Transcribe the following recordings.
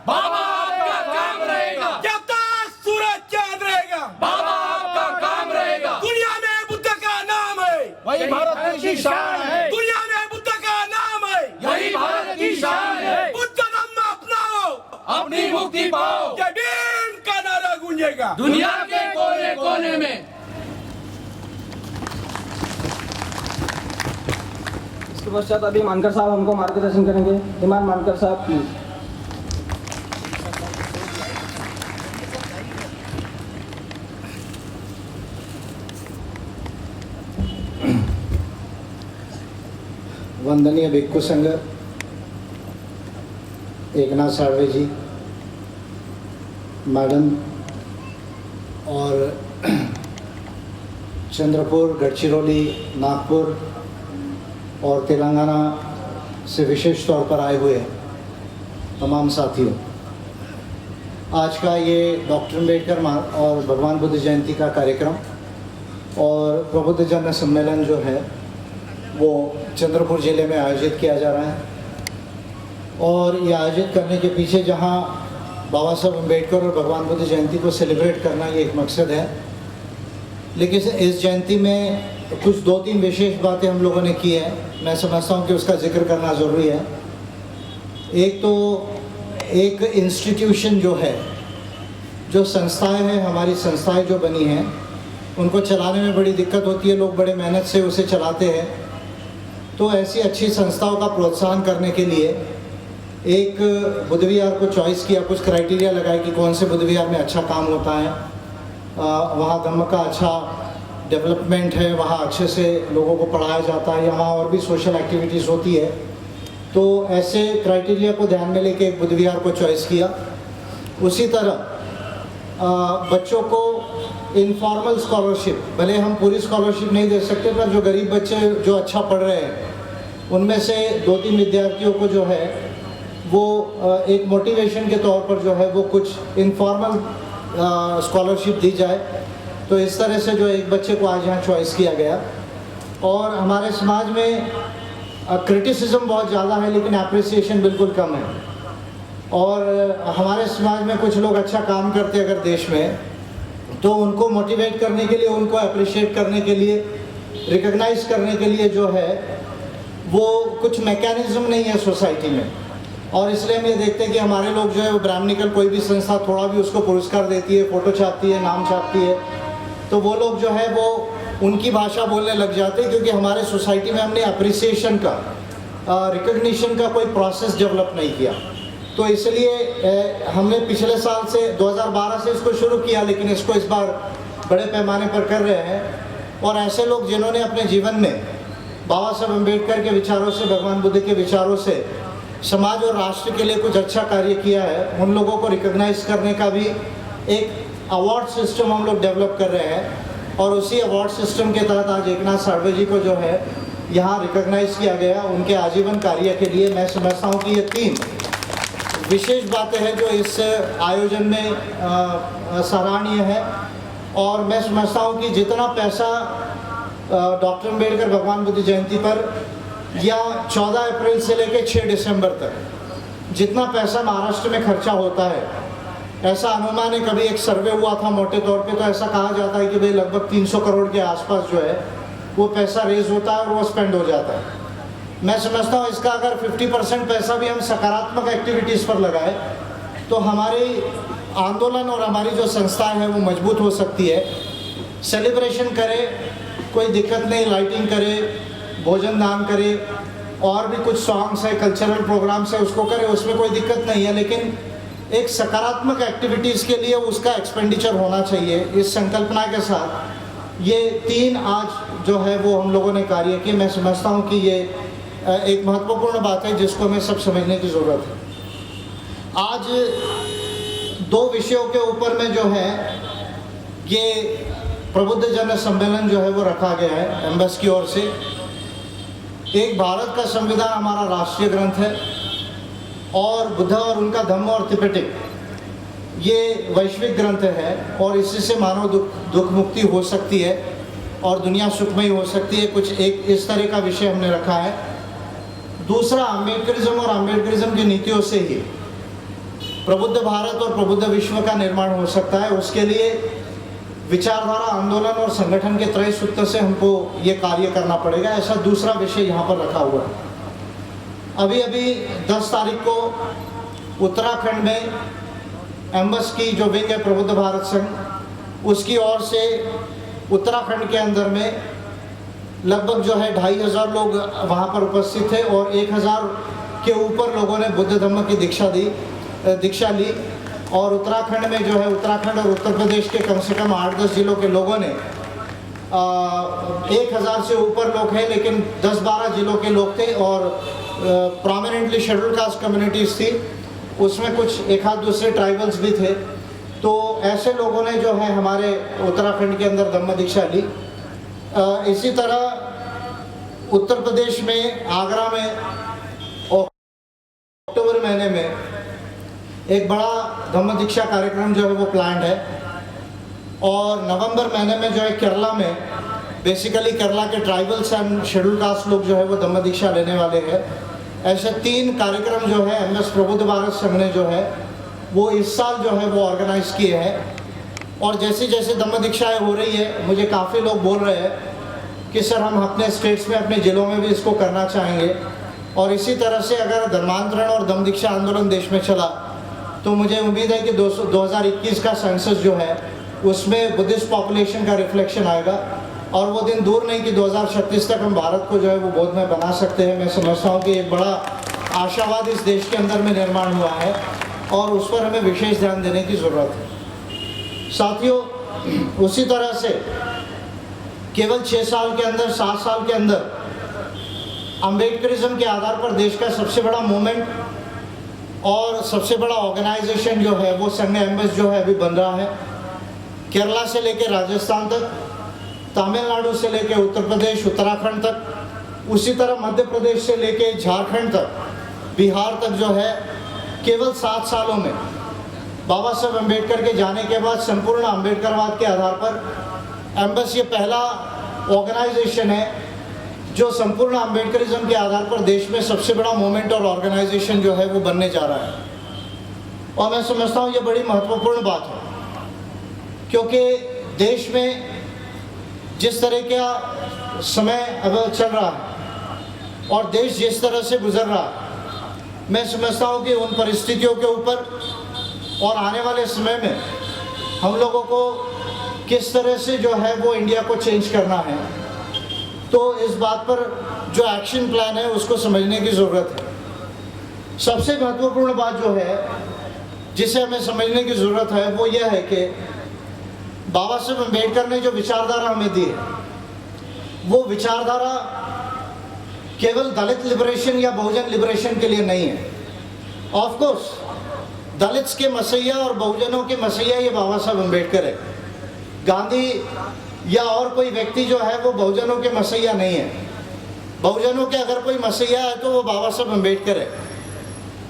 बाबा आपका काम रहेगा, जब तक सूरज चांद रहेगा बाबा आपका काम रहेगा। दुनिया में बुद्ध का नाम है, वही भारत की शान है, दुनिया में बुद्ध का नाम है, यही भारत की शान है। बुद्ध धम्म अपनाओ, अपनी मुक्ति पाओ, जय भीम का नारा गूंजेगा दुनिया के कोने कोने में। इसके पश्चात अभी मानकर साहब हमको मार्गदर्शन करेंगे। इमाम मानकर साहब प्लीज। वंदनीय भिक्खु संघ, एकनाथ साळवे जी, मैडम और चंद्रपुर, गढ़चिरौली, नागपुर और तेलंगाना से विशेष तौर पर आए हुए तमाम साथियों, आज का ये डॉक्टर अम्बेडकर और भगवान बुद्ध जयंती का कार्यक्रम और प्रबुद्ध जन सम्मेलन जो है वो चंद्रपुर ज़िले में आयोजित किया जा रहा है। और ये आयोजित करने के पीछे जहाँ बाबा साहब अम्बेडकर और भगवान बुद्ध जयंती को सेलिब्रेट करना ये एक मकसद है, लेकिन इस जयंती में कुछ 2-3 विशेष बातें हम लोगों ने की हैं। मैं समझता हूँ कि उसका जिक्र करना ज़रूरी है। एक तो एक इंस्टीट्यूशन जो है, जो संस्थाएं हैं, हमारी संस्थाएं जो बनी हैं, उनको चलाने में बड़ी दिक्कत होती है, लोग बड़े मेहनत से उसे चलाते हैं। तो ऐसी अच्छी संस्थाओं का प्रोत्साहन करने के लिए एक बुद्ध विहार को चॉइस किया, कुछ क्राइटेरिया लगाए कि कौन से बुद्ध विहार में अच्छा काम होता है, वहाँ धम्म का अच्छा डेवलपमेंट है, वहाँ अच्छे से लोगों को पढ़ाया जाता है, या वहाँ और भी सोशल एक्टिविटीज़ होती है। तो ऐसे क्राइटेरिया को ध्यान में लेके एक बुद्ध विहार को चॉइस किया। उसी तरह बच्चों को इनफॉर्मल स्कॉलरशिप, भले हम पूरी स्कॉलरशिप नहीं दे सकते, पर जो गरीब बच्चे जो अच्छा पढ़ रहे हैं उनमें से 2-3 विद्यार्थियों को जो है वो एक मोटिवेशन के तौर पर जो है वो कुछ इनफॉर्मल स्कॉलरशिप दी जाए। तो इस तरह से जो एक बच्चे को आज यहाँ चॉइस किया गया। और हमारे समाज में क्रिटिसिज्म बहुत ज़्यादा है, लेकिन अप्रिसिएशन बिल्कुल कम है। और हमारे समाज में कुछ लोग अच्छा काम करते अगर देश में, तो उनको मोटिवेट करने के लिए, उनको अप्रिशिएट करने के लिए, रिकॉग्नाइज करने के लिए जो है वो कुछ मैकेनिज्म नहीं है सोसाइटी में। और इसलिए हम ये देखते हैं कि हमारे लोग जो है वो ब्राह्मणिकल कोई भी संस्था थोड़ा भी उसको पुरस्कार देती है, फ़ोटो छापती है, नाम छापती है, तो वो लोग जो है वो उनकी भाषा बोलने लग जाते हैं, क्योंकि हमारे सोसाइटी में हमने अप्रिसिएशन का, रिकग्निशन का कोई प्रोसेस डेवलप नहीं किया। तो इसलिए हमने पिछले साल से 2012 से इसको शुरू किया, लेकिन इसको इस बार बड़े पैमाने पर कर रहे हैं। और ऐसे लोग जिन्होंने अपने जीवन में बाबा साहब अम्बेडकर के विचारों से, भगवान बुद्ध के विचारों से समाज और राष्ट्र के लिए कुछ अच्छा कार्य किया है, उन लोगों को रिकॉग्नाइज करने का भी एक अवार्ड सिस्टम हम लोग डेवलप कर रहे हैं। और उसी अवार्ड सिस्टम के तहत आज एकनाथ साळवे जी को जो है यहाँ रिकॉग्नाइज किया गया उनके आजीवन कार्य के लिए। मैं समझता हूँ कि ये 3 विशेष बातें हैं जो इस आयोजन में सराहनीय है। और मैं समझता हूँ कि जितना पैसा डॉक्टर अम्बेडकर भगवान बुद्ध जयंती पर या 14 अप्रैल से लेकर 6 दिसंबर तक जितना पैसा महाराष्ट्र में खर्चा होता है, ऐसा अनुमान है, कभी एक सर्वे हुआ था मोटे तौर पे, तो ऐसा कहा जाता है कि भाई लगभग 300 करोड़ के आसपास जो है वो पैसा रेज होता है और वो स्पेंड हो जाता है। मैं समझता हूँ इसका अगर 50% पैसा भी हम सकारात्मक एक्टिविटीज़ पर लगाए तो हमारी आंदोलन और हमारी जो संस्थाएं हैं वो मजबूत हो सकती है। सेलिब्रेशन करे, कोई दिक्कत नहीं, लाइटिंग करे, भोजन दान करे, और भी कुछ सॉन्ग्स है, कल्चरल प्रोग्राम्स है, उसको करे, उसमें कोई दिक्कत नहीं है, लेकिन एक सकारात्मक एक्टिविटीज़ के लिए उसका एक्सपेंडिचर होना चाहिए। इस संकल्पना के साथ ये 3 आज जो है वो हम लोगों ने कार्य किए। मैं समझता हूँ कि ये एक महत्वपूर्ण बात है जिसको हमें सब समझने की ज़रूरत है। आज 2 विषयों के ऊपर में जो है ये प्रबुद्ध जन सम्मेलन जो है वो रखा गया है एम्बेस की ओर से। एक भारत का संविधान हमारा राष्ट्रीय ग्रंथ है, और बुद्ध और उनका धम्म और त्रिपिटक ये वैश्विक ग्रंथ है, और इसी से मानव दुख मुक्ति हो सकती है और दुनिया सुखमय हो सकती है। कुछ एक इस तरह का विषय हमने रखा है। दूसरा, अम्बेडकरिज्म और अम्बेडकरिज्म की नीतियों से ही प्रबुद्ध भारत और प्रबुद्ध विश्व का निर्माण हो सकता है। उसके लिए विचारधारा, आंदोलन और संगठन के त्रय सूत्र से हमको ये कार्य करना पड़ेगा। ऐसा दूसरा विषय यहाँ पर रखा हुआ है। अभी अभी 10 तारीख को उत्तराखंड में एम्बस की जो विंग है प्रबुद्ध भारत संघ, उसकी ओर से उत्तराखंड के अंदर में लगभग जो है 2500 लोग वहाँ पर उपस्थित थे और 1000 के ऊपर लोगों ने बुद्ध धम्म की दीक्षा ली। और उत्तराखंड में जो है, उत्तराखंड और उत्तर प्रदेश के कम से कम 8-10 जिलों के लोगों ने 1000 से ऊपर लोग हैं, लेकिन 10-12 जिलों के लोग थे और प्रोमिनेंटली शेड्यूल कास्ट कम्युनिटीज़ थी, उसमें कुछ एक आध दूसरे ट्राइबल्स भी थे। तो ऐसे लोगों ने जो है हमारे उत्तराखंड के अंदर धम्म दीक्षा ली। इसी तरह उत्तर प्रदेश में आगरा में अक्टूबर महीने में एक बड़ा धम्म दीक्षा कार्यक्रम जो है वो प्लान्ड है। और नवंबर महीने में जो है केरला में, बेसिकली केरला के ट्राइबल्स एंड शेड्यूल कास्ट लोग जो है वो धम्म दीक्षा लेने वाले हैं। ऐसे 3 कार्यक्रम जो है एमएस प्रबुद्ध भारत संघ ने जो है वो इस साल जो है वो ऑर्गेनाइज किए हैं। और जैसे जैसे धम्म दीक्षाएँ हो रही है, मुझे काफ़ी लोग बोल रहे हैं कि सर हम अपने स्टेट्स में, अपने ज़िलों में भी इसको करना चाहेंगे। और इसी तरह से अगर धर्मांतरण और धम्म दीक्षा आंदोलन देश में चला तो मुझे उम्मीद है कि 2021 का सेंसस जो है उसमें बुद्धिस्ट पॉपुलेशन का रिफ्लेक्शन आएगा। और वो दिन दूर नहीं कि 2036 तक हम भारत को जो है वो बौद्धमय बना सकते हैं। मैं समझता हूँ कि एक बड़ा आशावाद इस देश के अंदर में निर्माण हुआ है और उस पर हमें विशेष ध्यान देने की ज़रूरत है। साथियों, उसी तरह से केवल 6 साल के अंदर, 7 साल के अंदर अम्बेडकरिज्म के आधार पर देश का सबसे बड़ा मूवमेंट और सबसे बड़ा ऑर्गेनाइजेशन जो है वो संघ एम्बस जो है अभी बन रहा है। केरला से लेकर राजस्थान तक, तमिलनाडु से लेकर उत्तर प्रदेश, उत्तराखंड तक, उसी तरह मध्य प्रदेश से लेकर झारखंड तक, बिहार तक जो है केवल 7 सालों में बाबा साहब अम्बेडकर के जाने के बाद संपूर्ण अम्बेडकरवाद के आधार पर एम्बस ये पहला ऑर्गेनाइजेशन है जो संपूर्ण अम्बेडकरिज्म के आधार पर देश में सबसे बड़ा मूवमेंट और ऑर्गेनाइजेशन जो है वो बनने जा रहा है। और मैं समझता हूँ ये बड़ी महत्वपूर्ण बात है, क्योंकि देश में जिस तरह का समय अब चल रहा है और देश जिस तरह से गुजर रहा है, मैं समझता हूँ कि उन परिस्थितियों के ऊपर और आने वाले समय में हम लोगों को किस तरह से जो है वो इंडिया को चेंज करना है, तो इस बात पर जो एक्शन प्लान है उसको समझने की ज़रूरत है। सबसे महत्वपूर्ण बात जो है जिसे हमें समझने की ज़रूरत है वो यह है कि बाबा साहब अम्बेडकर ने जो विचारधारा हमें दी है, वो विचारधारा केवल दलित लिबरेशन या बहुजन लिबरेशन के लिए नहीं है। ऑफ कोर्स दलित्स के मसैया और बहुजनों के मसैया ये बाबा साहब अम्बेडकर है। गांधी या और कोई व्यक्ति जो है वो बहुजनों के मसैया नहीं है। बहुजनों के अगर कोई मसैया है तो वो बाबा साहब अम्बेडकर है,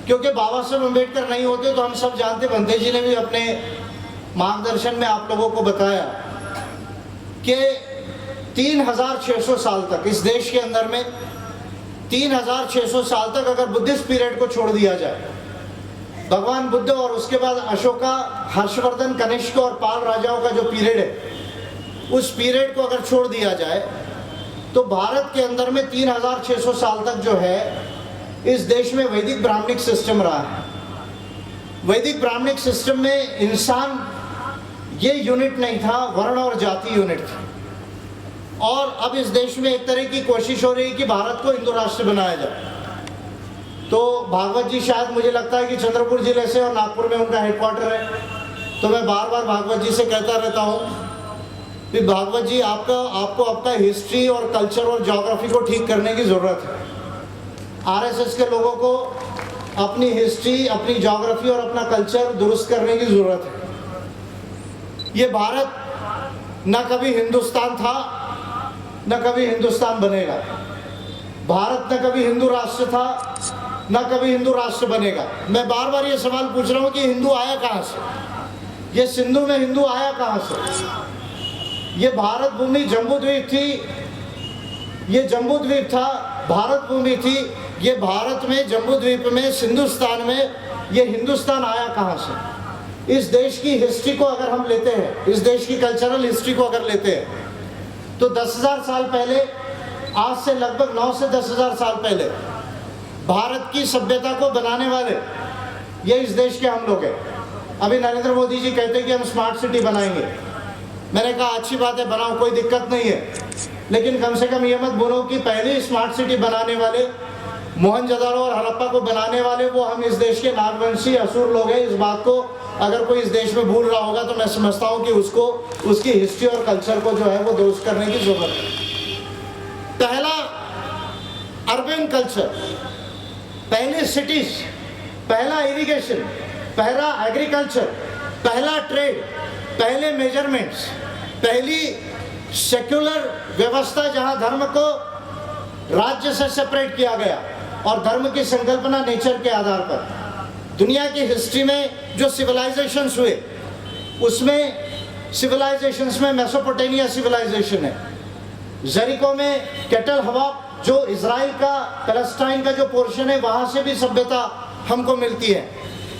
क्योंकि बाबा साहब अम्बेडकर नहीं होते तो हम सब जानते, बंते जी ने भी अपने मार्गदर्शन में आप लोगों को बताया कि 3600 साल तक इस देश के अंदर में 3600 साल तक अगर बुद्धिस्ट पीरियड को छोड़ दिया जाए, भगवान बुद्ध और उसके बाद अशोका, हर्षवर्धन, कनिष्क और पाल राजाओं का जो पीरियड है, उस पीरियड को अगर छोड़ दिया जाए तो भारत के अंदर में 3600 साल तक जो है इस देश में वैदिक ब्राह्मणिक सिस्टम रहा है। वैदिक ब्राह्मणिक सिस्टम में इंसान ये यूनिट नहीं था, वर्ण और जाति यूनिट थी। और अब इस देश में एक तरह की कोशिश हो रही है कि भारत को हिंदू राष्ट्र बनाया जाए। तो भागवत जी शायद मुझे लगता है कि चंद्रपुर जिले से और नागपुर में उनका हेडक्वार्टर है, तो मैं बार बार भागवत जी से कहता रहता हूँ कि भागवत जी आपको आपका हिस्ट्री और कल्चर और ज्योग्राफी को ठीक करने की ज़रूरत है। आरएसएस के लोगों को अपनी हिस्ट्री, अपनी ज्योग्राफी और अपना कल्चर दुरुस्त करने की ज़रूरत है। ये भारत न कभी हिंदुस्तान था, न कभी हिंदुस्तान बनेगा। भारत न कभी हिंदू राष्ट्र था, न कभी हिंदू राष्ट्र बनेगा। मैं बार बार ये सवाल पूछ रहा हूँ कि हिंदू आया कहाँ से? ये सिंधु में हिंदू आया कहाँ से? ये भारत भूमि जम्बू द्वीप थी, ये जम्बू द्वीप था, भारत भूमि थी। ये भारत में, जम्बू द्वीप में, सिंधुस्तान में ये हिंदुस्तान आया कहाँ से। इस देश की हिस्ट्री को अगर हम लेते हैं, इस देश की कल्चरल हिस्ट्री को अगर लेते हैं, तो 10,000 साल पहले, आज से लगभग 9 से 10,000 साल पहले भारत की सभ्यता को बनाने वाले ये इस देश के हम लोग हैं। अभी नरेंद्र मोदी जी कहते हैं कि हम स्मार्ट सिटी बनाएंगे। मैंने कहा अच्छी बात है, बनाओ, कोई दिक्कत नहीं है, लेकिन कम से कम ये मत बोलो कि पहले स्मार्ट सिटी बनाने वाले, मोहनजोदड़ो और हड़प्पा को बनाने वाले वो हम इस देश के नागवंशी असुर लोग हैं। इस बात को अगर कोई इस देश में भूल रहा होगा तो मैं समझता हूँ कि उसको उसकी हिस्ट्री और कल्चर को जो है वो दुरुस्त करने की जरूरत है। पहला अर्बन कल्चर, पहले सिटीज, पहला इरिगेशन, पहला एग्रीकल्चर, पहला ट्रेड, पहले मेजरमेंट्स, पहली सेक्युलर व्यवस्था जहां धर्म को राज्य से सेपरेट किया गया और धर्म की संकल्पना नेचर के आधार पर। दुनिया की हिस्ट्री में जो सिविलाइजेशंस हुए उसमें सिविलाइजेशंस में मेसोपोटामिया सिविलाइजेशन है, जेरिको में कैटल हवा जो इजराइल का पैलेस्टाइन का जो पोर्शन है वहां से भी सभ्यता हमको मिलती है,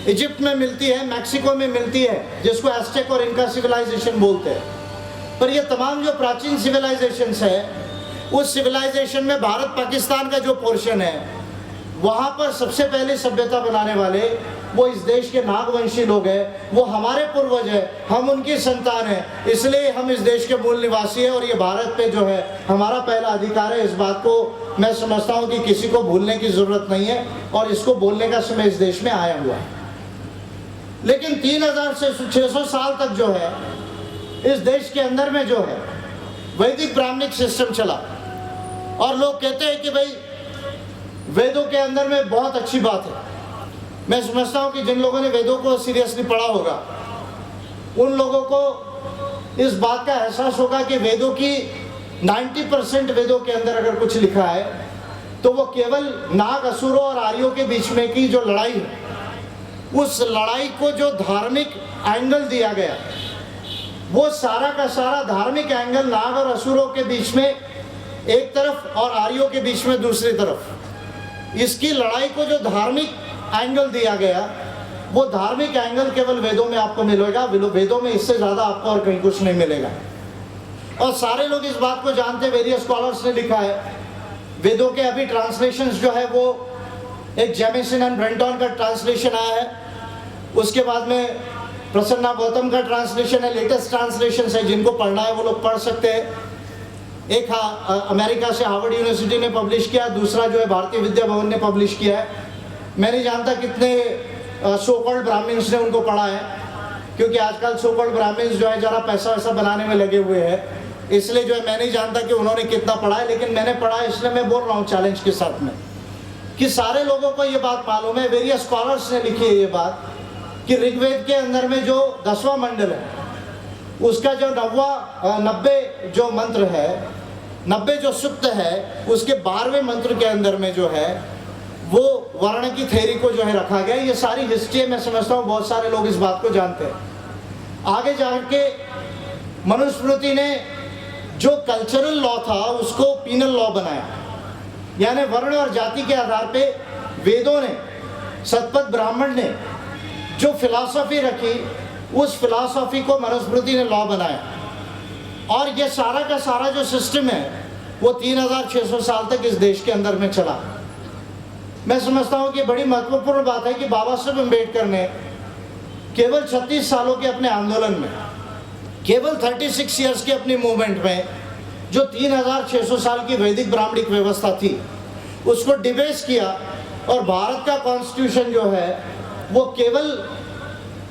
इजिप्ट में मिलती है, मैक्सिको में मिलती है जिसको एस्टेक और इनका सिविलाइजेशन बोलते हैं। पर ये तमाम जो प्राचीन सिविलाइजेशंस है उस सिविलाइजेशन में भारत पाकिस्तान का जो पोर्शन है वहाँ पर सबसे पहले सभ्यता बनाने वाले वो इस देश के नागवंशी लोग हैं, वो हमारे पूर्वज हैं, हम उनकी संतान हैं, इसलिए हम इस देश के मूल निवासी हैं और ये भारत पे जो है हमारा पहला अधिकार है। इस बात को मैं समझता हूँ कि किसी को भूलने की जरूरत नहीं है और इसको बोलने का समय इस देश में आया हुआ है। लेकिन 3000 से 600 साल तक जो है इस देश के अंदर में जो है वैदिक ब्राह्मणिक सिस्टम चला और लोग कहते हैं कि भाई वेदों के अंदर में बहुत अच्छी बात है। मैं समझता हूँ कि जिन लोगों ने वेदों को सीरियसली पढ़ा होगा उन लोगों को इस बात का एहसास होगा कि वेदों की 90% वेदों के अंदर अगर कुछ लिखा है तो वो केवल नाग, असुरों और आर्यों के बीच में की जो लड़ाई है उस लड़ाई को जो धार्मिक एंगल दिया गया वो सारा का सारा धार्मिक एंगल नाग और असुरों के बीच में एक तरफ और आर्यों के बीच में दूसरी तरफ, इसकी लड़ाई को जो धार्मिक एंगल दिया गया वो धार्मिक एंगल केवल वेदों में आपको मिलेगा। वेदों में इससे ज़्यादा आपको और कहीं कुछ नहीं मिलेगा और सारे लोग इस बात को जानते हैं। वेरियस स्कॉलर्स ने लिखा है, वेदों के अभी ट्रांसलेशंस जो है वो एक जेमिसन एंड ब्रेंटन का ट्रांसलेशन आया है, उसके बाद में प्रसन्ना गौतम का ट्रांसलेशन है, लेटेस्ट ट्रांसलेशन है, जिनको पढ़ना है वो लोग पढ़ सकते हैं। एक अमेरिका से हार्वर्ड यूनिवर्सिटी ने पब्लिश किया, दूसरा जो है भारतीय विद्या भवन ने पब्लिश किया है। मैं नहीं जानता कितने सो कॉल्ड ब्राह्मण्स ने उनको पढ़ा है, क्योंकि आजकल सो कॉल्ड ब्राह्मण्स जो है ज़रा पैसा वैसा बनाने में लगे हुए हैं, इसलिए जो है मैं नहीं जानता कि उन्होंने कितना पढ़ा है, लेकिन मैंने पढ़ा है इसलिए मैं बोल रहा हूँ चैलेंज के साथ में कि सारे लोगों को ये बात मालूम है। वेरियस स्कॉलर्स ने लिखी है ये बात कि ऋग्वेद के अंदर में जो 10वां मंडल है उसका जो 90 जो मंत्र है, 90 जो सूक्त है, उसके 12वें मंत्र के अंदर में जो है वो वर्ण की थ्योरी को जो है रखा गया। ये सारी हिस्ट्री मैं समझता हूँ बहुत सारे लोग इस बात को जानते हैं। आगे जाके मनुस्मृति ने जो कल्चरल लॉ था उसको पीनल लॉ बनाया, यानी वर्ण और जाति के आधार पे वेदों ने, सतपथ ब्राह्मण ने जो फिलॉसफी रखी उस फिलॉसफी को मनुस्मृति ने लॉ बनाया और ये सारा का सारा जो सिस्टम है वो 3600 साल तक इस देश के अंदर में चला। मैं समझता हूँ कि बड़ी महत्वपूर्ण बात है कि बाबा साहब अम्बेडकर ने केवल 36 सालों के अपने आंदोलन में, केवल 36 ईयर्स के अपनी मूवमेंट में जो 3600 साल की वैदिक ब्राह्मणिक व्यवस्था थी उसको डिबेस किया और भारत का कॉन्स्टिट्यूशन जो है वो केवल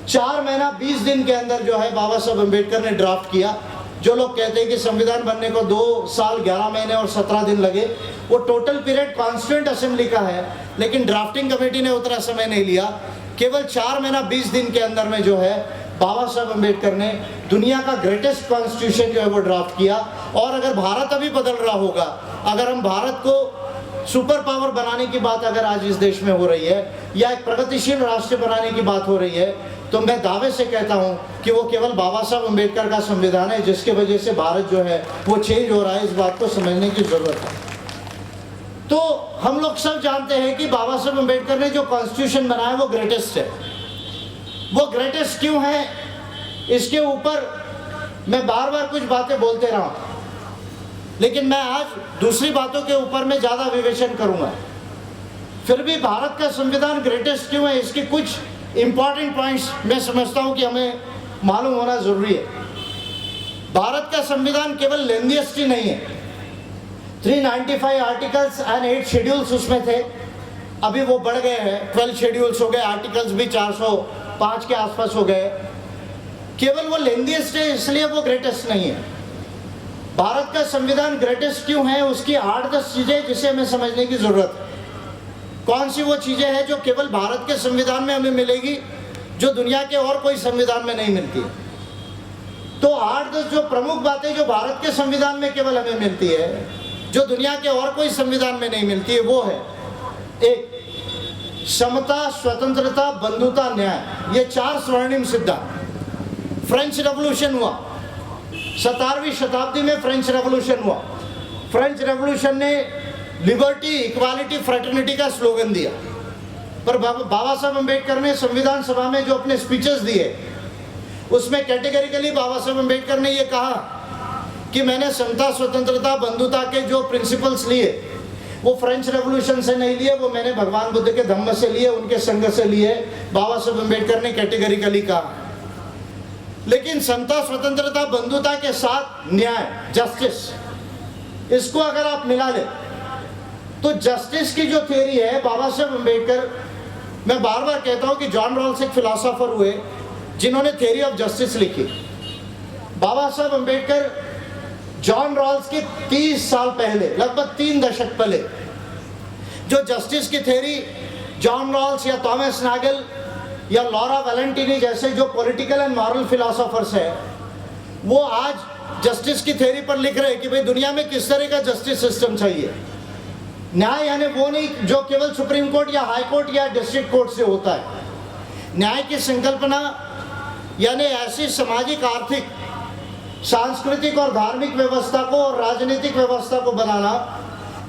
4 महीना 20 दिन के अंदर जो है बाबा साहब अम्बेडकर ने ड्राफ्ट किया। जो लोग कहते हैं कि संविधान बनने को 2 साल 11 महीने और 17 दिन लगे, वो टोटल पीरियड कॉन्स्टिट्यूएंट असेंबली का है, लेकिन ड्राफ्टिंग कमेटी ने उतना समय नहीं लिया। केवल 4 महीना 20 दिन के अंदर में जो है बाबा साहब अम्बेडकर ने दुनिया का ग्रेटेस्ट कॉन्स्टिट्यूशन जो है वो ड्राफ्ट किया। और अगर भारत अभी बदल रहा होगा, अगर हम भारत को सुपर पावर बनाने की बात अगर आज इस देश में हो रही है या एक प्रगतिशील राष्ट्र बनाने की बात हो रही है, तो मैं दावे से कहता हूं कि वो केवल बाबा साहब अम्बेडकर का संविधान है जिसके वजह से भारत जो है वो चेंज हो रहा है। इस बात को समझने की जरूरत है। तो हम लोग सब जानते हैं कि बाबा साहब अम्बेडकर ने जो कॉन्स्टिट्यूशन बनाया वो ग्रेटेस्ट है। वो ग्रेटेस्ट क्यों है, इसके ऊपर मैं बार बार कुछ बातें बोलते रहा हूं, लेकिन मैं आज दूसरी बातों के ऊपर में ज़्यादा विवेचन करूंगा। फिर भी भारत का संविधान ग्रेटेस्ट क्यों है, इसके कुछ इंपॉर्टेंट पॉइंट्स मैं समझता हूं कि हमें मालूम होना जरूरी है। भारत का संविधान केवल लेंथीएस्ट ही नहीं है, 395 आर्टिकल्स एंड 8 शेड्यूल्स उसमें थे, अभी वो बढ़ गए हैं, 12 शेड्यूल्स हो गए, आर्टिकल्स भी 405 के आसपास हो गए। केवल वो लेंथीएस्ट है इसलिए वो ग्रेटेस्ट नहीं है। भारत का संविधान ग्रेटेस्ट क्यों है, उसकी 8-10 चीजें जिसे हमें समझने की जरूरत है। कौन सी वो चीजें हैं जो केवल भारत के संविधान में हमें मिलेगी, जो दुनिया के और कोई संविधान में नहीं मिलती। तो 8-10 जो प्रमुख बातें जो भारत के संविधान में केवल हमें मिलती है, जो दुनिया के और कोई संविधान में नहीं मिलती है, वो है एक, समता, स्वतंत्रता, बंधुता, न्याय। ये 4 स्वर्णिम सिद्धांत। फ्रेंच रेवोल्यूशन हुआ 17वीं शताब्दी में, फ्रेंच रेवोल्यूशन हुआ। फ्रेंच रेवोल्यूशन ने लिबर्टी, इक्वालिटी, फ्रेटर्निटी का स्लोगन दिया, पर बाबा साहब अम्बेडकर ने संविधान सभा में जो अपने स्पीचेस दिए उसमें कैटेगरिकली बाबा साहब अम्बेडकर ने ये कहा कि मैंने समता, स्वतंत्रता, बंधुता के जो प्रिंसिपल्स लिए वो फ्रेंच रेवोल्यूशन से नहीं लिए, वो मैंने भगवान बुद्ध के धम्म से लिए, उनके संघ से लिए। बाबा साहब अम्बेडकर ने कैटेगरिकली कहा। लेकिन समता, स्वतंत्रता, बंधुता के साथ न्याय, जस्टिस, इसको अगर आप मिला ले तो जस्टिस की जो थ्योरी है, बाबा साहब अम्बेडकर, मैं बार बार कहता हूं कि जॉन रॉल्स एक फिलोसोफर हुए जिन्होंने थ्योरी ऑफ जस्टिस लिखी। बाबा साहब अम्बेडकर जॉन रॉल्स के 30 साल पहले, लगभग 3 दशक पहले, जो जस्टिस की थ्योरी जॉन रॉल्स या थॉमस नागल या लॉरा वैलेंटिनी जैसे जो पॉलिटिकल एंड मॉरल फिलोसोफर्स है, वो आज जस्टिस की थ्योरी पर लिख रहे हैं कि भाई दुनिया में किस तरह का जस्टिस सिस्टम चाहिए। न्याय यानी वो नहीं जो केवल सुप्रीम कोर्ट या हाई कोर्ट या डिस्ट्रिक्ट कोर्ट से होता है। न्याय की संकल्पना यानी ऐसी सामाजिक, आर्थिक, सांस्कृतिक और धार्मिक व्यवस्था को और राजनीतिक व्यवस्था को बनाना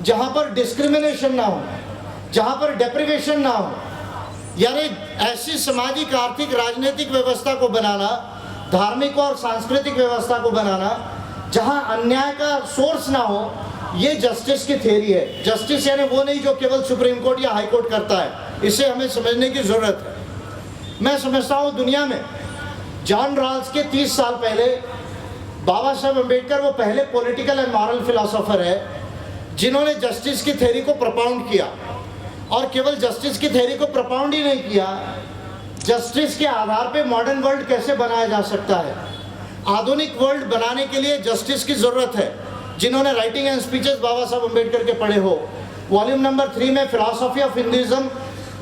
जहां पर डिस्क्रिमिनेशन ना हो, जहां पर डेप्रिवेशन ना हो, यानी ऐसी सामाजिक, आर्थिक, राजनीतिक व्यवस्था को बनाना, धार्मिक और सांस्कृतिक व्यवस्था को बनाना जहां अन्याय का सोर्स ना हो, ये जस्टिस की थ्योरी है। जस्टिस यानी वो नहीं जो केवल सुप्रीम कोर्ट या हाई कोर्ट करता है, इसे हमें समझने की जरूरत है। मैं समझता हूँ दुनिया में जॉन रॉल्स के 30 साल पहले बाबा साहब अम्बेडकर वो पहले पॉलिटिकल एंड मॉरल फिलोसोफर है जिन्होंने जस्टिस की थ्योरी को प्रपाउंड किया। और केवल जस्टिस की थ्योरी को प्रपाउंड ही नहीं किया, जस्टिस के आधार पे मॉडर्न वर्ल्ड कैसे बनाया जा सकता है, आधुनिक वर्ल्ड बनाने के लिए जस्टिस की जरूरत है। जिन्होंने राइटिंग एंड स्पीचेस बाबा साहब अम्बेडकर के पढ़े हो, वॉल्यूम नंबर 3 में फिलॉसफी ऑफ हिंदुइज्म,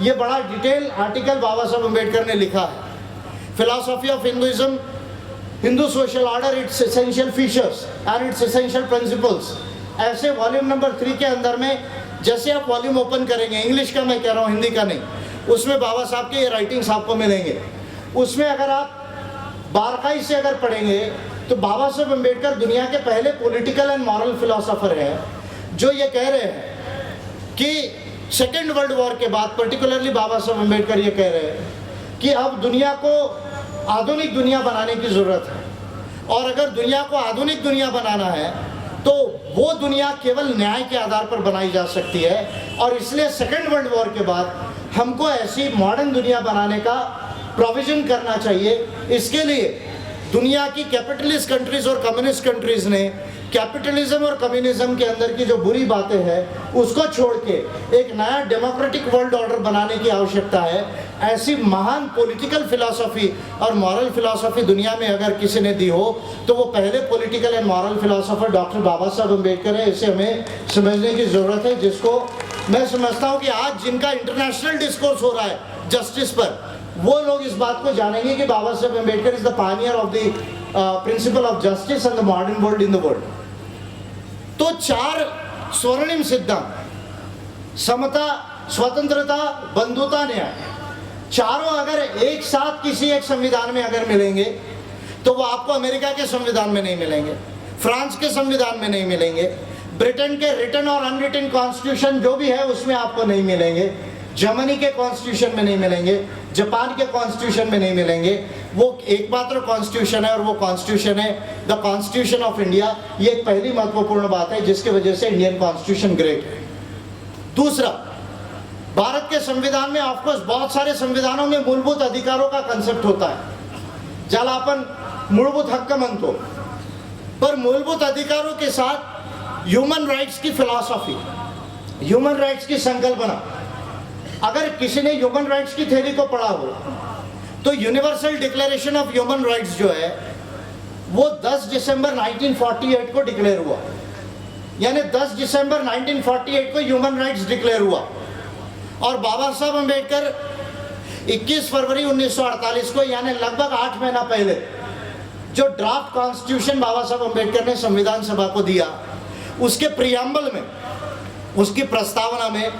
ये बड़ा डिटेल आर्टिकल बाबा साहब अम्बेडकर ने लिखा है। Philosophy of Hinduism, Hindu social order, it's essential features and it's essential principles, ऐसे वॉल्यूम नंबर 3 के अंदर में, जैसे आप वॉल्यूम ओपन करेंगे, इंग्लिश का मैं कह रहा हूँ, हिंदी का नहीं, उसमें बाबा साहब के ये राइटिंग्स आपको मिलेंगे। उसमें अगर आप बारकाई से अगर पढ़ेंगे तो बाबा साहब अम्बेडकर दुनिया के पहले पॉलिटिकल एंड मॉरल फिलोसोफर हैं जो ये कह रहे हैं कि सेकेंड वर्ल्ड वॉर के बाद, पर्टिकुलरली बाबा साहब अम्बेडकर ये कह रहे हैं कि अब दुनिया को आधुनिक दुनिया बनाने की ज़रूरत है, और अगर दुनिया को आधुनिक दुनिया बनाना है तो वो दुनिया केवल न्याय के आधार पर बनाई जा सकती है। और इसलिए सेकेंड वर्ल्ड वॉर के बाद हमको ऐसी मॉडर्न दुनिया बनाने का प्रोविजन करना चाहिए। इसके लिए दुनिया की कैपिटलिस्ट कंट्रीज और कम्युनिस्ट कंट्रीज ने कैपिटलिज्म और कम्युनिज्म के अंदर की जो बुरी बातें हैं उसको छोड़ के एक नया डेमोक्रेटिक वर्ल्ड ऑर्डर बनाने की आवश्यकता है। ऐसी महान पॉलिटिकल फिलॉसफी और मॉरल फिलॉसफी दुनिया में अगर किसी ने दी हो तो वो पहले political and moral philosopher doctor Baba Saheb Ambedkar है। इसे हमें समझने की ज़रूरत है, जिसको मैं समझता हूँ कि आज जिनका इंटरनेशनल डिस्कोर्स हो रहा है जस्टिस पर, वो लोग इस बात को जानेंगे कि बाबा Saheb Ambedkar is the Pioneer of the principle of justice and the modern world in the world. तो 4 स्वर्णिम सिद्धांत, समता, स्वतंत्रता, बंधुता, न्याय, चारों अगर एक साथ किसी एक संविधान में अगर मिलेंगे तो वो आपको अमेरिका के संविधान में नहीं मिलेंगे, फ्रांस के संविधान में नहीं मिलेंगे, ब्रिटेन के रिटन और अनरिटन कॉन्स्टिट्यूशन जो भी है उसमें आपको नहीं मिलेंगे, जर्मनी के कॉन्स्टिट्यूशन में नहीं मिलेंगे, जापान के कॉन्स्टिट्यूशन में नहीं मिलेंगे। वो एकमात्र कॉन्स्टिट्यूशन है और वो कॉन्स्टिट्यूशन है द कॉन्स्टिट्यूशन ऑफ इंडिया। ये एक पहली महत्वपूर्ण बात है जिसकी वजह से इंडियन कॉन्स्टिट्यूशन ग्रेट है। दूसरा, भारत के संविधान में ऑफकोर्स बहुत सारे संविधानों में मूलभूत अधिकारों का कंसेप्ट होता है, ज्याला आपण मूलभूत हक्क म्हणतो, पर मूलभूत अधिकारों के साथ ह्यूमन राइट्स की फिलॉसफी, ह्यूमन राइट्स की संकल्पना, अगर किसी ने ह्यूमन राइट्स की थ्योरी को पढ़ा हो तो universal declaration of human rights जो है वो 10 दिसंबर 1948 को डिक्लेयर हुआ, यानी 10 दिसंबर 1948 को ह्यूमन राइट्स डिक्लेयर हुआ। और बाबा साहब अम्बेडकर 21 फरवरी 1948 को, यानी लगभग 8 महीना पहले, जो ड्राफ्ट कॉन्स्टिट्यूशन बाबा साहब अम्बेडकर ने संविधान सभा को दिया, उसके प्रियम्बल में, उसकी प्रस्तावना में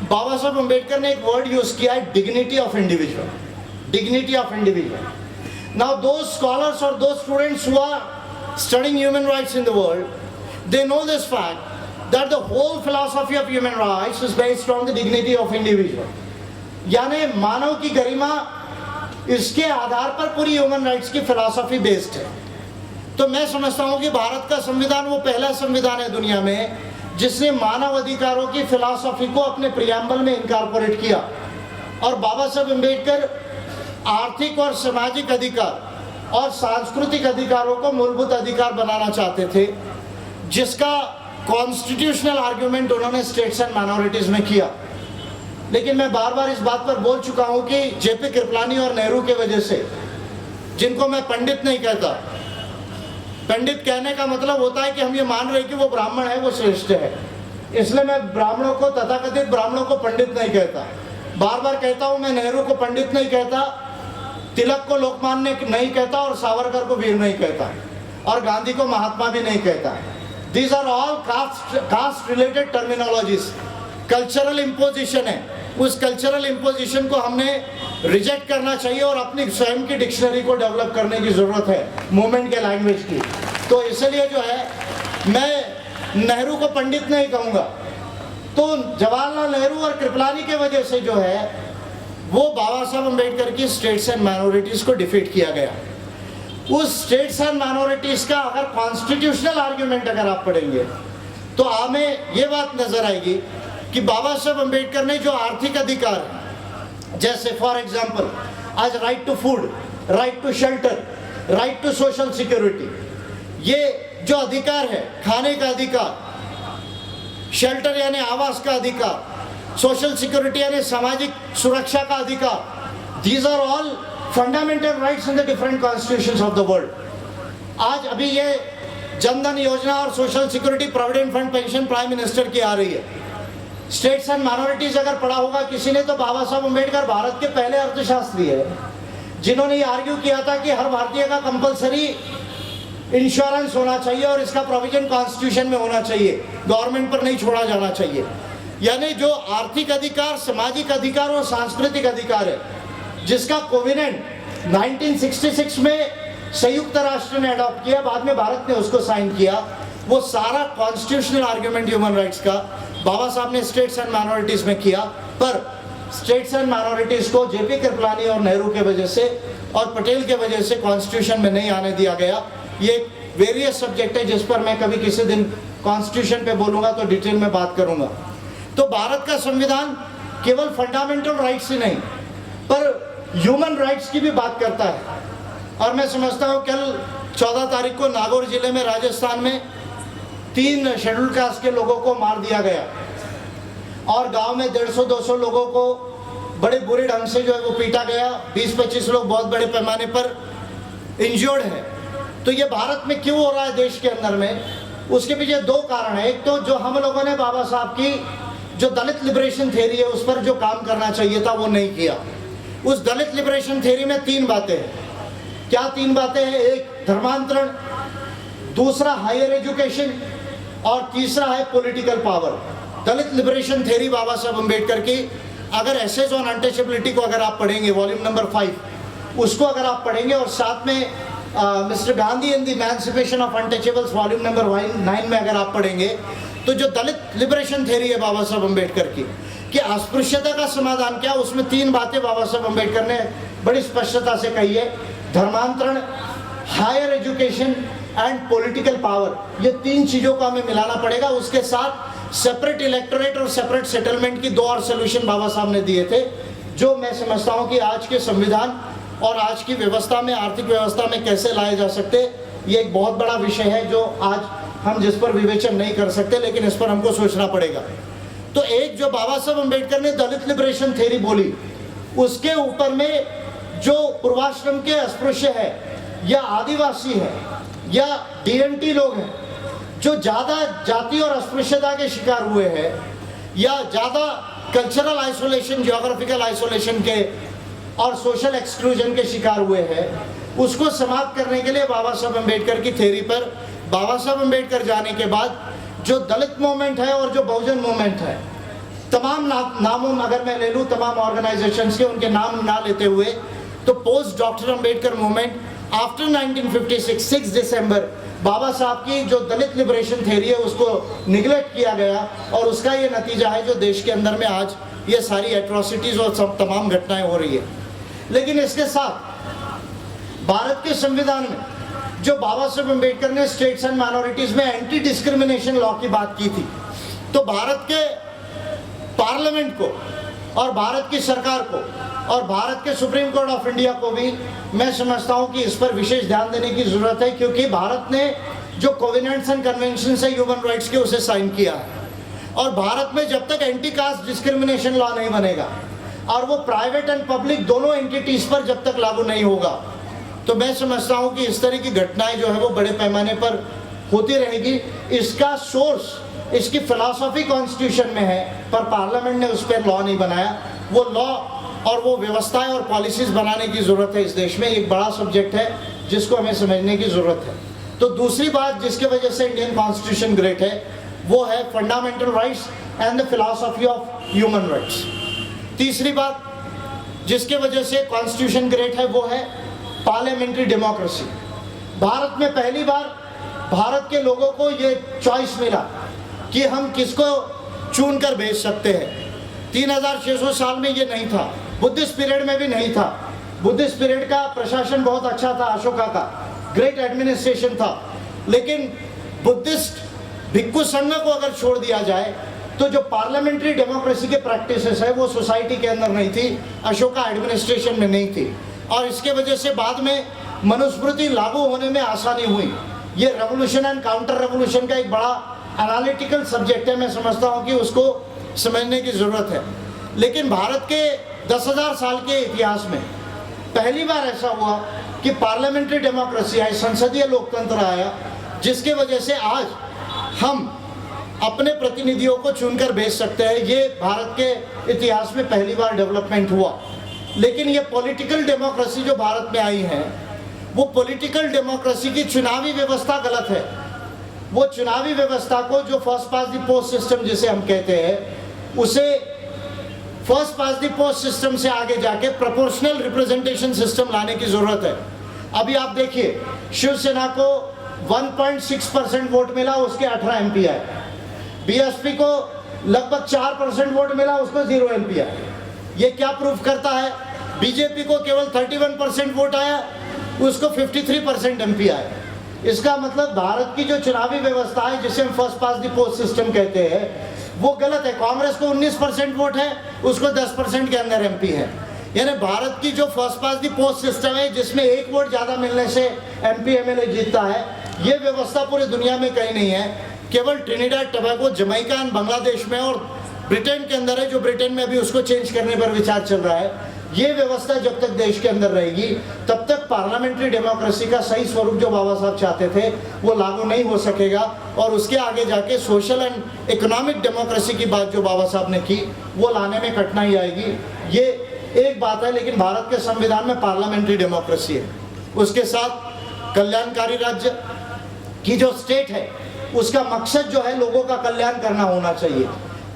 बाबा साहब अम्बेडकर ने एक वर्ड यूज किया है, dignity of individual, dignity of individual. Now those scholars और those students who are studying human rights in the world, they know this fact that the whole philosophy of human rights is based on the dignity of individual, यानी मानव की गरिमा, इसके आधार पर पूरी human rights की philosophy based है। तो मैं समझता हूं कि भारत का संविधान वो पहला संविधान है दुनिया में जिसने मानव अधिकारों की फिलॉसफी को अपने प्रियम्बल में इनकॉर्पोरेट किया। और बाबा साहब अम्बेडकर आर्थिक और सामाजिक अधिकार और सांस्कृतिक अधिकारों को मूलभूत अधिकार बनाना चाहते थे, जिसका कॉन्स्टिट्यूशनल आर्गुमेंट उन्होंने स्टेट्स एंड माइनॉरिटीज में किया। लेकिन मैं बार बार इस बात पर बोल चुका हूं कि जेपी कृपलानी और नेहरू के वजह से, जिनको मैं पंडित नहीं कहता, पंडित कहने का मतलब होता है कि हम ये मान रहे कि वो ब्राह्मण है, वो श्रेष्ठ है, इसलिए मैं ब्राह्मणों को, तथाकथित ब्राह्मणों को पंडित नहीं कहता। बार बार कहता हूं, मैं नेहरू को पंडित नहीं कहता, तिलक को लोकमान्य नहीं कहता, और सावरकर को वीर नहीं कहता, और गांधी को महात्मा भी नहीं कहता। These are all caste related terminologies, cultural imposition है। उस कल्चरल इम्पोजिशन को हमने रिजेक्ट करना चाहिए और अपनी स्वयं की डिक्शनरी को डेवलप करने की जरूरत है मूवमेंट के लैंग्वेज की। तो इसलिए जो है मैं नेहरू को पंडित नहीं कहूँगा। तो जवाहरलाल नेहरू और कृपलानी के वजह से जो है वो बाबा साहब अम्बेडकर की स्टेट्स एंड माइनॉरिटीज को डिफीट किया गया। उस स्टेट्स एंड माइनॉरिटीज का अगर कॉन्स्टिट्यूशनल आर्ग्यूमेंट अगर आप पढ़ेंगे तो हमें ये बात नजर आएगी कि बाबा साहब अम्बेडकर ने जो आर्थिक अधिकार है, जैसे फॉर एग्जांपल आज right to food, right to shelter, right to social security, ये जो अधिकार है, खाने का अधिकार, शेल्टर यानी आवास का अधिकार, सोशल सिक्योरिटी यानी सामाजिक सुरक्षा का अधिकार, these are all fundamental rights in the different constitutions of the world. आज अभी ये जनधन योजना और social security provident fund pension prime minister की आ रही है। स्टेट्स एंड माइनॉरिटीज अगर पढ़ा होगा किसी ने तो बाबा साहब अम्बेडकर भारत के पहले अर्थशास्त्री है जिन्होंने ये आर्ग्यू किया था कि हर भारतीय का कंपलसरी इंश्योरेंस होना चाहिए और इसका प्रोविजन कॉन्स्टिट्यूशन में होना चाहिए, गवर्नमेंट पर नहीं छोड़ा जाना चाहिए। यानी जो आर्थिक अधिकार, सामाजिक अधिकार और सांस्कृतिक अधिकार है, जिसका कोविनेंट 1966 में संयुक्त राष्ट्र ने अडॉप्ट किया, बाद में भारत ने उसको साइन किया, वो सारा कॉन्स्टिट्यूशनल आर्ग्यूमेंट ह्यूमन राइट्स का बाबा साहब ने स्टेट्स एंड माइनॉरिटीज में किया। पर स्टेट्स एंड माइनॉरिटीज को जेपी कृपलानी और नेहरू के वजह से और पटेल के वजह से कॉन्स्टिट्यूशन में नहीं आने दिया गया। ये वेरियस सब्जेक्ट है जिस पर मैं कभी किसी दिन कॉन्स्टिट्यूशन पे बोलूंगा तो डिटेल में बात करूंगा। तो भारत का संविधान केवल फंडामेंटल राइट्स ही नहीं पर ह्यूमन राइट्स की भी बात करता है। और मैं समझता हूँ कल 14 तारीख को नागौर जिले में राजस्थान में 3 शेड्यूल कास्ट के लोगों को मार दिया गया और गांव में 150-200 लोगों को बड़े बुरे ढंग से जो है वो पीटा गया। 20-25 लोग बहुत बड़े पैमाने पर इंजर्ड है। तो ये भारत में क्यों हो रहा है देश के अंदर में, उसके पीछे 2 कारण है। एक तो जो हम लोगों ने बाबा साहब की जो दलित लिबरेशन थ्योरी है उस पर जो काम करना चाहिए था वो नहीं किया। उस दलित लिबरेशन थ्योरी में 3 बातें हैं। क्या 3 बातें हैं? एक धर्मांतरण, दूसरा हायर एजुकेशन और तीसरा है पॉलिटिकल पावर। दलित लिबरेशन थ्योरी बाबा साहब अम्बेडकर की अगर एसेज ऑन अनटचेबिलिटी को अगर आप पढ़ेंगे वॉल्यूम नंबर 5 उसको अगर आप पढ़ेंगे और साथ में mister Gandhi and the emancipation of untouchables volume number 9 में अगर आप पढ़ेंगे तो जो दलित लिबरेशन थ्योरी है बाबा साहब अम्बेडकर की कि अस्पृश्यता का समाधान क्या, उसमें 3 बातें बाबा साहब अम्बेडकर ने बड़ी स्पष्टता से कही है। धर्मांतरण, higher education and political power, ये 3 चीजों को हमें मिलाना पड़ेगा। उसके साथ सेपरेट इलेक्टोरेट और सेपरेट सेटलमेंट की 2 और सोल्यूशन बाबा साहब ने दिए थे, जो मैं समझता हूं कि आज के संविधान और आज की व्यवस्था में, आर्थिक व्यवस्था में कैसे लाए जा सकते, ये एक बहुत बड़ा विषय है जो आज हम जिस पर विवेचन नहीं कर सकते, लेकिन इस पर हमको सोचना पड़ेगा। तो एक जो बाबा साहब अम्बेडकर ने दलित लिबरेशन थ्योरी बोली, उसके ऊपर में जो पूर्वाश्रम के अस्पृश्य है या आदिवासी है या DNT लोग हैं, जो ज़्यादा जाति और अस्पृश्यता के शिकार हुए हैं या ज़्यादा कल्चरल आइसोलेशन, जियोग्राफिकल आइसोलेशन के और सोशल एक्सक्लूजन के शिकार हुए हैं, उसको समाप्त करने के लिए बाबा साहब अम्बेडकर की थ्योरी पर बाबा साहब अम्बेडकर जाने के बाद जो दलित मूवमेंट है और जो बहुजन मूवमेंट है, तमाम नामों अगर मैं ले लूँ तमाम ऑर्गेनाइजेशंस के, उनके नाम ना लेते हुए, तो post doctor Ambedkar movement after 1956 6 दिसंबर बाबा साहब की जो दलित लिबरेशन थ्योरी है उसको निगलेक्ट किया गया, और उसका ये नतीजा है जो देश के अंदर में आज ये सारी एट्रोसिटीज और सब तमाम घटनाएं हो रही है। लेकिन इसके साथ भारत के संविधान में जो बाबा साहब अम्बेडकर ने स्टेट्स एंड माइनॉरिटीज में एंटी डिस्क्रिमिनेशन लॉ की बात की थी, तो भारत के पार्लियामेंट को और भारत की सरकार को और भारत के सुप्रीम कोर्ट ऑफ इंडिया को भी मैं समझता हूं कि इस पर विशेष ध्यान देने की जरूरत है, क्योंकि भारत ने जो कोवेनेंट्स एंड कन्वेंशन है ह्यूमन राइट्स के, उसे साइन किया है। और भारत में जब तक एंटी कास्ट डिस्क्रिमिनेशन लॉ नहीं बनेगा और वो प्राइवेट एंड पब्लिक दोनों एंटिटीज पर जब तक लागू नहीं होगा, तो मैं समझता हूं कि इस तरह की घटनाएं जो है वो बड़े पैमाने पर होती रहेगी। इसका सोर्स, इसकी फिलॉसफी कॉन्स्टिट्यूशन में है, पर पार्लियामेंट ने उस पर लॉ नहीं बनाया। वो लॉ और वो व्यवस्थाएं और पॉलिसीज बनाने की जरूरत है इस देश में। एक बड़ा सब्जेक्ट है जिसको हमें समझने की जरूरत है। तो दूसरी बात जिसकी वजह से इंडियन कॉन्स्टिट्यूशन ग्रेट है, वो है fundamental rights and the philosophy of human rights. तीसरी बात जिसके वजह से कॉन्स्टिट्यूशन ग्रेट है, वो है पार्लियामेंट्री डेमोक्रेसी। भारत में पहली बार भारत के लोगों को ये चॉइस मिला कि हम किसको चुन कर भेज सकते हैं। 3600 साल में ये नहीं था, बुद्धिस्ट पीरियड में भी नहीं था। बुद्धिस्ट पीरियड का प्रशासन बहुत अच्छा था, अशोका का ग्रेट एडमिनिस्ट्रेशन था। लेकिन बुद्धिस्ट भिक्खु संघ को अगर छोड़ दिया जाए तो जो पार्लियामेंट्री डेमोक्रेसी के प्रैक्टिसेस है वो सोसाइटी के अंदर नहीं थी, अशोका एडमिनिस्ट्रेशन में नहीं थी, और इसके वजह से बाद में मनुस्मृति लागू होने में आसानी हुई। ये रेवोल्यूशन एंड काउंटर रेवोल्यूशन का एक बड़ा एनालिटिकल सब्जेक्ट है, मैं समझता हूँ कि उसको समझने की ज़रूरत है। लेकिन भारत के 10,000 साल के इतिहास में पहली बार ऐसा हुआ कि पार्लियामेंट्री डेमोक्रेसी आई, संसदीय लोकतंत्र आया, जिसके वजह से आज हम अपने प्रतिनिधियों को चुनकर भेज सकते हैं। ये भारत के इतिहास में पहली बार डेवलपमेंट हुआ। लेकिन ये पॉलिटिकल डेमोक्रेसी जो भारत में आई है, वो पॉलिटिकल डेमोक्रेसी की चुनावी व्यवस्था गलत है। वो चुनावी व्यवस्था को जो first pass the post system जिसे हम कहते हैं, उसे first pass the post system से आगे जाके प्रोपोर्शनल रिप्रेजेंटेशन सिस्टम लाने की जरूरत है। अभी आप देखिए, शिवसेना को 1.6% वोट मिला, उसके 18 MP आए। BSP को लगभग 4% वोट मिला, उसको 0 MP आए। ये क्या प्रूफ करता है? बीजेपी को केवल 31% वोट आया, उसको 53% MP आए। इसका मतलब भारत की जो चुनावी व्यवस्था है, जिसे हम first pass the post system कहते हैं, वो गलत है। कांग्रेस को 19% वोट है, उसको 10% के अंदर MP है। यानी भारत की जो first pass the post system है, जिसमें 1 वोट ज्यादा मिलने से MP MLA जीतता है, ये व्यवस्था पूरी दुनिया में कहीं नहीं है। केवल ट्रिनिडाड टोबैगो, जमैका और बांग्लादेश में और ब्रिटेन के अंदर है, जो ब्रिटेन में अभी उसको चेंज करने पर विचार चल रहा है। ये व्यवस्था जब तक देश के अंदर रहेगी, तब तक पार्लियामेंट्री डेमोक्रेसी का सही स्वरूप जो बाबा साहब चाहते थे वो लागू नहीं हो सकेगा। और उसके आगे जाके सोशल एंड इकोनॉमिक डेमोक्रेसी की बात जो बाबा साहब ने की, वो लाने में कठिनाई आएगी। ये एक बात है। लेकिन भारत के संविधान में पार्लियामेंट्री डेमोक्रेसी है, उसके साथ कल्याणकारी राज्य की जो स्टेट है, उसका मकसद जो है लोगों का कल्याण करना होना चाहिए।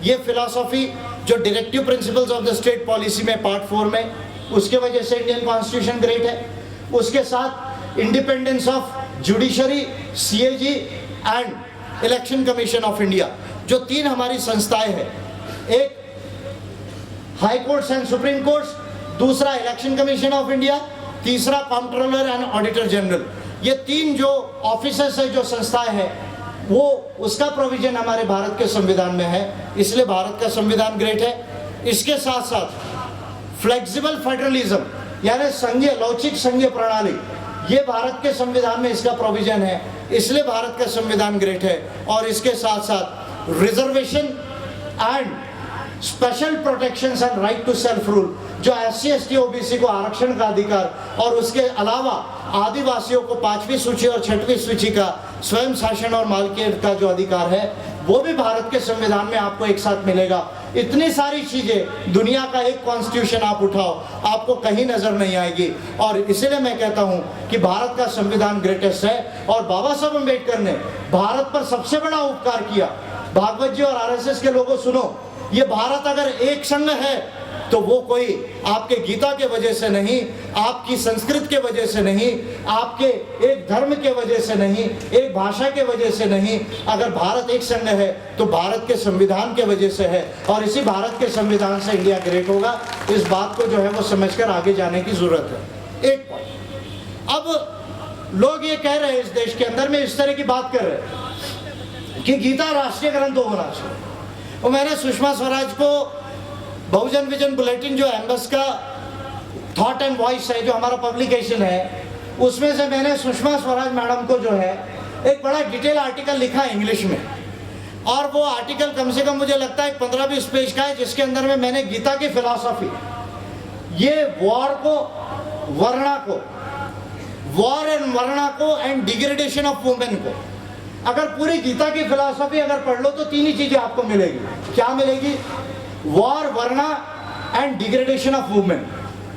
ये फिलॉसफी जो directive principles of the state policy में पार्ट 4 में, उसके वजह से इंडियन कॉन्स्टिट्यूशन ग्रेट है। उसके साथ independence of judiciary, CAG and election commission of India, जो 3 हमारी संस्थाएं हैं, एक high courts and supreme courts, दूसरा इलेक्शन कमीशन ऑफ इंडिया, तीसरा कंट्रोलर एंड ऑडिटर जनरल, ये 3 जो ऑफिसर्स है, जो संस्थाएं हैं, वो उसका प्रोविजन हमारे भारत के संविधान में है, इसलिए भारत का संविधान ग्रेट है। इसके साथ साथ फ्लेक्सिबल फेडरलिज्म यानी संघीय लौचिक संघीय प्रणाली, ये भारत के संविधान में इसका प्रोविजन है, इसलिए भारत का संविधान ग्रेट है। और इसके साथ साथ reservation and special protections and right to self rule, जो SC ST OBC को आरक्षण का अधिकार, और उसके अलावा आदिवासियों को 5वीं सूची और 6वीं सूची का स्वयं शासन और मालकियत का जो अधिकार है, वो भी भारत के संविधान में आपको एक साथ मिलेगा। इतनी सारी चीजें, दुनिया का एक कॉन्स्टिट्यूशन आप उठाओ, आपको कहीं नजर नहीं आएगी। और इसलिए मैं कहता हूं कि भारत का संविधान ग्रेटेस्ट है। और बाबा साहब अम्बेडकर ने भारत पर सबसे बड़ा उपकार किया। भागवत जी और RSS के लोगों, सुनो, ये भारत अगर एक संघ है तो वो कोई आपके गीता के वजह से नहीं, आपकी संस्कृत के वजह से नहीं, आपके एक धर्म के वजह से नहीं, एक भाषा के वजह से नहीं, अगर भारत एक संघ है तो भारत के संविधान के वजह से है। और इसी भारत के संविधान से इंडिया ग्रेट होगा। इस बात को जो है वो समझकर आगे जाने की जरूरत है। एक पॉइंट, अब लोग ये कह रहे हैं, इस देश के अंदर में इस तरह की बात कर रहे हैं कि गीता राष्ट्रीय ग्रंथ होना चाहिए। और मैंने सुषमा स्वराज को बहुजन विजन बुलेटिन, जो एम्बस का थॉट एंड वॉइस है, जो हमारा पब्लिकेशन है, उसमें से मैंने सुषमा स्वराज मैडम को जो है एक बड़ा डिटेल आर्टिकल लिखा है इंग्लिश में। और वो आर्टिकल कम से कम मुझे लगता है 15-20 पेज का है, जिसके अंदर में मैंने गीता की फिलॉसफी, ये वॉर को, वर्णा को, वॉर एंड वर्णा को एंड डिग्रेडेशन ऑफ वुमेन को, अगर पूरी गीता की फिलॉसफी अगर पढ़ लो तो 3 ही चीजें आपको मिलेगी। क्या मिलेगी? वॉर, वर्णा एंड डिग्रेडेशन ऑफ वुमेन,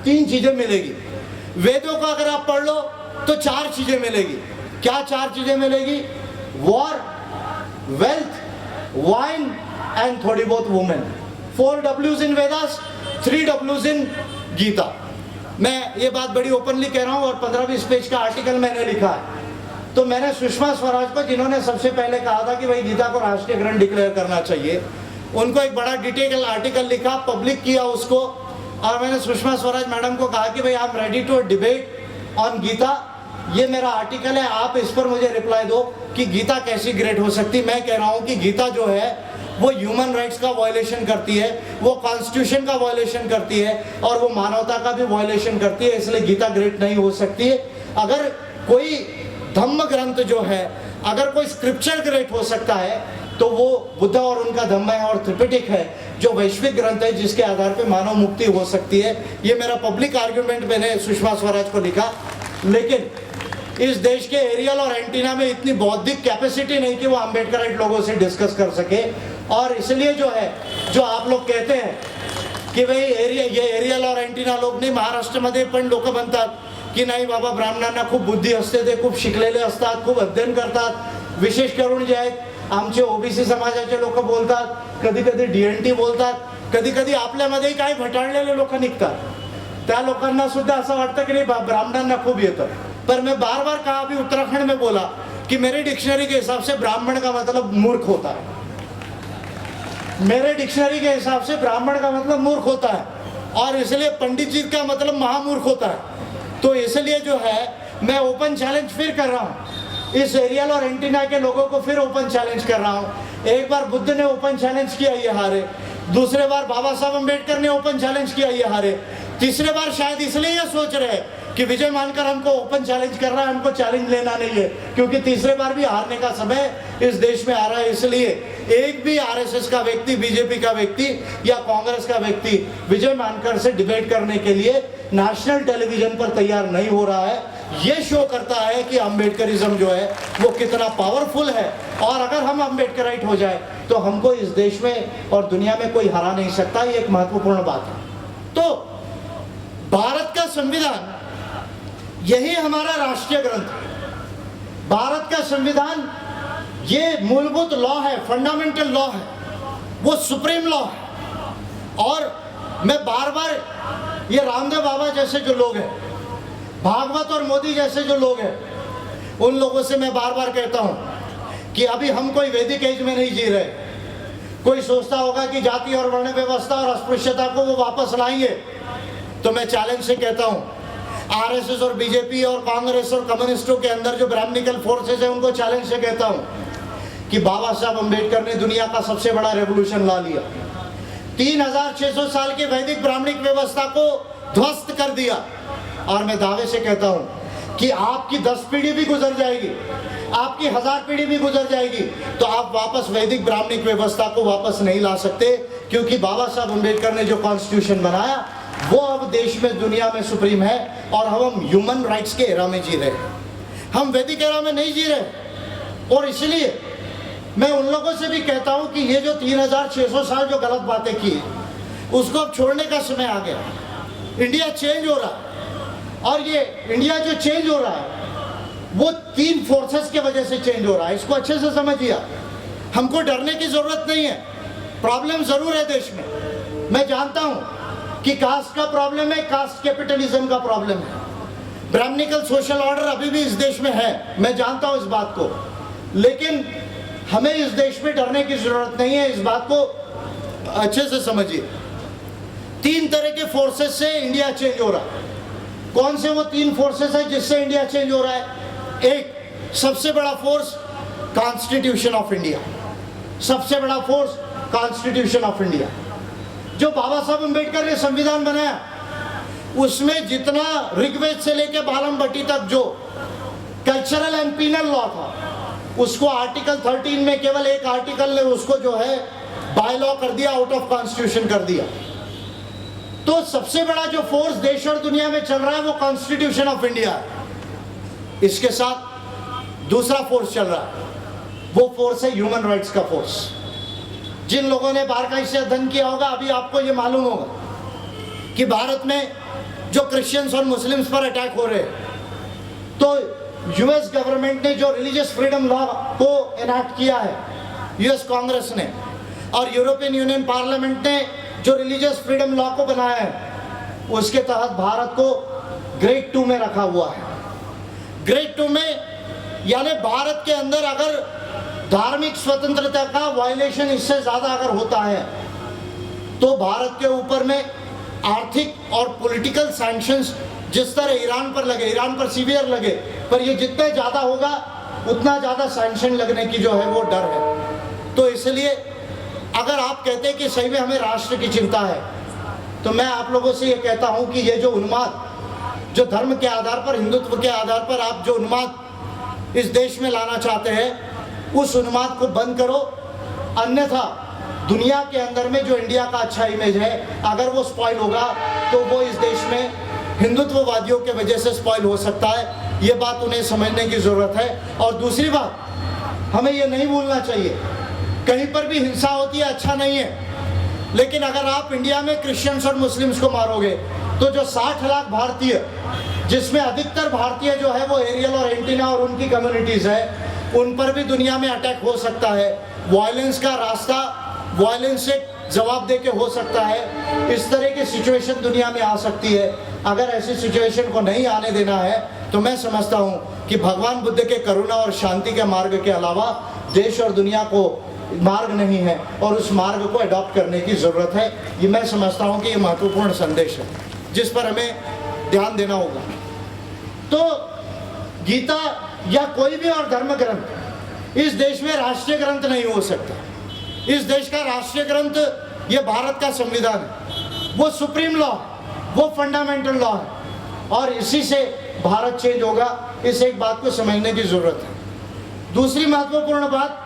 3 चीजें मिलेगी। वेदों को अगर आप पढ़ लो तो 4 चीजें मिलेगी। क्या 4 चीजें मिलेगी? वॉर, वेल्थ, वाइन एंड थोड़ी बहुत वुमेन। 4 W's इन वेदास, 3 W's इन गीता। मैं ये बात बड़ी ओपनली कह रहा हूं और 15-20 पेज का आर्टिकल मैंने लिखा है। तो मैंने सुषमा स्वराज को, जिन्होंने सबसे पहले कहा था कि भाई गीता को राष्ट्रीय ग्रंथ डिक्लेयर करना चाहिए, उनको एक बड़ा डिटेल आर्टिकल लिखा, पब्लिक किया उसको। और मैंने सुषमा स्वराज मैडम को कहा कि भाई I am ready to debate on Gita, ये मेरा आर्टिकल है, आप इस पर मुझे रिप्लाई दो कि गीता कैसी ग्रेट हो सकती। मैं कह रहा हूँ कि गीता जो है वो ह्यूमन राइट्स का वायलेशन करती है, वो कॉन्स्टिट्यूशन का वायलेशन करती है, और वो मानवता का भी वायलेशन करती है, इसलिए गीता ग्रेट नहीं हो सकती है। अगर कोई धम्म ग्रंथ जो है, अगर कोई स्क्रिप्चर ग्रेट हो सकता है तो वो बुद्ध और उनका धम्म है, और त्रिपिटक है जो वैश्विक ग्रंथ है जिसके आधार पे मानव मुक्ति हो सकती है। ये मेरा पब्लिक आर्गुमेंट मैंने सुषमा स्वराज को लिखा। लेकिन इस देश के एरियल और एंटीना में इतनी बौद्धिक कैपेसिटी नहीं कि वो अम्बेडकराइट लोगों से डिस्कस कर सके। और इसलिए जो है, जो आप लोग कहते हैं की भाई ये एरियल और एंटीना लोक नाही, महाराष्ट्रामध्ये पण लोक म्हणतात की नाही बाबा, ब्राह्मणांना खूप बुद्धी असते, ते खूप शिकलेले असतात, खूप अध्ययन करतात, विशेष करून जे आहेत आमचे ओबीसी समाजाचे लोक बोलतात, कधी कधी DNT बोलतात, कधी कधी आपल्यामध्ये काही भटाळलेले लोक निघतात, त्या लोकांना सुद्धा असं वाटतं की नाही ब्राह्मणांना खूप येतं। पर मैं बार बार कहा, अभी उत्तराखंड में बोला कि मेरे डिक्शनरी के हिसाब से ब्राह्मण का मतलब मूर्ख होता है, मेरे डिक्शनरी के हिसाब से ब्राह्मण का मतलब मूर्ख होता है, और इसलिए पंडित जी का मतलब महामूर्ख होता है। तो इसलिए जो है मैं ओपन चैलेंज फिर कर रहा हूँ, इस एरियल और एंटीना के लोगों को फिर ओपन चैलेंज कर रहा हूँ। एक बार बुद्ध ने ओपन चैलेंज किया, ये हारे। दूसरे बार बाबा साहब अम्बेडकर ने ओपन चैलेंज किया, ये हारे। तीसरे बार शायद इसलिए ये सोच रहे हैं कि विजय मानकर हमको ओपन चैलेंज कर रहा है, हमको चैलेंज लेना नहीं है, क्योंकि तीसरे बार भी हारने का समय इस देश में आ रहा है। इसलिए एक भी RSS का व्यक्ति, बीजेपी का व्यक्ति या कांग्रेस का व्यक्ति विजय मानकर से डिबेट करने के लिए नेशनल टेलीविजन पर तैयार नहीं हो रहा है। ये शो करता है कि अम्बेडकरिज्म जो है वो कितना पावरफुल है, और अगर हम अम्बेडकराइट हो जाए तो हमको इस देश में और दुनिया में कोई हरा नहीं सकता। ये एक महत्वपूर्ण बात है। तो भारत का संविधान यही हमारा राष्ट्रीय ग्रंथ है। भारत का संविधान ये मूलभूत लॉ है, फंडामेंटल लॉ है, वो सुप्रीम लॉ है। और मैं बार बार ये रामदेव बाबा जैसे जो लोग हैं, भागवत और मोदी जैसे जो लोग हैं, उन लोगों से मैं बार बार कहता हूं कि अभी हम कोई वैदिक एज में नहीं जी रहे, कोई सोचता होगा कि जाति और वर्ण व्यवस्था और अस्पृश्यता को वो वापस लाएंगे, तो मैं चैलेंज से कहता हूं, आरएसएस और बीजेपी और कांग्रेस और कम्युनिस्टों के अंदर जो ब्राह्मणिकल फोर्सेस है उनको चैलेंज से कहता हूं कि बाबा साहब अम्बेडकर ने दुनिया का सबसे बड़ा रेवोल्यूशन ला लिया। 3600 साल की वैदिक ब्राह्मणिक व्यवस्था को ध्वस्त कर दिया। और मैं दावे से कहता हूं कि आपकी 10 पीढ़ी भी गुजर जाएगी, आपकी 1000 पीढ़ी भी गुजर जाएगी, तो आप वापस वैदिक ब्राह्मणिक व्यवस्था को वापस नहीं ला सकते, क्योंकि बाबा साहब अम्बेडकर ने जो कॉन्स्टिट्यूशन बनाया वो अब देश में दुनिया में सुप्रीम है। और हम ह्यूमन राइट्स के एरा में जी रहे हैं, हम वैदिक एरा में नहीं जी रहे। और इसलिए मैं उन लोगों से भी कहता हूं कि ये जो 3600 साल जो गलत बातें की उसको अब छोड़ने का समय आ गया। इंडिया चेंज हो रहा है, और ये इंडिया जो चेंज हो रहा है वो 3 फोर्सेस के वजह से चेंज हो रहा है। इसको अच्छे से समझिए। हमको डरने की जरूरत नहीं है। प्रॉब्लम जरूर है देश में, मैं जानता हूं कि कास्ट का प्रॉब्लम है, कास्ट कैपिटलिज्म का प्रॉब्लम है, ब्राह्मणिकल सोशल ऑर्डर अभी भी इस देश में है, मैं जानता हूं इस बात को। लेकिन हमें इस देश में डरने की जरूरत नहीं है, इस बात को अच्छे से समझिए। 3 तरह के फोर्सेस से इंडिया चेंज हो रहा है। कौन से वो 3 फोर्सेस है जिससे इंडिया चेंज हो रहा है? एक, सबसे बड़ा फोर्स कॉन्स्टिट्यूशन ऑफ इंडिया, सबसे बड़ा फोर्स कॉन्स्टिट्यूशन ऑफ इंडिया। जो बाबा साहब अम्बेडकर ने संविधान बनाया उसमें जितना ऋग्वेद से लेकर बालम भट्टी तक जो कल्चरल एंड पीनल लॉ था, उसको आर्टिकल 13 में केवल एक आर्टिकल ने उसको जो है बाय लॉ कर दिया, आउट ऑफ कॉन्स्टिट्यूशन कर दिया। तो सबसे बड़ा जो फोर्स देश और दुनिया में चल रहा है वो कॉन्स्टिट्यूशन ऑफ इंडिया है। इसके साथ दूसरा फोर्स चल रहा है, वो फोर्स है ह्यूमन राइट्स का फोर्स। जिन लोगों ने बारकाई से अध्ययन किया होगा, अभी आपको ये मालूम होगा कि भारत में जो क्रिश्चियंस और मुस्लिम्स पर अटैक हो रहे हैं, तो यूएस गवर्नमेंट ने जो रिलीजियस फ्रीडम लॉ को एनैक्ट किया है, यूएस कांग्रेस ने, और यूरोपियन यूनियन पार्लियामेंट ने जो रिलीजियस फ्रीडम लॉ को बनाया है, उसके तहत भारत को ग्रेड 2 में रखा हुआ है। ग्रेड 2 में यानी भारत के अंदर अगर धार्मिक स्वतंत्रता का वायलेशन इससे ज्यादा अगर होता है तो भारत के ऊपर में आर्थिक और पॉलिटिकल सैंक्शंस जिस तरह ईरान पर लगे, ईरान पर सीवियर लगे, पर ये जितने ज्यादा होगा उतना ज्यादा सैंक्शन लगने की जो है वो डर है। तो इसलिए अगर आप कहते हैं कि सही में हमें राष्ट्र की चिंता है, तो मैं आप लोगों से ये कहता हूं कि ये जो उन्माद, जो धर्म के आधार पर, हिंदुत्व के आधार पर आप जो उन्माद इस देश में लाना चाहते हैं, उस उन्माद को बंद करो। अन्यथा दुनिया के अंदर में जो इंडिया का अच्छा इमेज है, अगर वो स्पॉइल होगा तो वो इस देश में हिंदुत्ववादियों के वजह से स्पॉइल हो सकता है। ये बात उन्हें समझने की जरूरत है। और दूसरी बात, हमें ये नहीं भूलना चाहिए, कहीं पर भी हिंसा होती है अच्छा नहीं है, लेकिन अगर आप इंडिया में क्रिश्चियंस और मुस्लिम्स को मारोगे तो जो 60 लाख भारतीय, जिसमें अधिकतर भारतीय जो है वो एरियल और एंटीना और उनकी कम्युनिटीज है, उन पर भी दुनिया में अटैक हो सकता है। वायलेंस का रास्ता वायलेंस से जवाब दे के हो सकता है। इस तरह की सिचुएशन दुनिया में आ सकती है। अगर ऐसी सिचुएशन को नहीं आने देना है तो मैं समझता हूँ कि भगवान बुद्ध के करुणा और शांति के मार्ग के अलावा देश और दुनिया को मार्ग नहीं है, और उस मार्ग को अडॉप्ट करने की ज़रूरत है। ये मैं समझता हूँ कि ये महत्वपूर्ण संदेश है जिस पर हमें ध्यान देना होगा। तो गीता या कोई भी और धर्म ग्रंथ इस देश में राष्ट्रीय ग्रंथ नहीं हो सकता। इस देश का राष्ट्रीय ग्रंथ ये भारत का संविधान है, वो सुप्रीम लॉ, वो फंडामेंटल लॉ है, और इसी से भारत चेंज होगा। इस एक बात को समझने की जरूरत है। दूसरी महत्वपूर्ण बात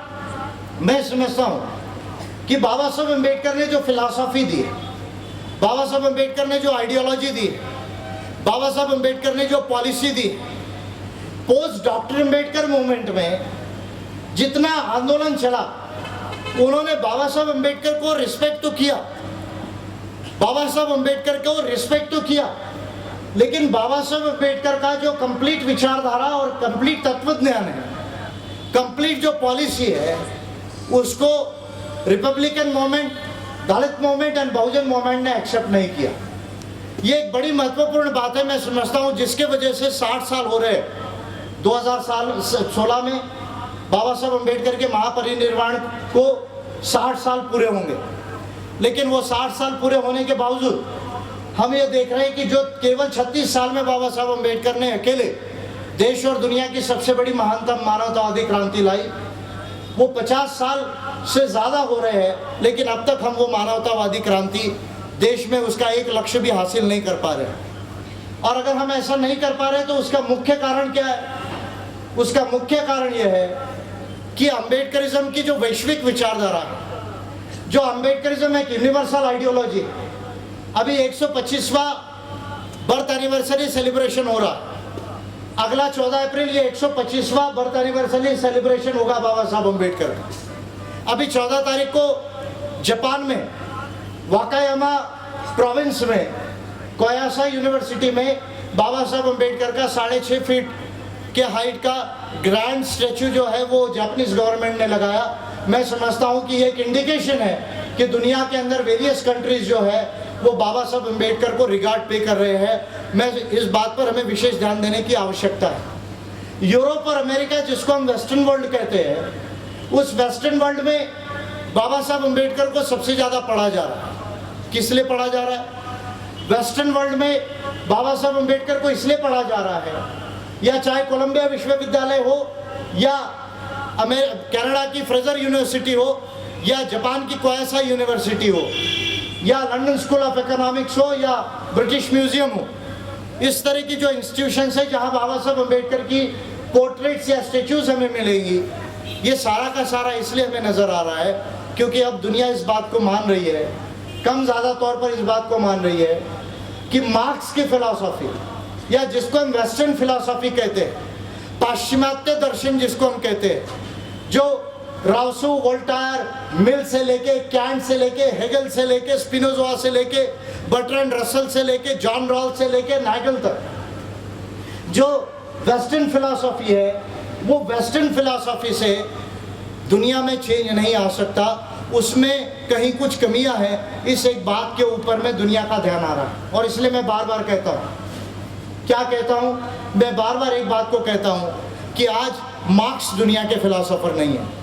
मैं समझता हूं कि बाबा साहब अम्बेडकर ने जो फिलॉसफी दी है, बाबा साहब अम्बेडकर ने जो आइडियोलॉजी दी है, बाबा साहब अम्बेडकर ने जो पॉलिसी दी, पोस्ट डॉक्टर अम्बेडकर मूवमेंट में जितना आंदोलन चला, उन्होंने बाबा साहब अम्बेडकर को रिस्पेक्ट तो किया, बाबा साहब अम्बेडकर को रिस्पेक्ट तो किया, लेकिन बाबा साहब अम्बेडकर का जो कंप्लीट विचारधारा और कंप्लीट तत्वज्ञान है, कंप्लीट जो पॉलिसी है, उसको Republican movement, Dalit movement and Bahujan movement ने एक्सेप्ट नहीं किया। ये एक बड़ी महत्वपूर्ण बात है, मैं समझता हूँ, जिसके वजह से 60 साल हो रहे। 2016 में बाबा साहब अम्बेडकर के महापरिनिर्वाण को 60 साल पूरे होंगे, लेकिन वो 60 साल पूरे होने के बावजूद हम ये देख रहे हैं कि जो केवल 36 साल में बाबा साहब अम्बेडकर ने अकेले देश और दुनिया की सबसे बड़ी महानतम मानवतावादी क्रांति लाई, वो 50 साल से ज़्यादा हो रहे हैं, लेकिन अब तक हम वो मानवतावादी क्रांति देश में उसका एक लक्ष्य भी हासिल नहीं कर पा रहे हैं। और अगर हम ऐसा नहीं कर पा रहे तो उसका मुख्य कारण क्या है? उसका मुख्य कारण यह है कि अम्बेडकरिज्म की जो वैश्विक विचारधारा है, जो अम्बेडकरिज्म एक यूनिवर्सल आइडियोलॉजी, अभी 125वां बर्थ एनिवर्सरी सेलिब्रेशन हो रहा है। अगला 14 अप्रैल ये 125वां बर्थ एनिवर्सरी सेलिब्रेशन होगा बाबा साहब अम्बेडकर का। अभी 14 तारीख को जापान में वाकायामा प्रोविंस में कोयासा यूनिवर्सिटी में बाबा साहब अम्बेडकर का 6.5 फीट के हाइट का ग्रैंड स्टैचू जो है वो जापानीज गवर्नमेंट ने लगाया। मैं समझता हूँ कि ये एक इंडिकेशन है कि दुनिया के अंदर वेरियस कंट्रीज जो है वो बाबा साहब अम्बेडकर को रिगार्ड पे कर रहे हैं। मैं इस बात पर हमें विशेष ध्यान देने की आवश्यकता है। यूरोप और अमेरिका, जिसको हम वेस्टर्न वर्ल्ड कहते हैं, उस वेस्टर्न वर्ल्ड में बाबा साहब अम्बेडकर को सबसे ज़्यादा पढ़ा जा रहा है। किस लिए पढ़ा जा रहा है? वेस्टर्न वर्ल्ड में बाबा साहब अम्बेडकर को इसलिए पढ़ा जा रहा है, या चाहे कोलंबिया विश्वविद्यालय हो, या कनाडा की फ्रेजर यूनिवर्सिटी हो, या जापान की कोयासा यूनिवर्सिटी हो, या लंदन स्कूल ऑफ इकोनॉमिक्स हो, या ब्रिटिश म्यूजियम हो, इस तरह की जो इंस्टीट्यूशंस है जहां बाबा साहब अम्बेडकर की पोर्ट्रेट्स या स्टेच्यूज हमें मिलेंगी, ये सारा का सारा इसलिए हमें नज़र आ रहा है क्योंकि अब दुनिया इस बात को मान रही है, कम ज़्यादा तौर पर इस बात को मान रही है कि मार्क्स की फिलॉसफी, या जिसको हम वेस्टर्न फिलॉसफी कहते हैं, पाश्चिमात्य दर्शन जिसको हम कहते हैं, जो राउसो, वोल्टायर, मिल से लेके, कैंट से लेके, हेगल से लेके, स्पिनोजा से लेके, बर्ट्रैंड रसल से लेके, जॉन रॉल्स से लेके नागल तक, जो वेस्टर्न फिलॉसफी है, वो वेस्टर्न फिलॉसफी से दुनिया में चेंज नहीं आ सकता। उसमें कहीं कुछ कमियां हैं। इस एक बात के ऊपर में दुनिया का ध्यान आ रहा है, और इसलिए मैं बार बार कहता हूँ, क्या कहता हूँ? मैं बार बार एक बात को कहता हूँ कि आज मार्क्स दुनिया के फिलॉसफर नहीं है।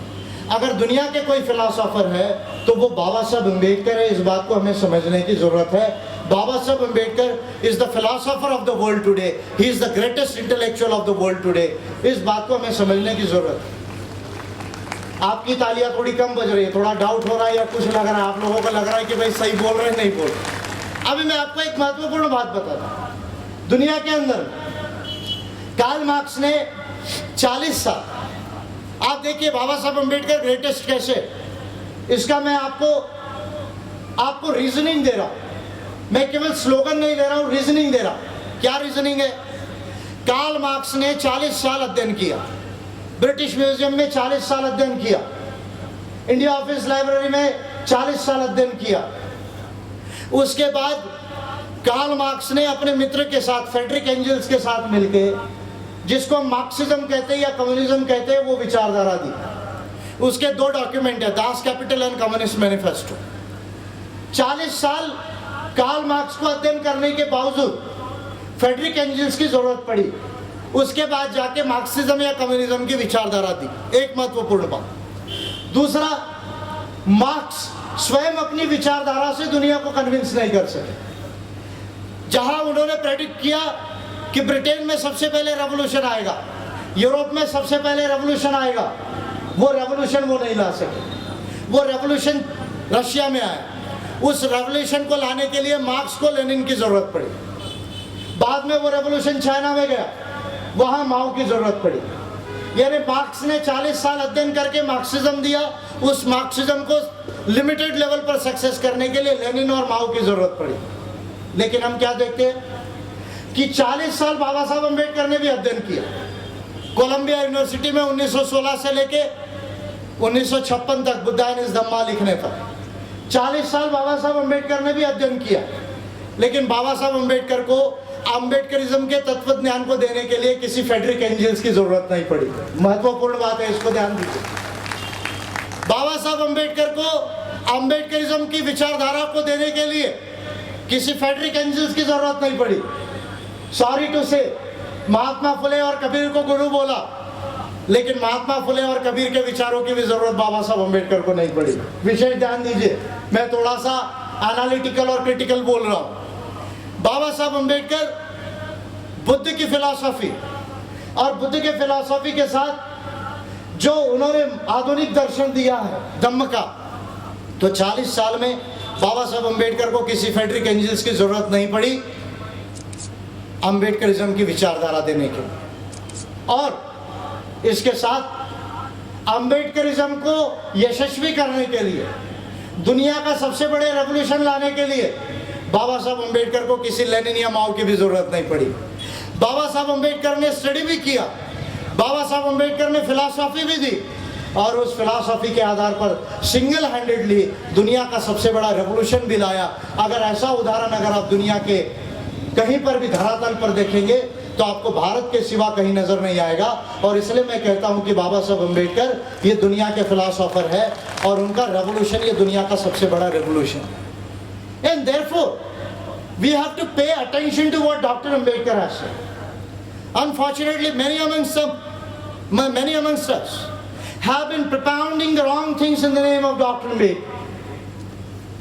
अगर दुनिया के कोई फिलॉसफर है तो वो बाबा साहब अम्बेडकर है। इस बात को हमें समझने की जरूरत है। बाबा Saheb Ambedkar is the philosopher of the world today, he is the greatest intellectual of the world today. इस बात को हमें समझने की जरूरत है। आपकी तालियां थोड़ी कम बज रही है, थोड़ा डाउट हो रहा है या कुछ लग रहा है, आप लोगों को लग रहा है कि भाई सही बोल रहे हैं, नहीं बोल रहे। अभी मैं आपको एक महत्वपूर्ण बात बताता हूं। दुनिया के अंदर कार्ल मार्क्स ने 40 साल, आप देखिए बाबा साहब अम्बेडकर ग्रेटेस्ट कैसे, इसका मैं आपको रीजनिंग दे रहा हूं। मैं केवल स्लोगन नहीं दे रहा हूं, रीजनिंग दे रहा हूं। क्या रीजनिंग है? कार्ल मार्क्स ने 40 साल अध्ययन किया, ब्रिटिश म्यूजियम में 40 साल अध्ययन किया, इंडिया ऑफिस लाइब्रेरी में 40 साल अध्ययन किया। उसके बाद कार्ल मार्क्स ने अपने मित्र के साथ, फ्रेडरिक एंजल्स के साथ मिलकर, जिसको हम मार्क्सिज्म कहते हैं या कम्युनिज्म कहते हैं, वो विचारधारा दी। उसके 2 डॉक्यूमेंट है, Das Kapital and communist manifesto. 40 साल कार्ल मार्क्स को अध्ययन करने के बावजूद फ्रेडरिक एंजल्स की जरूरत पड़ी। उसके बाद जाके मार्क्सिज्म या कम्युनिज्म की विचारधारा दी। एक महत्वपूर्ण बात। दूसरा, मार्क्स स्वयं अपनी विचारधारा से दुनिया को कन्विंस नहीं कर सके। जहां उन्होंने प्रेडिक्ट किया कि ब्रिटेन में सबसे पहले रेवोल्यूशन आएगा, यूरोप में सबसे पहले रेवोल्यूशन आएगा, वो रेवोल्यूशन वो नहीं ला सके। वो रेवोल्यूशन रशिया में आया। उस रेवोल्यूशन को लाने के लिए मार्क्स को लेनिन की जरूरत पड़ी। बाद में वो रेवोल्यूशन चाइना में गया, वहां माओ की जरूरत पड़ी। यानी मार्क्स ने 40 साल अध्ययन करके मार्क्सिज्म दिया। उस मार्क्सिज्म को लिमिटेड लेवल पर सक्सेस करने के लिए लेनिन और माओ की जरूरत पड़ी। लेकिन हम क्या देखते हैं कि 40 साल बाबा साहब अम्बेडकर ने भी अध्ययन किया। कोलंबिया यूनिवर्सिटी में 1916 से लेके 1956 तक बुद्धायन इस धम्मा लिखने तक 40 साल बाबा साहब अम्बेडकर ने भी अध्ययन किया। लेकिन बाबा साहब अम्बेडकर को अम्बेडकरिज्म के तत्व ज्ञान को देने के लिए किसी फ्रेडरिक एंजल्स की जरूरत नहीं पड़ी। महत्वपूर्ण बात है, इसको ध्यान दीजिए। बाबा साहब अम्बेडकर को अम्बेडकरिज्म की विचारधारा को देने के लिए किसी फ्रेडरिक एंजल्स की जरूरत नहीं पड़ी। सॉरी टू से, महात्मा फुले और कबीर को गुरु बोला, लेकिन महात्मा फुले और कबीर के विचारों की भी जरूरत बाबा साहब अम्बेडकर को नहीं पड़ी। विशेष ध्यान दीजिए, मैं थोड़ा सा एनालिटिकल और क्रिटिकल बोल रहा हूं। बाबा साहब अम्बेडकर बुद्ध की फिलॉसफी और बुद्ध के फिलॉसफी के साथ जो उन्होंने आधुनिक दर्शन दिया है धम्म का, तो 40 साल में बाबा साहब अम्बेडकर को किसी फेडरिक एंजल्स की जरूरत नहीं पड़ी अम्बेडकरिज्म की विचारधारा देने के। और इसके साथ अम्बेडकरिज्म को यशस्वी करने के लिए, दुनिया का सबसे बड़े रेवोल्यूशन लाने के लिए बाबा साहब अम्बेडकर को किसी लेनिन या माओ की भी जरूरत नहीं पड़ी। बाबा साहब अम्बेडकर ने स्टडी भी किया, बाबा साहब अम्बेडकर ने फिलॉसफी भी दी और उस फिलॉसफी के आधार पर सिंगल हैंडेडली दुनिया का सबसे बड़ा रेवोल्यूशन भी लाया। अगर ऐसा उदाहरण अगर आप दुनिया के कहीं पर भी धरातल पर देखेंगे तो आपको भारत के सिवा कहीं नजर नहीं आएगा। और इसलिए मैं कहता हूं कि बाबा साहब अम्बेडकर ये दुनिया के फिलॉसफर है और उनका रेवोल्यूशन ये दुनिया का सबसे बड़ा revolution. And therefore we have to pay attention to what doctor Ambedkar has said. Unfortunately, many amongst us have been propounding the wrong things in the name of Dr. Ambedkar.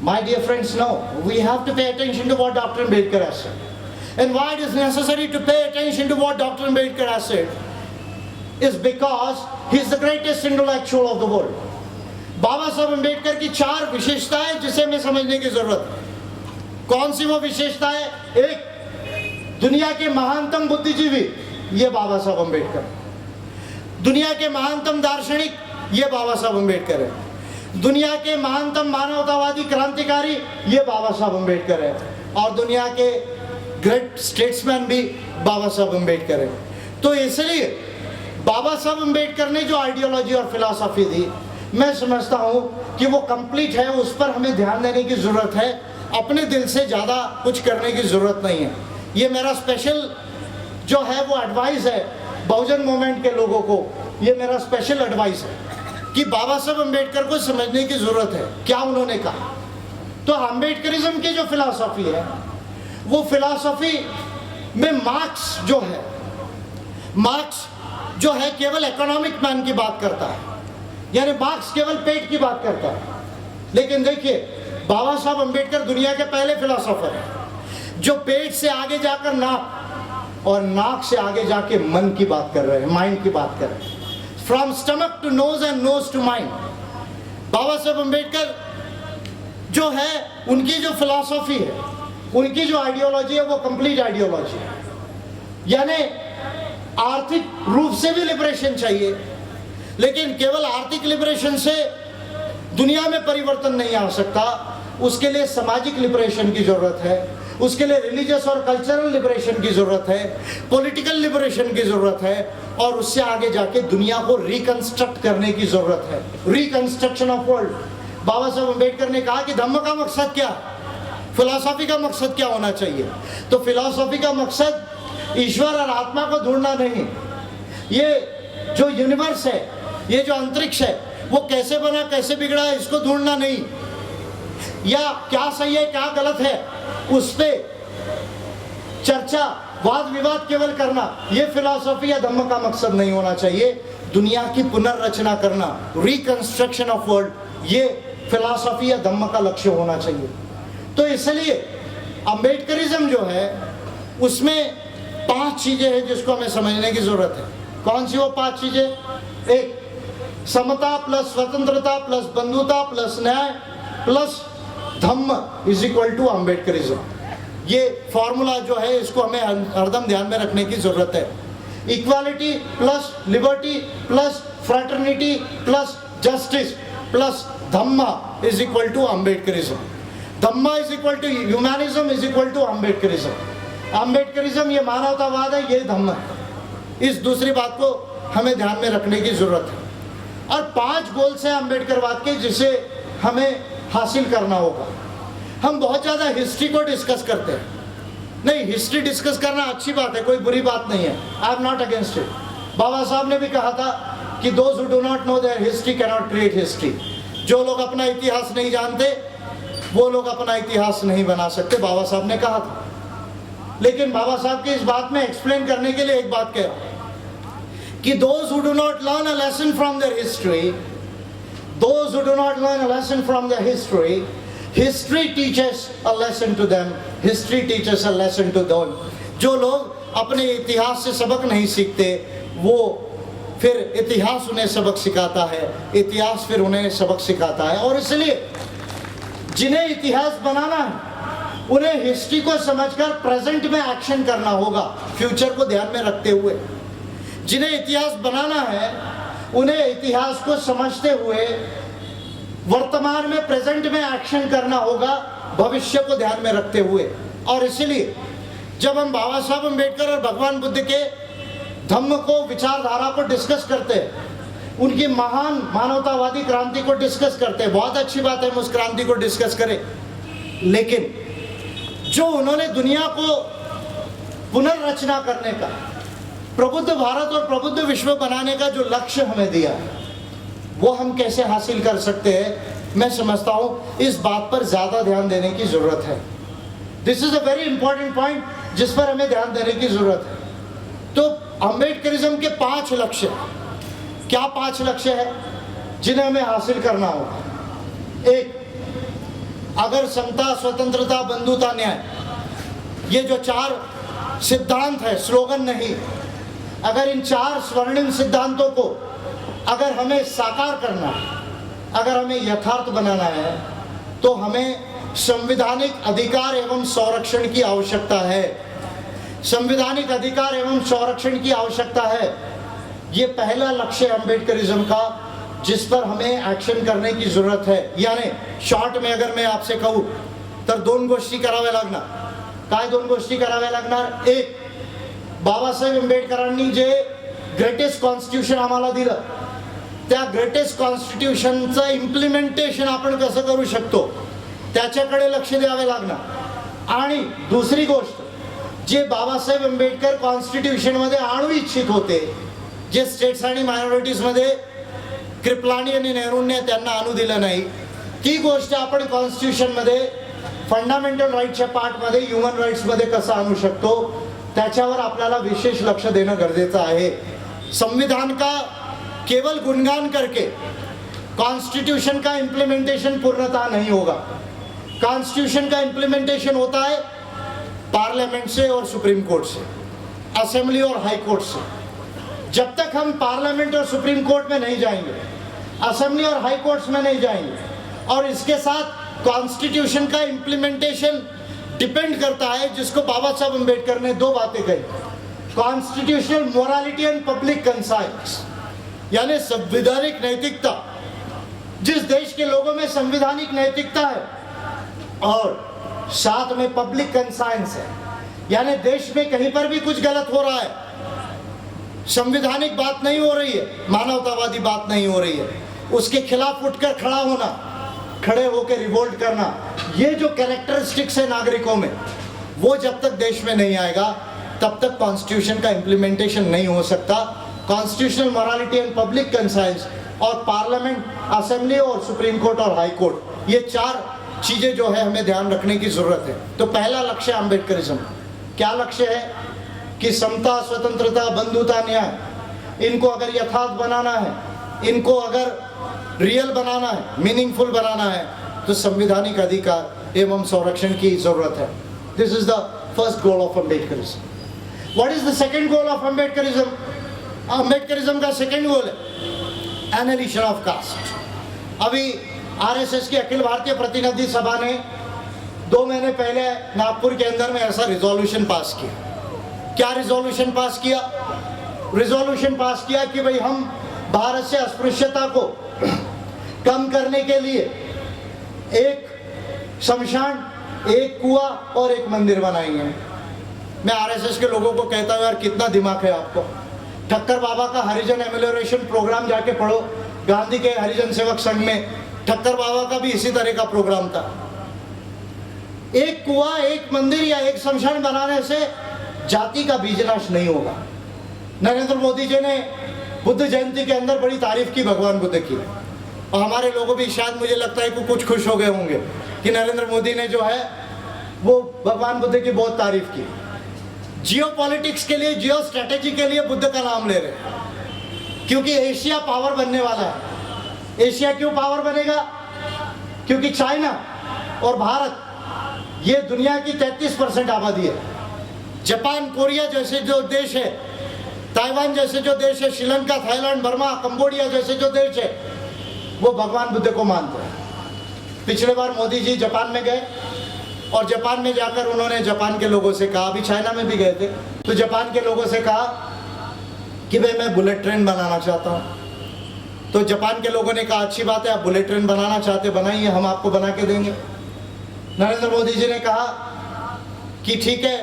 My dear friends, no. We have to pay attention to what Dr. Ambedkar has said. And why it is necessary to pay attention to what Dr. Ambedkar has said is because he is the greatest intellectual of the world. बाबा साहब अम्बेडकर की 4 विशेषताएं जिसे हमें समझने की जरूरत है। कौन सी वो विशेषताएं? एक, दुनिया के महानतम बुद्धिजीवी ये बाबा साहब अम्बेडकर, दुनिया के महानतम दार्शनिक ये बाबा साहब अम्बेडकर है, दुनिया के महानतम मानवतावादी क्रांतिकारी ये बाबा साहब अम्बेडकर है, और दुनिया के ग्रेट स्टेट्समैन भी बाबा साहब अम्बेडकर है। तो इसलिए बाबा साहब अम्बेडकर ने जो आइडियोलॉजी और फिलॉसफी दी, मैं समझता हूँ कि वो कंप्लीट है, उस पर हमें ध्यान देने की जरूरत है। अपने दिल से ज़्यादा कुछ करने की जरूरत नहीं है। ये मेरा स्पेशल जो है वो एडवाइस है बहुजन मूवमेंट के लोगों को, ये मेरा स्पेशल एडवाइस है कि बाबा साहब अम्बेडकर को समझने की जरूरत है क्या उन्होंने कहा। तो अम्बेडकरिज्म की जो फिलॉसफी है वो फिलॉसफी में मार्क्स जो है केवल इकोनॉमिक मैन की बात करता है, यानी मार्क्स केवल पेट की बात करता है। लेकिन देखिए बाबा साहब अम्बेडकर दुनिया के पहले फिलॉसफर हैं जो पेट से आगे जाकर नाक और नाक से आगे जाके मन की बात कर रहे हैं, माइंड की बात कर रहे हैं। From stomach to nose and nose to mind. Baba Saheb Ambedkar जो है उनकी जो फिलॉसफी है, उनकी जो आइडियोलॉजी है वो कंप्लीट आइडियोलॉजी है, यानी आर्थिक रूप से भी लिबरेशन चाहिए, लेकिन केवल आर्थिक लिबरेशन से दुनिया में परिवर्तन नहीं आ सकता। उसके लिए सामाजिक लिबरेशन की जरूरत है, उसके लिए रिलीजियस और कल्चरल लिबरेशन की जरूरत है, पॉलिटिकल लिबरेशन की जरूरत है, और उससे आगे जाके दुनिया को रिकंस्ट्रक्ट करने की जरूरत है, रिकंस्ट्रक्शन ऑफ वर्ल्ड। बाबा साहब अम्बेडकर ने कहा कि धम्म का मकसद क्या, फिलॉसफी का मकसद क्या होना चाहिए। तो फिलॉसफी का मकसद ईश्वर और आत्मा को ढूंढना नहीं, ये जो यूनिवर्स है, ये जो अंतरिक्ष है वो कैसे बना कैसे बिगड़ा इसको ढूंढना नहीं, या क्या सही है क्या गलत है उस पे चर्चा वाद विवाद केवल करना, ये फिलॉसफी या धम्म का मकसद नहीं होना चाहिए। दुनिया की पुनर्रचना करना, रिकंस्ट्रक्शन ऑफ वर्ल्ड, ये फिलॉसफी या धम्म का लक्ष्य होना चाहिए। तो इसलिए अम्बेडकरिज्म जो है उसमें 5 चीजें हैं जिसको हमें समझने की जरूरत है। कौन सी वो 5 चीजें? एक, समता प्लस स्वतंत्रता प्लस बंधुता प्लस न्याय प्लस धम्म इज इक्वल टू अम्बेडकरिज्म। ये फॉर्मूला जो है इसको हमें हरदम ध्यान में रखने की जरूरत है। Equality plus liberty plus fraternity plus justice plus dhamma is equal to Ambedkarism. Dhamma is equal to humanism is equal to Ambedkarism. Ambedkarism ये मानवतावाद है, ये धम्म है। इस दूसरी बात को हमें ध्यान में रखने की जरूरत है। और 5 गोल्स हैं अम्बेडकरवाद के जिसे हमें हासिल करना होगा। हम बहुत ज़्यादा हिस्ट्री को डिस्कस करते हैं, नहीं, हिस्ट्री डिस्कस करना अच्छी बात है, कोई बुरी बात नहीं है, I am not against it. Baba Saheb ने भी कहा था कि those who do not know their history cannot create history. जो लोग अपना इतिहास नहीं जानते वो लोग अपना इतिहास नहीं बना सकते, बाबा साहब ने कहा था। लेकिन बाबा साहब की इस बात में एक्सप्लेन करने के लिए एक बात कह कि those who do not learn a lesson from their history, those who do not learn a lesson from their history, history teaches a lesson to them, history teaches a lesson to them. जो लोग अपने इतिहास से सबक नहीं सीखते, वो फिर इतिहास उन्हें सबक सिखाता है, इतिहास फिर उन्हें सबक सिखाता है. और इसलिए जिन्हें इतिहास बनाना है उन्हें हिस्ट्री को समझकर प्रेजेंट में एक्शन करना होगा, फ्यूचर को ध्यान में रखते हुए. जिन्हें इतिहास बनाना है उन्हें इतिहास को समझते हुए वर्तमान में प्रेजेंट में एक्शन करना होगा, भविष्य को ध्यान में रखते हुए. और इसलिए जब हम बाबा साहब अम्बेडकर और भगवान बुद्ध के धम्म को, विचारधारा को डिस्कस करते हैं, उनकी महान मानवतावादी क्रांति को डिस्कस करते हैं, बहुत अच्छी बात है हम उस क्रांति को डिस्कस करें. लेकिन जो उन्होंने दुनिया को पुनर्रचना करने का, प्रबुद्ध भारत और प्रबुद्ध विश्व बनाने का जो लक्ष्य हमें दिया है, वो हम कैसे हासिल कर सकते हैं, मैं समझता हूं इस बात पर ज्यादा ध्यान देने की जरूरत है. This is a very important point जिस पर हमें ध्यान देने की जरूरत है. तो अम्बेडकरिज्म के 5 लक्ष्य, क्या 5 लक्ष्य है जिन्हें हमें हासिल करना होगा. एक, अगर समता, स्वतंत्रता, बंधुता, न्याय, ये जो 4 सिद्धांत है, स्लोगन नहीं, अगर इन 4 स्वर्णिम सिद्धांतों को अगर हमें साकार करना है, अगर हमें यथार्थ बनाना है, तो हमें संवैधानिक अधिकार एवं संरक्षण की आवश्यकता है. संवैधानिक अधिकार एवं संरक्षण की आवश्यकता है. ये पहला लक्ष्य है अम्बेडकरिज्म का, जिस पर हमें एक्शन करने की जरूरत है. यानी शॉर्ट में अगर मैं आपसे कहूं तर 2 गोष्टी कराव्या लागणार. काय 2 गोष्टी कराव्या लागणार. एक, बाबासाहेब आंबेडकरांनी जे ग्रेटेस्ट कॉन्स्टिट्यूशन आम्हाला दिलं, त्या ग्रेटेस्ट कॉन्स्टिट्यूशनचं इम्प्लिमेंटेशन आपण कसं करू शकतो, त्याच्याकडे लक्ष द्यावे लागणार. आणि दुसरी गोष्ट, जे बाबासाहेब आंबेडकर कॉन्स्टिट्यूशन मध्ये आणू इच्छित होते, जे स्टेट्स आणि मायनॉरिटीज मध्ये कृपलानी आणि नेहरूंनी त्यांना आणू दिलं नाही, ती गोष्ट आपण कॉन्स्टिट्यूशन मध्ये फंडामेंटल राईट्सच्या पार्ट मध्ये, ह्यूमन राईट्स मध्ये कसं आणू शकतो, त्याच्यावर आपल्याला विशेष लक्ष देणं गरजेचं आहे. संविधान का केवल गुणगान करके कॉन्स्टिट्यूशन का इम्प्लीमेंटेशन पूर्णतः नहीं होगा. कॉन्स्टिट्यूशन का इम्प्लीमेंटेशन होता है पार्लियामेंट से और सुप्रीम कोर्ट से, असेंबली और हाई कोर्ट से. जब तक हम पार्लियामेंट और सुप्रीम कोर्ट में नहीं जाएंगे, असेंबली और हाई कोर्ट्स में नहीं जाएंगे, और इसके साथ कॉन्स्टिट्यूशन का इम्प्लीमेंटेशन डिपेंड करता है, जिसको बाबा साहब अम्बेडकर ने 2 बातें कही, constitutional morality and public conscience, यानी संवैधानिक नैतिकता. जिस देश के लोगों में संवैधानिक नैतिकता है और साथ में पब्लिक कंसाइंस है, यानी देश में कहीं पर भी कुछ गलत हो रहा है, संवैधानिक बात नहीं हो रही है, मानवतावादी बात नहीं हो रही है, उसके खिलाफ उठकर खड़ा होना, खड़े होकर रिवोल्ट करना, ये जो कैरेक्टरिस्टिक्स है नागरिकों में, वो जब तक देश में नहीं आएगा तब तक कॉन्स्टिट्यूशन का इम्प्लीमेंटेशन नहीं हो सकता. Constitutional morality and public conscience और पार्लियामेंट, असेंबली और सुप्रीम कोर्ट और हाई कोर्ट, ये 4 चीजें जो है हमें ध्यान रखने की जरूरत है. तो पहला लक्ष्य अम्बेडकरिज्म, क्या लक्ष्य है कि समता, स्वतंत्रता, बंधुता, न्याय, इनको अगर यथार्थ बनाना है, इनको अगर रियल बनाना है, मीनिंगफुल बनाना है, तो संवैधानिक अधिकार एवं संरक्षण की जरूरत है. This is the first goal of Ambedkarism. What is the second goal of Ambedkarism? Ambedkarism का सेकंड गोल है एनालिसिस ऑफ कास्ट. अभी आरएसएस की अखिल भारतीय प्रतिनिधि सभा ने 2 महीने पहले नागपुर के अंदर में ऐसा रिजोल्यूशन पास किया. क्या रिजोल्यूशन पास किया? रिजोल्यूशन पास किया कि भाई हम भारत से अस्पृश्यता को कम करने के लिए एक शमशान, एक कुआं और एक मंदिर बनाएंगे. मैं आरएसएस के लोगों को कहता हूं, यार कितना दिमाग है आपको. ठक्कर बाबा का हरिजन एमेलियोरेशन प्रोग्राम जाके पढ़ो, गांधी के हरिजन सेवक संघ में ठक्कर बाबा का भी इसी तरह का प्रोग्राम था. एक कुआं, एक मंदिर या एक शमशान बनाने से जाति का बीजनाश नहीं होगा. नरेंद्र मोदी जी ने बुद्ध जयंती के अंदर बड़ी तारीफ की भगवान बुद्ध की, और हमारे लोगों भी शायद मुझे लगता है कि कुछ खुश हो गए होंगे कि नरेंद्र मोदी ने जो है वो भगवान बुद्ध की बहुत तारीफ की. जियो पॉलिटिक्स के लिए, जियो स्ट्रेटेजी के लिए बुद्ध का नाम ले रहे हैं. क्योंकि एशिया पावर बनने वाला है। एशिया क्यों पावर बनेगा? क्योंकि चाइना और भारत ये दुनिया की 33% आबादी है। जापान, कोरिया जैसे जो देश है, ताइवान जैसे जो देश है, श्रीलंका, थाईलैंड, बर्मा, कंबोडिया जैसे जो देश है, वो भगवान बुद्ध को मानते हैं। पिछले बार मोदी जी जापान में गए और जापान में जाकर उन्होंने जापान के लोगों से कहा, अभी चाइना में भी गए थे, तो जापान के लोगों से कहा कि भाई मैं बुलेट ट्रेन बनाना चाहता हूँ। तो जापान के लोगों ने कहा अच्छी बात है, आप बुलेट ट्रेन बनाना चाहते बनाइए, हम आपको बना के देंगे। नरेंद्र मोदी जी ने कहा कि ठीक है,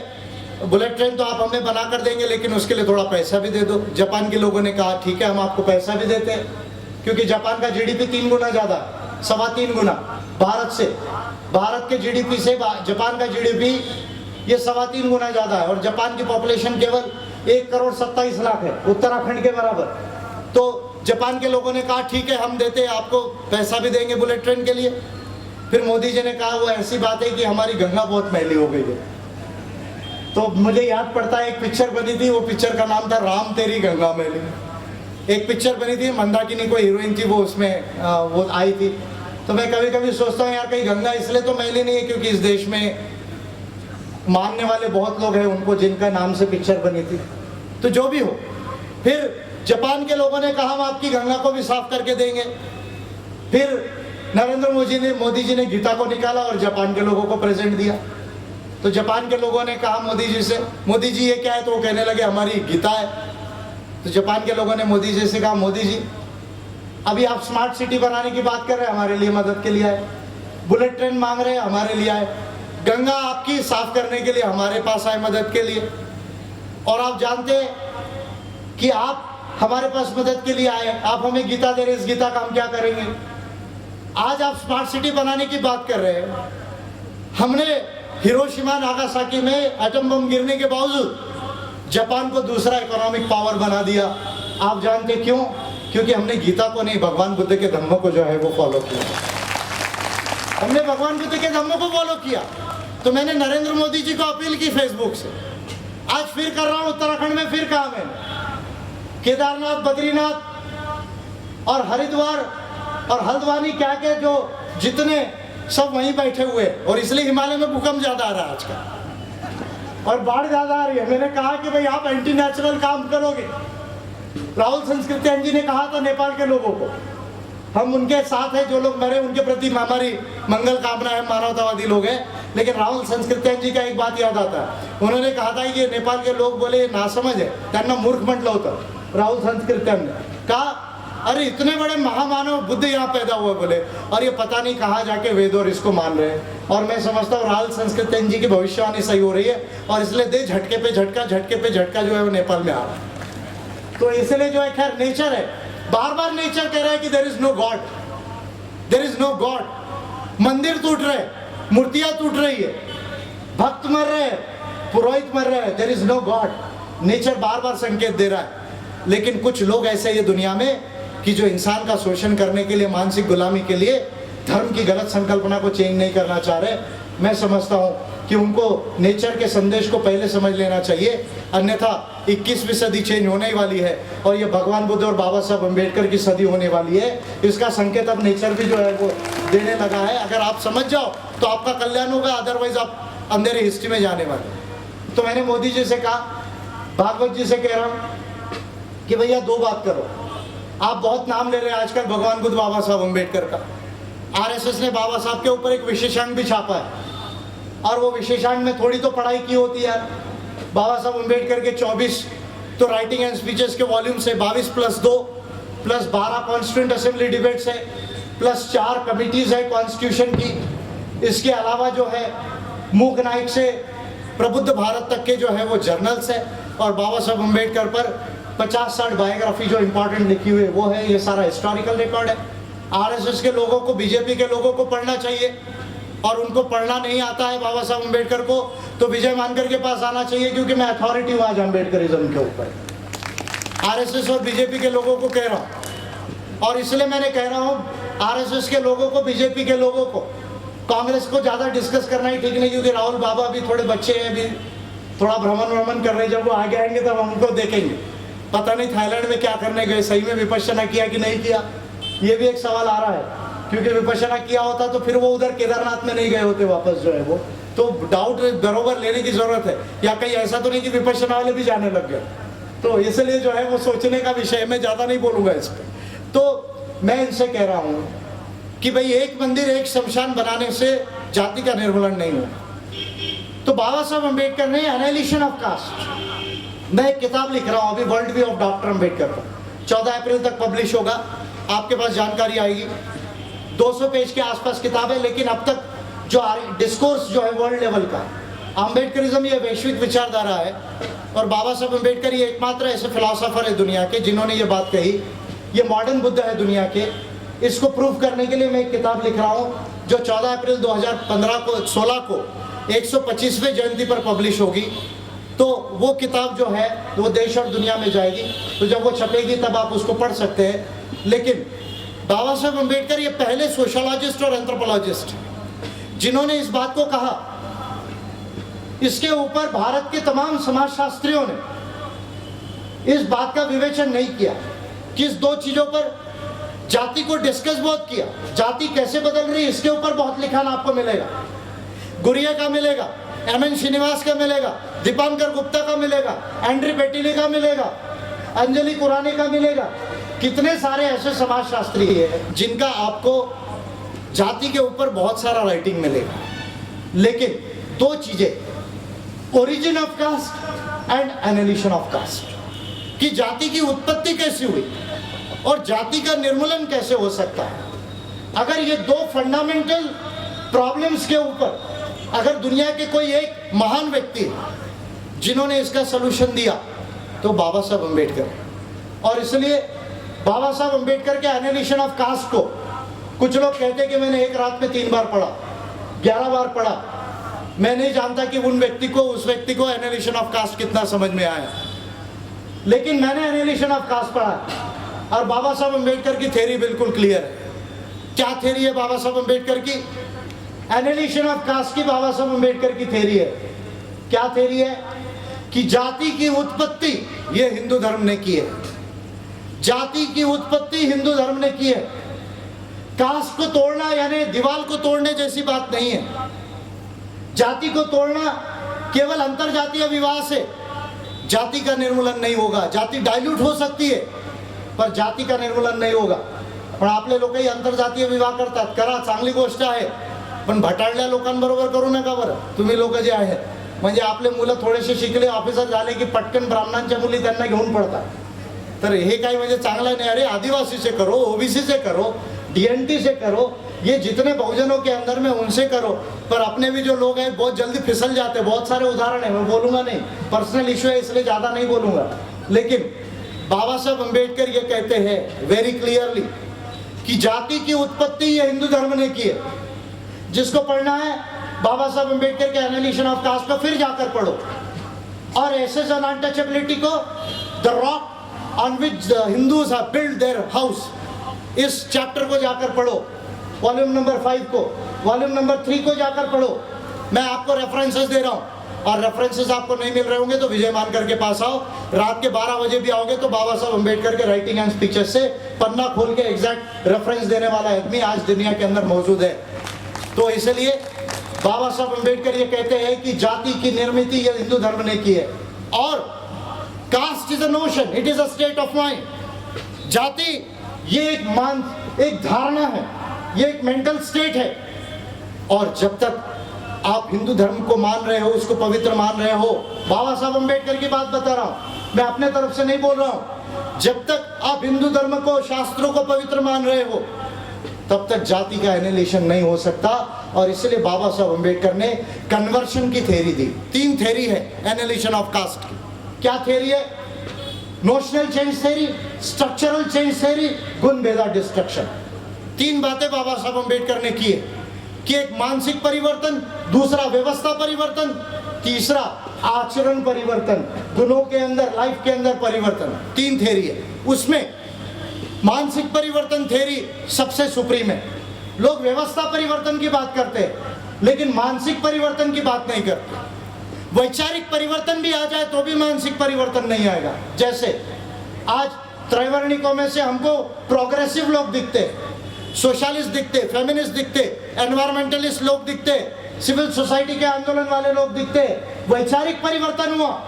बुलेट ट्रेन तो आप हमें बना कर देंगे, लेकिन उसके लिए थोड़ा पैसा भी दे दो। जापान के लोगों ने कहा ठीक है, हम आपको पैसा भी देते हैं, क्योंकि जापान का जीडीपी 3 गुना ज़्यादा, 3.25 गुना भारत से। भारत के जीडीपी से जापान का जीडीपी ये 3.25 गुना ज़्यादा है, और जापान की पॉपुलेशन केवल 1,27,00,000 है, उत्तराखंड के बराबर। तो जापान के लोगों ने कहा ठीक है, हम देते हैं आपको, पैसा भी देंगे बुलेट ट्रेन के लिए। फिर मोदी जी ने कहा वो ऐसी बात है कि हमारी गंगा बहुत मैली हो गई है। तो मुझे याद पड़ता है एक पिक्चर बनी थी, वो पिक्चर का नाम था राम तेरी गंगा मैली। एक पिक्चर बनी थी, मंदाकिनी कोई हीरोइन थी, वो उसमें वो आई थी। तो मैं कभी कभी सोचता हूँ यार, कहीं गंगा इसलिए तो मैली नहीं है क्योंकि इस देश में मानने वाले बहुत लोग हैं उनको, जिनका नाम से पिक्चर बनी थी। तो जो भी हो, फिर जापान के लोगों ने कहा हम आपकी गंगा को भी साफ करके देंगे। फिर नरेंद्र मोदी जी ने गीता को निकाला और जापान के लोगों को प्रेजेंट दिया। तो जापान के लोगों ने कहा मोदी जी से, मोदी जी ये क्या है? तो वो कहने लगे हमारी गीता है। तो जापान के लोगों ने मोदी जी से कहा, मोदी जी अभी आप स्मार्ट सिटी बनाने की बात कर रहे हैं, हमारे लिए मदद के लिए आए। बुलेट ट्रेन मांग रहे हैं, हमारे लिए आए। गंगा आपकी साफ करने के लिए हमारे पास आए मदद के लिए। और आप जानते हैं कि आप हमारे पास मदद के लिए आए, आप हमें गीता दे रहे, इस गीता का हम क्या करेंगे? आज आप स्मार्ट सिटी बनाने की बात कर रहे हैं। हमने हिरोशिमा नागासाकी में एटम बम गिरने के बावजूद जापान को दूसरा इकोनॉमिक पावर बना दिया। आप जानते क्यों? क्योंकि हमने गीता को नहीं, भगवान बुद्ध के धम्मों को जो है वो फॉलो किया। हमने भगवान बुद्ध के धम्मों को फॉलो किया। तो मैंने नरेंद्र मोदी जी को अपील की फेसबुक से, आज फिर कर रहा हूं, उत्तराखंड में फिर कहा मैंने, केदारनाथ, बद्रीनाथ और हरिद्वार और हल्द्वानी क्या के जो जितने सब वहीं बैठे हुए, और इसलिए हिमालय में भूकंप ज्यादा आ रहा है आजकल और बाढ़ ज्यादा आ रही है। मैंने कहा कि भाई आप एंटी नेचुरल काम करोगे। राहुल संस्कृत्यान जी ने कहा था नेपाल के लोगों को, हम उनके साथ हैं, जो लोग मरे उनके प्रति हमारी मंगल कामना है, मानवतावादी लोग हैं। लेकिन राहुल संस्कृत्यान जी का एक बात याद आता है, उन्होंने कहा था कि नेपाल के लोग बोले नासमझ है, त्यांना मूर्ख म्हटलं होतं। राहुल संस्कृत्यान ने कहा अरे इतने बड़े महामानव बुद्ध यहाँ पैदा हुए बोले, और ये पता नहीं कहाँ जाके वेद और इसको मान रहे हैं। और मैं समझता हूँ राहुल संस्कृत्यान जी की भविष्यवाणी सही हो रही है, और इसलिए दे झटके पे झटका, झटके पे झटका जो है वो नेपाल में आ रहा है। तो इसलिए जो है खैर नेचर है, बार बार नेचर कह रहा है कि there is no god, there is no god. मंदिर टूट रहे, मूर्तियां टूट रही है, भक्त मर रहे, पुरोहित मर रहे, there is no god. Nature बार बार संकेत दे रहा है। लेकिन कुछ लोग ऐसे ये दुनिया में कि जो इंसान का शोषण करने के लिए, मानसिक गुलामी के लिए धर्म की गलत संकल्पना को चेंज नहीं करना चाह रहे। मैं समझता हूँ कि उनको नेचर के संदेश को पहले समझ लेना चाहिए, अन्यथा 21वीं सदी चेंज होने ही वाली है और ये भगवान बुद्ध और बाबा साहब अम्बेडकर की सदी होने वाली है। इसका संकेत अब नेचर भी जो है वो देने लगा है। अगर आप समझ जाओ तो आपका कल्याण होगा, अदरवाइज आप अंधेरी हिस्ट्री में जाने वाले। तो मैंने मोदी जी से कहा, भागवत जी से कह रहा हूँ कि भैया दो बात करो। आप बहुत नाम ले रहे हैं आजकल भगवान बुद्ध, बाबा साहब अम्बेडकर का। आरएसएस ने बाबा साहब के ऊपर एक विशेषांक भी छापा है, और वो विशेषांक में थोड़ी तो पढ़ाई की होती है। बाबा साहब अम्बेडकर के 24 तो राइटिंग एंड स्पीचेस के वॉल्यूम से 22 + 2 + 12 कॉन्स्टिट्यूंट असेंबली डिबेट्स है, + 4 कमिटीज है कॉन्स्टिट्यूशन की। इसके अलावा जो है मूक नाइक से प्रबुद्ध भारत तक के जो है वो जर्नल्स है, और बाबा साहब अम्बेडकर पर 50-60 बायोग्राफी जो इंपॉर्टेंट लिखी हुई है वो है। ये सारा हिस्टोरिकल रिकॉर्ड है। आरएसएस के लोगों को, बीजेपी के लोगों को पढ़ना चाहिए, और उनको पढ़ना नहीं आता है बाबा साहब अम्बेडकर को, तो विजय मानकर के पास आना चाहिए, क्योंकि मैं अथॉरिटी हूँ आज अम्बेडकरिज्म के ऊपर। आरएसएस और बीजेपी के लोगों को कह रहा हूँ, और इसलिए मैंने कह रहा हूँ आरएसएस के लोगों को, बीजेपी के लोगों को, कांग्रेस को ज़्यादा डिस्कस करना ही ठीक नहीं, क्योंकि राहुल बाबा भी थोड़े बच्चे हैं, अभी थोड़ा भ्रमण कर रहे हैं। जब वो आगे आएंगे तब हम उनको देखेंगे। पता नहीं थाईलैंड में क्या करने गए, सही में विपश्यना किया कि नहीं किया, ये भी एक सवाल आ रहा है। क्योंकि विपश्यना किया होता तो फिर वो उधर केदारनाथ में नहीं गए होते वापस जो है वो, तो डाउट बरोबर लेने की जरूरत है। या कहीं ऐसा तो नहीं कि विपश्यना वाले भी जाने लग गए, तो इसलिए जो है वो सोचने का विषय, मैं ज़्यादा नहीं बोलूँगा इस पर। तो मैं इनसे कह रहा हूँ कि भाई एक मंदिर एक शमशान बनाने से जाति का निर्मूलन नहीं हुआ। तो बाबा साहब अम्बेडकर ने एनालिसिस ऑफ कास्ट, मैं एक किताब लिख रहा हूँ अभी, world view of doctor Ambedkar पर, 14 अप्रैल तक पब्लिश होगा, आपके पास जानकारी आएगी। 200 पेज के आसपास किताब है, लेकिन अब तक जो डिस्कोर्स जो है वर्ल्ड लेवल का, अम्बेडकरिज्म ये वैश्विक विचारधारा है, और बाबा साहब अम्बेडकर ये एकमात्र ऐसे फिलोसोफर है दुनिया के जिन्होंने ये बात कही, ये मॉडर्न बुद्ध है दुनिया के। इसको प्रूव करने के लिए मैं एक किताब लिख रहा हूँ जो 14 अप्रैल 2016 को 125वें जयंती पर पब्लिश होगी। तो वो किताब जो है वो देश और दुनिया में जाएगी, तो जब वो छपेगी तब आप उसको पढ़ सकते हैं। लेकिन बाबा साहब अम्बेडकर ये पहले सोशोलॉजिस्ट और एंथ्रोपोलॉजिस्ट जिन्होंने इस बात को कहा। इसके ऊपर भारत के तमाम समाजशास्त्रियों ने इस बात का विवेचन नहीं किया कि इस दो चीजों पर, जाति को डिस्कस बहुत किया, जाति कैसे बदल रही है इसके ऊपर बहुत लिखान आपको मिलेगा। गुरिया का मिलेगा, एमएन श्रीनिवास का मिलेगा, दीपांकर गुप्ता का मिलेगा, एंड्री पेटिली का मिलेगा, अंजलि कुरानी का मिलेगा। कितने सारे ऐसे समाजशास्त्री हैं जिनका आपको जाति के ऊपर बहुत सारा राइटिंग मिलेगा। लेकिन दो चीजें, origin of caste and analysis of caste, कि जाति की उत्पत्ति कैसे हुई और जाति का निर्मूलन कैसे हो सकता है। अगर ये दो फंडामेंटल प्रॉब्लम्स के ऊपर अगर दुनिया के कोई एक महान व्यक्ति जिन्होंने इसका सलूशन दिया तो बाबा साहब अम्बेडकर। और इसलिए बाबा साहब अम्बेडकर के एनालिसिस ऑफ कास्ट को कुछ लोग कहते हैं कि मैंने एक रात में 3 बार पढ़ा, 11 बार पढ़ा। मैं नहीं जानता कि उस व्यक्ति को एनालिसिस ऑफ कास्ट कितना समझ में आया, लेकिन मैंने एनालिसिस ऑफ कास्ट पढ़ा और बाबा साहब अम्बेडकर की थ्योरी बिल्कुल क्लियर है। क्या थ्योरी है बाबा साहब अम्बेडकर की? एनालिसिस ऑफ कास्ट की बाबा साहब अम्बेडकर की थ्योरी है। क्या थ्योरी है? कि जाति की उत्पत्ति ये हिंदू धर्म ने की है, जाति की उत्पत्ति हिंदू धर्म ने की है। कास्ट को तोड़ना यानी दीवार को तोड़ने जैसी बात नहीं है। जाति को तोड़ना केवल अंतर जातीय विवाह से जाति का निर्मूलन नहीं होगा। जाति डाइल्यूट हो सकती है पर जाति का निर्मूलन नाही होगा। पण आपले लोकही आंतरजातीय विवाह करतात, करा, चांगली गोष्ट आहे, पण भटाडल्या लोकांबरोबर करू नका बरं तुम्ही लोक जे आहे। म्हणजे आपले मुलं थोडेसे शिकले, ऑफिसर झाले की पटकन ब्राह्मणांच्या मुली त्यांना घेऊन पडतात, तर हे काही म्हणजे चांगलं नाही। अरे आदिवासी से करो, ओबीसी से करो, डीएनटी से करो, ये जितने बहुजनों के अंदर में उनसे करो। पर अपने भी जो लोग हैं बहुत जल्दी फिसल जाते हैं। बहुत सारे उदाहरण है, मैं बोलूंगा नहीं, पर्सनल इश्यू है इसलिए ज्यादा नहीं बोलूंगा। लेकिन बाबा साहब अम्बेडकर ये कहते हैं वेरी क्लियरली कि जाति की उत्पत्ति ये हिंदू धर्म ने की है। जिसको पढ़ना है बाबा साहब अम्बेडकर के एनालिसिस ऑफ कास्ट को फिर जाकर पढ़ो, और एसेस ऑन अनटचेबिलिटी को, the rock on which Hindus have built their house, इस चैप्टर को जाकर पढ़ो, वॉल्यूम नंबर 5 को, वॉल्यूम नंबर 3 को जाकर पढ़ो। मैं आपको रेफरेंसेस दे रहा हूँ, और रेफरेंसेस आपको नहीं मिल रहे होंगे तो विजय मानकर के पास आओ। रात के 12 बजे भी आओगे तो बाबा साहब अम्बेडकर के राइटिंग एंड स्पीचेस से पन्ना खोल के एग्जैक्ट रेफरेंस देने वाला आदमी आज दुनिया के अंदर मौजूद है। तो इसलिए बाबा साहब अम्बेडकर ये कहते हैं कि जाति की निर्मित ये हिंदू धर्म ने की है, और caste is a notion, it is a state of mind. जाति ये एक धारणा है, ये एक मेंटल स्टेट है। और जब तक आप हिंदू धर्म को मान रहे हो, उसको पवित्र मान रहे हो, बाबा साहब अम्बेडकर की बात बता रहा हूं, मैं अपने तरफ से नहीं बोल रहा हूं, जब तक आप हिंदू धर्म को, शास्त्रों को पवित्र मान रहे हो तब तक जाति का एनालिसिस नहीं हो सकता। और इसलिए बाबा साहब अम्बेडकर ने कन्वर्शन की थ्योरी दी। 3 थ्योरी है एनालिसिस ऑफ कास्ट की। क्या थ्योरी है? Notional change theory, structural change theory, गुण भेदा डिस्ट्रक्शन। 3 बातें बाबा साहब अम्बेडकर ने की है कि एक मानसिक परिवर्तन, दूसरा व्यवस्था परिवर्तन, तीसरा आचरण परिवर्तन, गुणों के अंदर, लाइफ के अंदर परिवर्तन। 3 थ्योरी है। उसमें मानसिक परिवर्तन थ्योरी सबसे सुप्रीम है। लोग व्यवस्था परिवर्तन की बात करते हैं लेकिन मानसिक परिवर्तन की बात नहीं करते। वैचारिक परिवर्तन भी आ जाए तो भी मानसिक परिवर्तन नहीं आएगा। जैसे आज त्रैवर्णिकों में से हमको प्रोग्रेसिव लोग दिखते, सोशलिस्ट दिखते, फेमिनिस्ट दिखते, एनवायरमेंटलिस्ट लोग दिखते, सिविल सोसाइटी के आंदोलन वाले लोग दिखते। वैचारिक परिवर्तन हुआ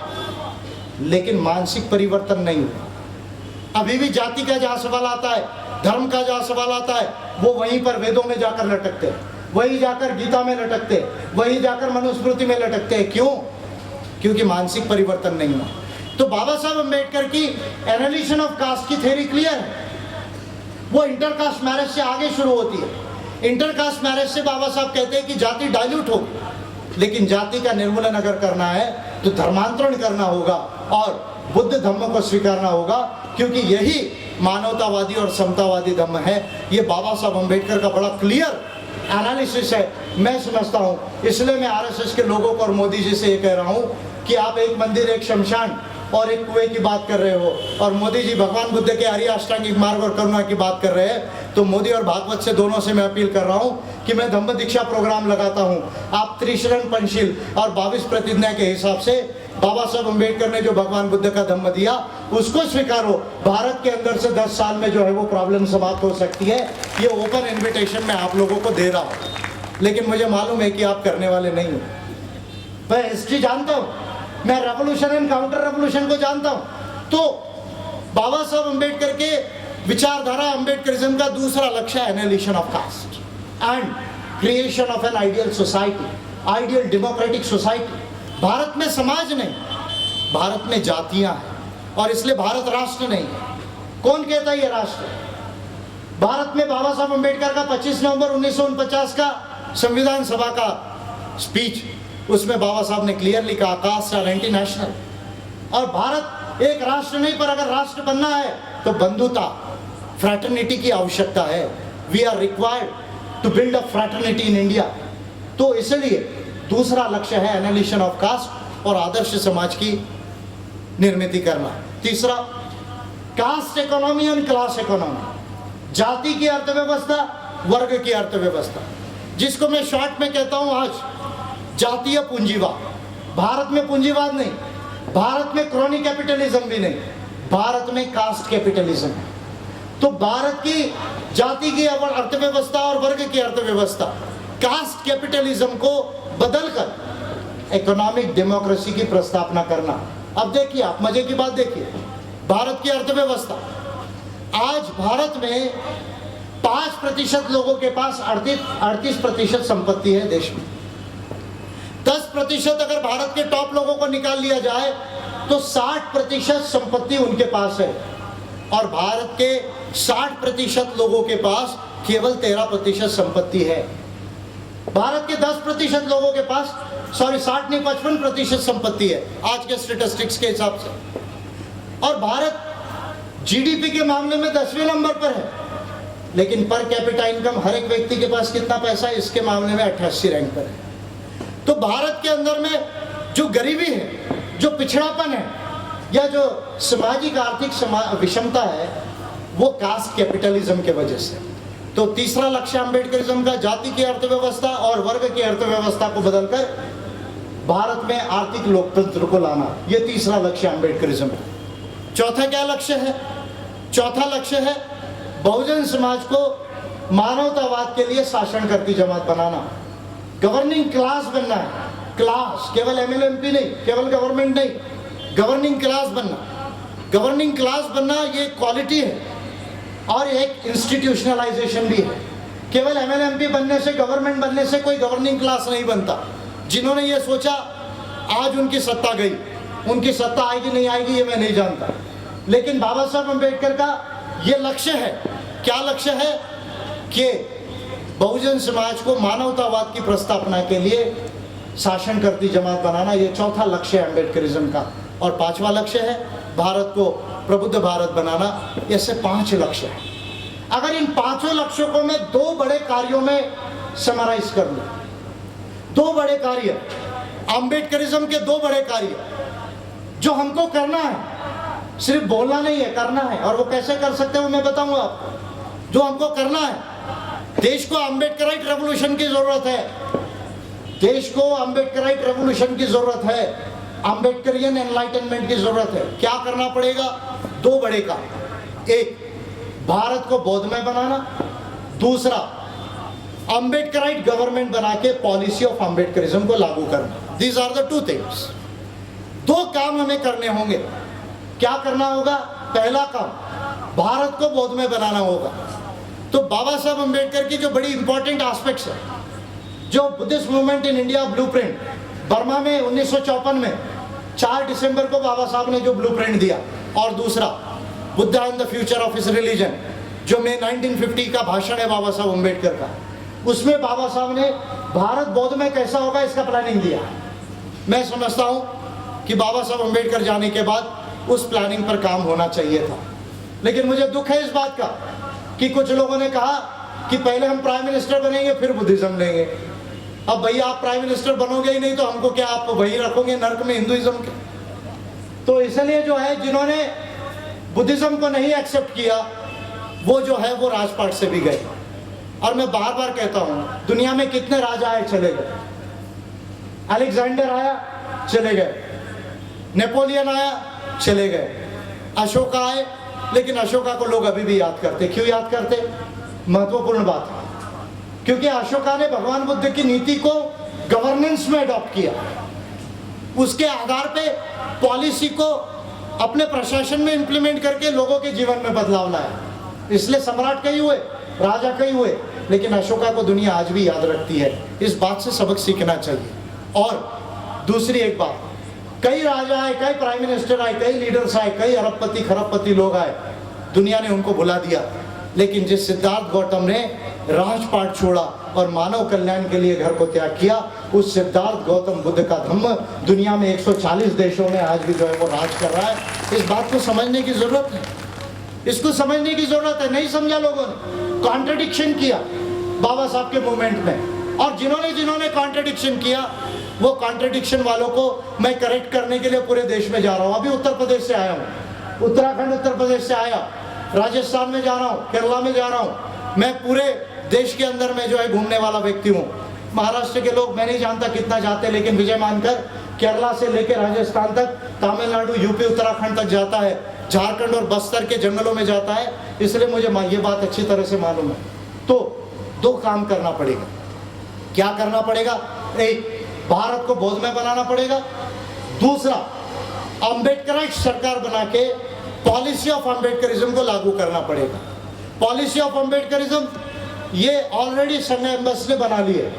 लेकिन मानसिक परिवर्तन नहीं हुआ। अभी भी जाति का जहां सवाल आता है, धर्म का जहां सवाल आता है, वो वहीं पर वेदों में जाकर लटकते, वहीं जाकर गीता में लटकते, वहीं जाकर मनुस्मृति में लटकते हैं। क्यों? क्योंकि मानसिक परिवर्तन नहीं हुआ। तो बाबा साहब अम्बेडकर की एनालिसिस ऑफ कास्ट की थ्योरी क्लियर है। वो इंटरकास्ट मैरिज से आगे शुरू होती है। इंटरकास्ट मैरिज से बाबा साहब कहते हैं कि जाति डाइल्यूट होगी, लेकिन जाति का निर्मूलन अगर करना है तो धर्मांतरण करना होगा और बुद्ध धम्म को स्वीकारना होगा, क्योंकि यही मानवतावादी और समतावादी धम्म है। ये बाबा साहब अम्बेडकर का बड़ा क्लियर एनालिसिस है, मैं समझता हूँ। इसलिए मैं आरएसएस के लोगों को और मोदी जी से ये कह रहा हूँ कि आप एक मंदिर, एक शमशान और एक कुएं की बात कर रहे हो, और मोदी जी भगवान बुद्ध के आर्य अष्टांगिक मार्ग और करुणा की बात कर रहे हैं। तो मोदी और भागवत से दोनों से मैं अपील कर रहा हूँ कि मैं धम्म दीक्षा प्रोग्राम लगाता हूँ। आप त्रिशरण पंचशील और 22 प्रतिज्ञा के हिसाब से बाबा साहब अम्बेडकर ने जो भगवान बुद्ध का धम्म दिया उसको स्वीकारो। भारत के अंदर से 10 साल में जो है वो प्रॉब्लम समाप्त हो सकती है। ये ओपन इन्विटेशन मैं आप लोगों को दे रहा हूँ, लेकिन मुझे मालूम है कि आप करने वाले नहीं हो। मैं हिस्ट्री जानता हूँ, मैं रेवोल्यूशन एंड काउंटर रेवोल्यूशन को जानता हूँ। तो बाबा साहब अम्बेडकर के विचारधारा अम्बेडकरिज्म का दूसरा लक्ष्य है analysis of caste and creation of an ideal society, ideal democratic society. Bharat में समाज नहीं, भारत में जातियां हैं, और इसलिए भारत राष्ट्र नहीं है। कौन कहता है ये राष्ट्र? भारत में बाबा साहब अम्बेडकर का 25 नवंबर 1949 का संविधान सभा का स्पीच, उसमें बाबा साहब ने क्लियरली कहा कास्ट आर एंटी नेशनल। और भारत एक राष्ट्र नहीं, पर अगर राष्ट्र बनना है तो बंधुता, फ्रैटर्निटी की आवश्यकता है। We are required to build a fraternity in India. तो इसलिए दूसरा लक्ष्य है एनालिसिस ऑफ कास्ट और आदर्श समाज की निर्मित करना। तीसरा कास्ट इकोनॉमी और क्लास इकोनॉमी, जाति की अर्थव्यवस्था, वर्ग की अर्थव्यवस्था, जिसको मैं शॉर्ट में कहता हूं आज जातीय पूंजीवाद। भारत में पूंजीवाद नहीं, भारत में क्रोनी कैपिटलिज्म भी नहीं, भारत में कास्ट कैपिटलिज्म है। तो भारत की जाति की अर्थव्यवस्था और वर्ग की अर्थव्यवस्था, कास्ट कैपिटलिज्म को बदलकर इकोनॉमिक डेमोक्रेसी की प्रस्तावना करना। अब देखिए, आप मजे की बात देखिए, भारत की अर्थव्यवस्था, आज भारत में 5% लोगों के पास 38% संपत्ति है देश में। 10% अगर भारत के टॉप लोगों को निकाल लिया जाए तो 60% संपत्ति उनके पास है, और भारत के 60% लोगों के पास केवल 13% संपत्ति है। भारत के 10% लोगों के पास 60 नहीं 55% संपत्ति है आज के स्टैटिस्टिक्स के हिसाब से। और भारत जीडीपी के मामले में 10वें नंबर पर है, लेकिन पर कैपिटा इनकम हर एक व्यक्ति के पास कितना पैसा है, इसके मामले में 88 रैंक पर है। तो भारत के अंदर में जो गरीबी है, जो पिछड़ापन है, या जो सामाजिक आर्थिक विषमता है, वो कास्ट कैपिटलिज्म के वजह से। तो तीसरा लक्ष्य अम्बेडकरिज्म का जाति की अर्थव्यवस्था और वर्ग की अर्थव्यवस्था को बदलकर भारत में आर्थिक लोकतंत्र को लाना, ये तीसरा लक्ष्य अम्बेडकरिज्म है। चौथा क्या लक्ष्य है? चौथा लक्ष्य है बहुजन समाज को मानवतावाद के लिए शासन करती जमात बनाना, गवर्निंग क्लास बनना है। क्लास केवल एमएलएमपी नहीं, केवल गवर्नमेंट नहीं, गवर्निंग क्लास बनना। गवर्निंग क्लास बनना ये क्वालिटी है और एक इंस्टीट्यूशनलाइजेशन भी है। केवल एमएलएमपी बनने से, गवर्नमेंट बनने से कोई गवर्निंग क्लास नहीं बनता। जिन्होंने ये सोचा आज उनकी सत्ता गई, उनकी सत्ता आएगी नहीं आएगी ये मैं नहीं जानता, लेकिन बाबा साहब अम्बेडकर का ये लक्ष्य है। क्या लक्ष्य है? कि बहुजन समाज को मानवतावाद की प्रस्तावना के लिए शासन करती जमात बनाना, ये चौथा लक्ष्य है अम्बेडकरिज्म का। और पांचवा लक्ष्य है भारत को प्रबुद्ध भारत बनाना। ऐसे 5 लक्ष्य हैं। अगर इन 5 लक्ष्यों को मैं 2 बड़े कार्यों में समराइज कर लूं, 2 बड़े कार्य, अम्बेडकरिज्म के 2 बड़े कार्य जो हमको करना है, सिर्फ बोलना नहीं है, करना है। और वो कैसे कर सकते हैं वो मैं बताऊंगा आपको। जो हमको करना है, देश को अम्बेडकराइट रेवोल्यूशन की जरूरत है, देश को अम्बेडकराइट रेवोल्यूशन की जरूरत है, अम्बेडकरियन एनलाइटनमेंट की जरूरत है। क्या करना पड़ेगा? दो बड़े काम, एक भारत को बौद्धमय बनाना, दूसरा अम्बेडकराइट गवर्नमेंट बना के पॉलिसी ऑफ अम्बेडकरिज्म को लागू करना। These are the two things. दो काम हमें करने होंगे। क्या करना होगा? पहला काम, भारत को बौद्धमय बनाना होगा। तो बाबा साहब अम्बेडकर की जो बड़ी इंपॉर्टेंट एस्पेक्ट्स है, जो Buddhist movement in India blueprint, Burma में 1954 में 4 दिसंबर को बाबा साहब ने जो ब्लूप्रिंट दिया, और दूसरा Buddha and the future of his religion, जो मई 1950 का भाषण है बाबा साहब अम्बेडकर का, उसमें बाबा साहब ने भारत बौद्ध में कैसा होगा इसका प्लानिंग दिया। मैं समझता हूं कि बाबा साहब अम्बेडकर जाने के बाद उस प्लानिंग पर काम होना चाहिए था। लेकिन मुझे दुख है इस बात का कि कुछ लोगों ने कहा कि पहले हम प्राइम मिनिस्टर बनेंगे फिर बुद्धिज्म लेंगे। अब भैया आप प्राइम मिनिस्टर बनोगे ही नहीं तो हमको क्या, आप वही रखोगे नर्क में हिंदुइज्म के। तो इसलिए जो है जिन्होंने बुद्धिज्म को नहीं एक्सेप्ट किया वो जो है वो राजपाट से भी गए। और मैं बार बार कहता हूं, दुनिया में कितने राजा आए चले गए। अलेक्जेंडर आया चले गए, नेपोलियन आया चले गए, अशोका आए, लेकिन अशोका को लोग अभी भी याद करते। क्यों याद करते? महत्वपूर्ण बात है, क्योंकि अशोका ने भगवान बुद्ध की नीति को गवर्नेंस में अडॉप्ट किया, उसके आधार पे पॉलिसी को अपने प्रशासन में इंप्लीमेंट करके लोगों के जीवन में बदलाव लाया। इसलिए सम्राट कई हुए, राजा कई हुए, लेकिन अशोका को दुनिया आज भी याद रखती है। इस बात से सबक सीखना चाहिए। और दूसरी एक बात, कई राजा आए, कई प्राइम मिनिस्टर आए, कई लीडर्स आए, कई अरबपति खरबपति लोग आए, दुनिया ने उनको भुला दिया। लेकिन जिस सिद्धार्थ गौतम ने राजपाट छोड़ा और मानव कल्याण के लिए घर को त्याग किया, उस सिद्धार्थ गौतम बुद्ध का धम्म दुनिया में 140 देशों में आज भी जो है वो राज कर रहा है। इस बात को समझने की जरूरत है, इसको समझने की जरूरत है। नहीं समझा लोगों ने, कॉन्ट्रडिक्शन किया बाबा साहब के मूवमेंट में। और जिन्होंने कॉन्ट्रडिक्शन किया, वो कॉन्ट्रडिक्शन वालों को मैं करेक्ट करने के लिए पूरे देश में जा रहा हूँ। अभी उत्तर प्रदेश से आया हूँ, उत्तराखंड उत्तर प्रदेश से आया, राजस्थान में जा रहा हूँ, केरला में जा रहा हूँ। मैं पूरे देश के अंदर में जो है घूमने वाला व्यक्ति हूँ। महाराष्ट्र के लोग मैं नहीं जानता कितना जाते, लेकिन विजय मानकर केरला से लेकर राजस्थान तक, तमिलनाडु, यूपी, उत्तराखंड तक जाता है, झारखंड और बस्तर के जंगलों में जाता है। इसलिए मुझे ये बात अच्छी तरह से मालूम है। तो दो काम करना पड़ेगा। क्या करना पड़ेगा? एक, भारत को बौद्धमय बनाना पड़ेगा। दूसरा, अम्बेडकराइट सरकार बना के पॉलिसी ऑफ अम्बेडकरिज्म को लागू करना पड़ेगा। पॉलिसी ऑफ अम्बेडकरिज्म ये ऑलरेडी संघ एम्बेस ने बना ली है।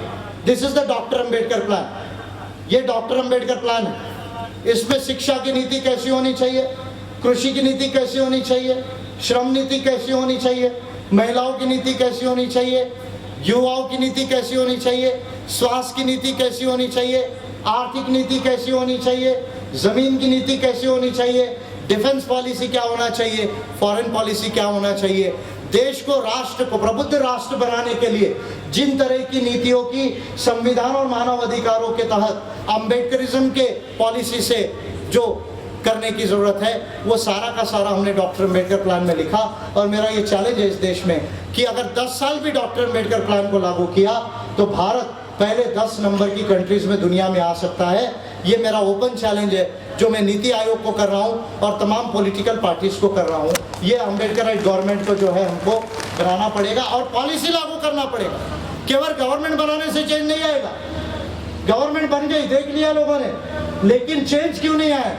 This is the doctor Ambedkar plan. ये डॉक्टर अम्बेडकर प्लान है। इसमें शिक्षा की नीति कैसी होनी चाहिए, कृषि की नीति कैसी होनी चाहिए, श्रम नीति कैसी होनी चाहिए, महिलाओं की नीति कैसी होनी चाहिए, युवाओं की नीति कैसी होनी चाहिए, स्वास्थ्य की नीति कैसी होनी चाहिए, आर्थिक नीति कैसी होनी चाहिए, जमीन की नीति कैसी होनी चाहिए, डिफेंस पॉलिसी क्या होना चाहिए, फॉरेन पॉलिसी क्या होना चाहिए। देश को, राष्ट्र को प्रबुद्ध राष्ट्र बनाने के लिए जिन तरह की नीतियों की संविधान और मानव अधिकारों के तहत अम्बेडकरिज्म के पॉलिसी से जो करने की जरूरत है, वो सारा का सारा हमने डॉक्टर अम्बेडकर प्लान में लिखा। और मेरा ये चैलेंज है इस देश में कि अगर 10 साल भी डॉक्टर अम्बेडकर प्लान को लागू किया तो भारत पहले 10 नंबर की कंट्रीज में दुनिया में आ सकता है। ये मेरा ओपन चैलेंज है जो मैं नीति आयोग को कर रहा हूँ और तमाम पॉलिटिकल पार्टीज को कर रहा हूँ। ये अम्बेडकराइट गवर्नमेंट को जो है हमको बनाना पड़ेगा और पॉलिसी लागू करना पड़ेगा। केवल गवर्नमेंट बनाने से चेंज नहीं आएगा। गवर्नमेंट बन गई, देख लिया लोगों ने, लेकिन चेंज क्यों नहीं आया?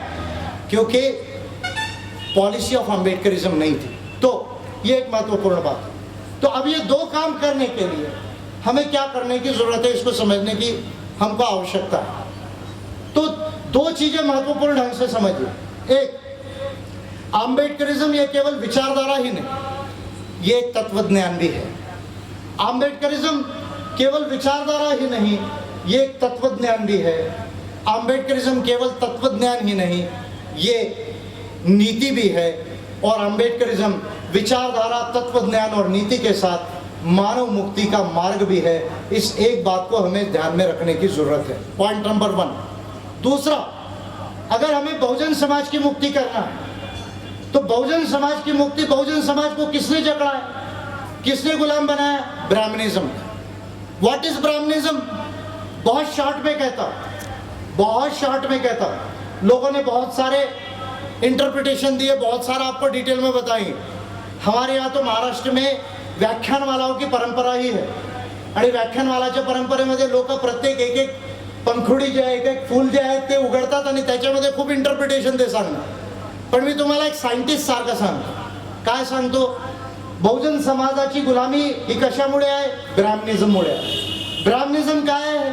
क्योंकि पॉलिसी ऑफ अम्बेडकरिज्म नहीं थी। तो ये एक महत्वपूर्ण बात है। तो अब ये दो काम करने के लिए हमें क्या करने की जरूरत है, इसको समझने की हमको आवश्यकता है। तो दो चीजें महत्वपूर्ण ढंग से समझिए। एक, अम्बेडकरिज्म ये केवल विचारधारा ही नहीं, ये एक तत्वज्ञान भी है। अम्बेडकरिज्म केवल विचारधारा ही नहीं, ये एक तत्वज्ञान भी है। अम्बेडकरिज्म केवल तत्वज्ञान ही नहीं, ये नीति भी है। और अम्बेडकरिज्म विचारधारा, तत्वज्ञान और नीति के साथ मानव मुक्ति का मार्ग भी है। इस एक बात को हमें ध्यान में रखने की जरूरत है, पॉइंट नंबर 1। दूसरा, अगर हमें बहुजन समाज की मुक्ति करना है तो बहुजन समाज की मुक्ति, बहुजन समाज को किसने जकड़ा है, किसने गुलाम बनाया? ब्राह्मणिज्म। What is Brahminism? बहुत शॉर्ट में कहता, बहुत शॉर्ट में कहता। लोगों ने बहुत सारे इंटरप्रिटेशन दिए, बहुत सारा आपको डिटेल में बताएंगे। हमारे यहाँ तो महाराष्ट्र में व्याख्यानमालाओं की परंपरा ही है आणि व्याख्यानमालाच्या परंपरेमध्ये लोक प्रत्येक एक एक पंखुडी जे आहे, एक एक फूल जे आहे ते उघडतात आणि त्याच्यामध्ये खूप इंटरप्रिटेशन ते सांगतात। पण मी तुम्हाला एक सायंटिस्ट सारखं सांगतो, काय सांगतो, बहुजन समाजाची गुलामी ही कशामुळे आहे? ब्राह्मणिझममुळे आहे। ब्राह्मणिझम काय आहे?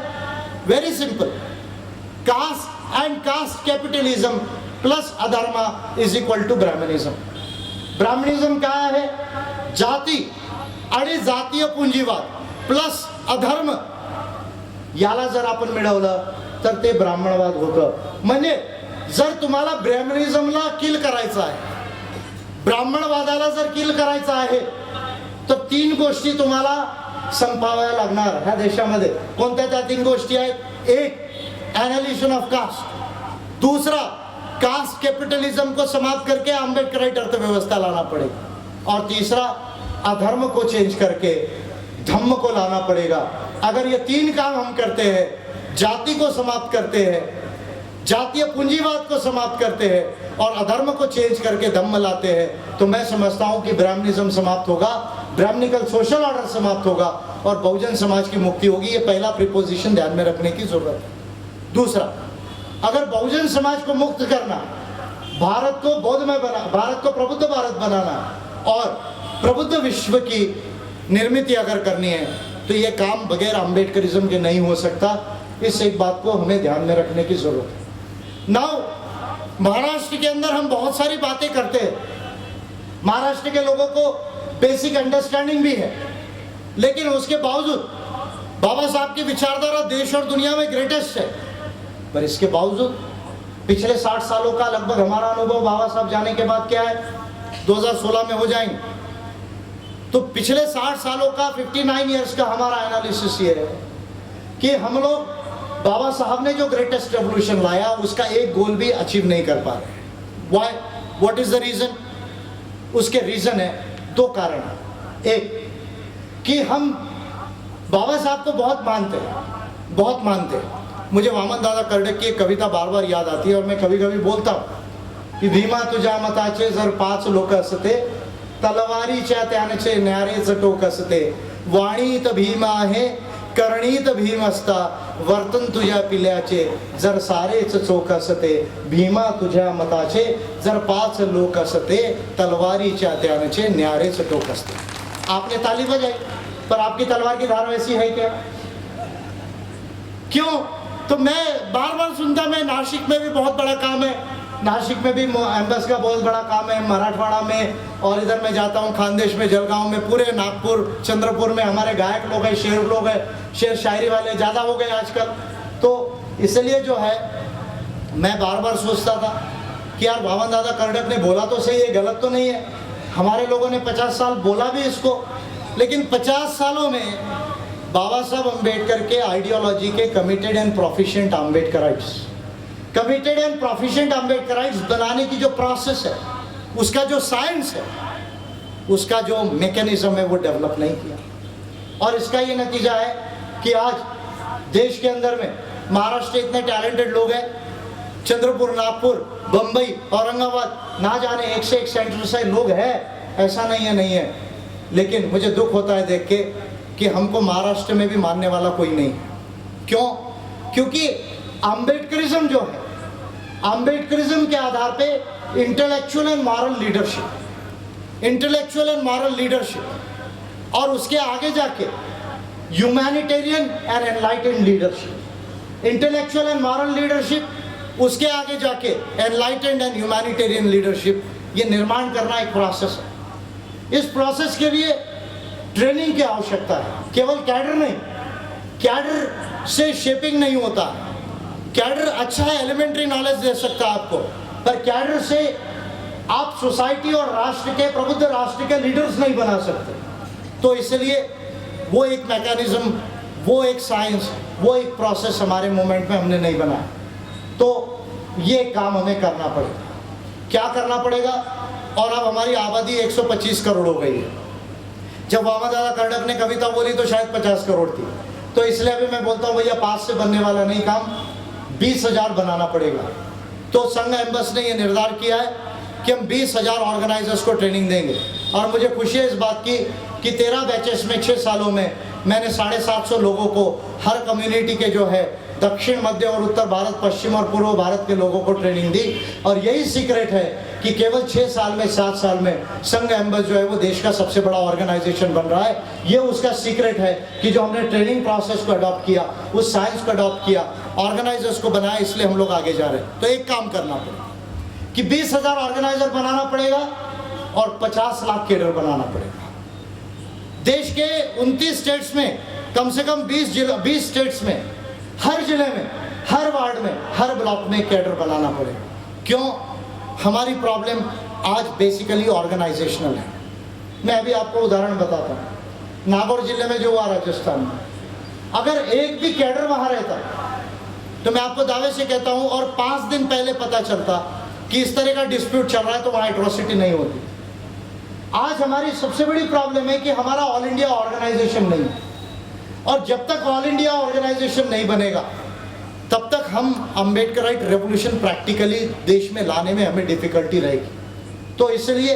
Very simple, caste and caste capitalism plus अधर्मा is equal to Brahminism. Brahminism काय आहे? जाती आणि जातीय पुंजीवाद प्लस अधर्म, याला जर आपण मिळवलं तर ते ब्राह्मणवाद होतं। म्हणजे जर तुम्हाला ब्राह्मणिझमला किल करायचं आहे, ब्राह्मणवादाला जर किल करायचं आहे, तर 3 गोष्टी तुम्हाला संपवाव्या लागणार ह्या देशामध्ये। कोणत्या त्या 3 गोष्टी आहेत? एक, एनालिसिस ऑफ कास्ट। दूसरा, कास्ट कैपिटलिज्म को समाप्त करके आम्बेडकराइट अर्थव्यवस्था लाना पड़ेगा। और तीसरा, अधर्म को चेंज करके धम्म को लाना पड़ेगा। अगर ये 3 काम हम करते हैं, जाति को समाप्त करते हैं, जातीय पूंजीवाद को समाप्त करते हैं और अधर्म को चेंज करके धम्म लाते हैं, तो मैं समझता हूं कि ब्राह्मणिज्म समाप्त होगा, ब्राह्मणिकल सोशल ऑर्डर समाप्त होगा और बहुजन समाज की मुक्ति होगी। ये पहला प्रिपोजिशन ध्यान में रखने की जरूरत है। दूसरा, अगर बहुजन समाज को मुक्त करना, भारत को बौद्धमय बना, भारत को प्रबुद्ध भारत बनाना और प्रबुद्ध विश्व की निर्मित अगर करनी है, तो ये काम बगैर अम्बेडकरिज्म के नहीं हो सकता। इस एक बात को हमें ध्यान में रखने की जरूरत है। नाउ महाराष्ट्र के अंदर हम बहुत सारी बातें करते हैं, महाराष्ट्र के लोगों को बेसिक अंडरस्टैंडिंग भी है, लेकिन उसके बावजूद बाबा साहब की विचारधारा देश और दुनिया में ग्रेटेस्ट है। पर इसके बावजूद पिछले 60 सालों का लगभग हमारा अनुभव बाबा साहब जाने के बाद क्या है, 2016 में हो जाएंगे, तो पिछले 60 सालों का 59 इयर्स का हमारा एनालिसिस ये है कि हम लोग बाबा साहब ने जो ग्रेटेस्ट रेवोल्यूशन लाया उसका एक गोल भी अचीव नहीं कर पा रहे। Why? What is the reason? उसके रीजन है 2 कारण। एक कि हम बाबा साहब को बहुत मानते हैं, बहुत मानते हैं। मुझे वामन दादा कर्डक की एक कविता बार बार याद आती है और मैं कभी कभी बोलता हूँ की भीमा तुझ्या मताचे जर 5 लोक असते, तलवारीच्या त्याचे न्यारेच टोक असते, वाणीत भीम आहे करणीत भीम असता, वर्तन तुझ्या पिल्याचे जर सारेच चोख असते, भीमा तुझ्या मताचे जर 5 लोक असते, तलवारीच्या त्याचे न्यारेच टोक असते। आपने ताली बजाई, पर आपकी तलवार की धार वैसी है क्या? क्यों? तो मैं बार बार सुनता, मैं नासिक में भी बहुत बड़ा काम है, नासिक में भी एम्बस का बहुत बड़ा काम है, मराठवाड़ा में, और इधर मैं जाता हूँ खानदेश में, जलगांव में, पूरे नागपुर चंद्रपुर में हमारे गायक लोग हैं, शेर लोग हैं, शेर शायरी वाले ज़्यादा हो गए आजकल। तो इसलिए जो है मैं बार बार सोचता था कि यार वामन दादा कर्डक ने बोला तो सही है, गलत तो नहीं है। हमारे लोगों ने 50 साल बोला भी इसको, लेकिन 50 सालों में बाबा साहब अम्बेडकर के आइडियोलॉजी के committed and proficient Ambedkarites, committed and proficient Ambedkarites बनाने की जो प्रोसेस है, उसका जो साइंस है, उसका जो मैकेनिज्म है, वो डेवलप नहीं किया। और इसका ये नतीजा है कि आज देश के अंदर में महाराष्ट्र इतने टैलेंटेड लोग हैं, चंद्रपुर, नागपुर, बम्बई, औरंगाबाद, ना जाने 1 से 1 सेंटर से लोग हैं, ऐसा नहीं है। लेकिन मुझे दुख होता है देख के कि हमको महाराष्ट्र में भी मानने वाला कोई नहीं। क्यों? क्योंकि अम्बेडकरिज्म जो है, अम्बेडकरिज्म के आधार पे intellectual and moral leadership, intellectual and moral leadership, और उसके आगे जाके humanitarian and enlightened leadership, intellectual and moral leadership, उसके आगे जाके एनलाइटेंड एंड ह्यूमैनिटेरियन लीडरशिप, ये निर्माण करना एक प्रोसेस है। इस प्रोसेस के लिए ट्रेनिंग की आवश्यकता है, केवल कैडर नहीं, कैडर से शेपिंग नहीं होता। कैडर अच्छा एलिमेंट्री नॉलेज दे सकता है आपको, पर कैडर से आप सोसाइटी और राष्ट्र के, प्रबुद्ध राष्ट्र के लीडर्स नहीं बना सकते। तो इसलिए वो एक मैकेनिज्म, वो एक साइंस, वो एक प्रोसेस हमारे मूवमेंट में हमने नहीं बनाया। तो ये काम हमें करना पड़ेगा। क्या करना पड़ेगा? और अब हमारी आबादी 125 करोड़ हो गई है। जब वामन दादा कर्डक ने कविता बोली तो शायद 50 करोड़ थी। तो इसलिए अभी मैं बोलता हूँ भैया 5 से बनने वाला नहीं काम, 20,000 बनाना पड़ेगा। तो संघ एम्बस ने ये निर्धार किया है कि हम 20,000 ऑर्गेनाइजर्स को ट्रेनिंग देंगे। और मुझे खुशी है इस बात की कि 13 बैचेस में 6 सालों में मैंने 750 लोगों को हर कम्युनिटी के जो है दक्षिण, मध्य और उत्तर भारत, पश्चिम और पूर्व भारत के लोगों को ट्रेनिंग दी। और यही सीक्रेट है कि केवल 6 साल में, 7 साल में संघ एम्बस जो है वो देश का सबसे बड़ा ऑर्गेनाइजेशन बन रहा है। ये उसका सीक्रेट है कि जो हमने ट्रेनिंग प्रोसेस को अडॉप्ट किया, उस साइंस को अडॉप्ट किया, ऑर्गेनाइजर्स को बनाया, इसलिए हम लोग आगे जा रहे हैं। तो एक काम करना पड़ेगा कि 20,000 ऑर्गेनाइजर बनाना पड़ेगा और 50 लाख कैडर बनाना पड़ेगा। देश के 29 स्टेट्स में कम से कम 20 स्टेट्स में, हर जिले में, हर वार्ड में, हर ब्लॉक में कैडर बनाना पड़ेगा। क्यों? हमारी प्रॉब्लम आज बेसिकली ऑर्गेनाइजेशनल है। मैं अभी आपको उदाहरण बताता हूँ। नागौर जिले में जो हुआ राजस्थान में, अगर एक भी कैडर वहाँ रहता तो मैं आपको दावे से कहता हूँ, और 5 दिन पहले पता चलता कि इस तरह का डिस्प्यूट चल रहा है, तो वहाँ एट्रोसिटी नहीं होती। आज हमारी सबसे बड़ी प्रॉब्लम है कि हमारा ऑल इंडिया ऑर्गेनाइजेशन नहीं है, और जब तक ऑल इंडिया ऑर्गेनाइजेशन नहीं बनेगा तब तक हम अम्बेडकराइट रेवोल्यूशन प्रैक्टिकली देश में लाने में हमें डिफिकल्टी रहेगी। तो इसलिए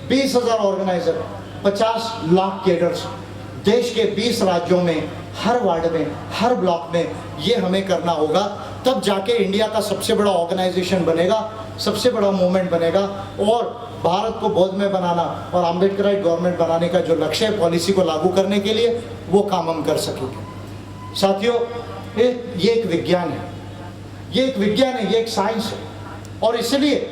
20,000 ऑर्गेनाइजर, 50 लाख कैडर्स देश के 20 राज्यों में, हर वार्ड में, हर ब्लॉक में, ये हमें करना होगा। तब जाके इंडिया का सबसे बड़ा ऑर्गेनाइजेशन बनेगा, सबसे बड़ा मूवमेंट बनेगा, और भारत को बौद्धमय बनाना और अम्बेडकराइट गवर्नमेंट बनाने का जो लक्ष्य है पॉलिसी को लागू करने के लिए, वो काम हम कर सकेंगे। साथियों, ये एक विज्ञान है, ये एक विज्ञान है, ये एक साइंस है, और इसलिए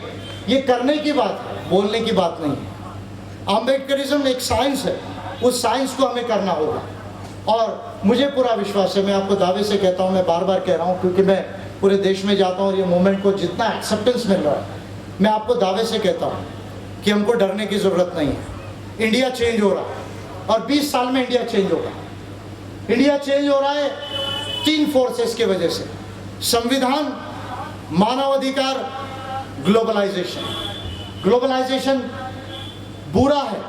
ये करने की बात है, बोलने की बात नहीं है। अम्बेडकरिज्म एक साइंस है, उस साइंस को हमें करना होगा। और मुझे पूरा विश्वास है, मैं आपको दावे से कहता हूँ, मैं बार बार कह रहा हूँ क्योंकि मैं पूरे देश में जाता हूँ और ये मूवमेंट को जितना एक्सेप्टेंस मिल रहा है, मैं आपको दावे से कहता हूँ कि हमको डरने की ज़रूरत नहीं है। इंडिया चेंज हो रहा है और 20 साल में इंडिया चेंज होगा। इंडिया चेंज हो रहा है 3 फोर्सेस की वजह से: संविधान, मानवाधिकार, ग्लोबलाइजेशन। ग्लोबलाइजेशन बुरा है,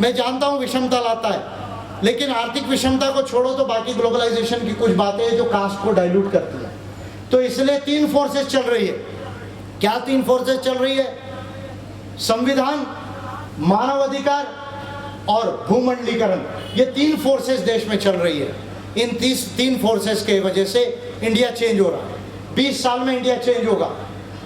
मैं जानता हूँ विषमता लाता है, लेकिन आर्थिक विषमता को छोड़ो तो बाकी ग्लोबलाइजेशन की कुछ बातें हैं जो कास्ट को डाइल्यूट करती है। तो इसलिए 3 फोर्सेस चल रही है। क्या 3 फोर्सेस चल रही है? संविधान, मानवाधिकार और भूमंडलीकरण। ये 3 फोर्सेस देश में चल रही है। इन 3 फोर्सेस के वजह से इंडिया चेंज हो रहा है। 20 साल में इंडिया चेंज होगा।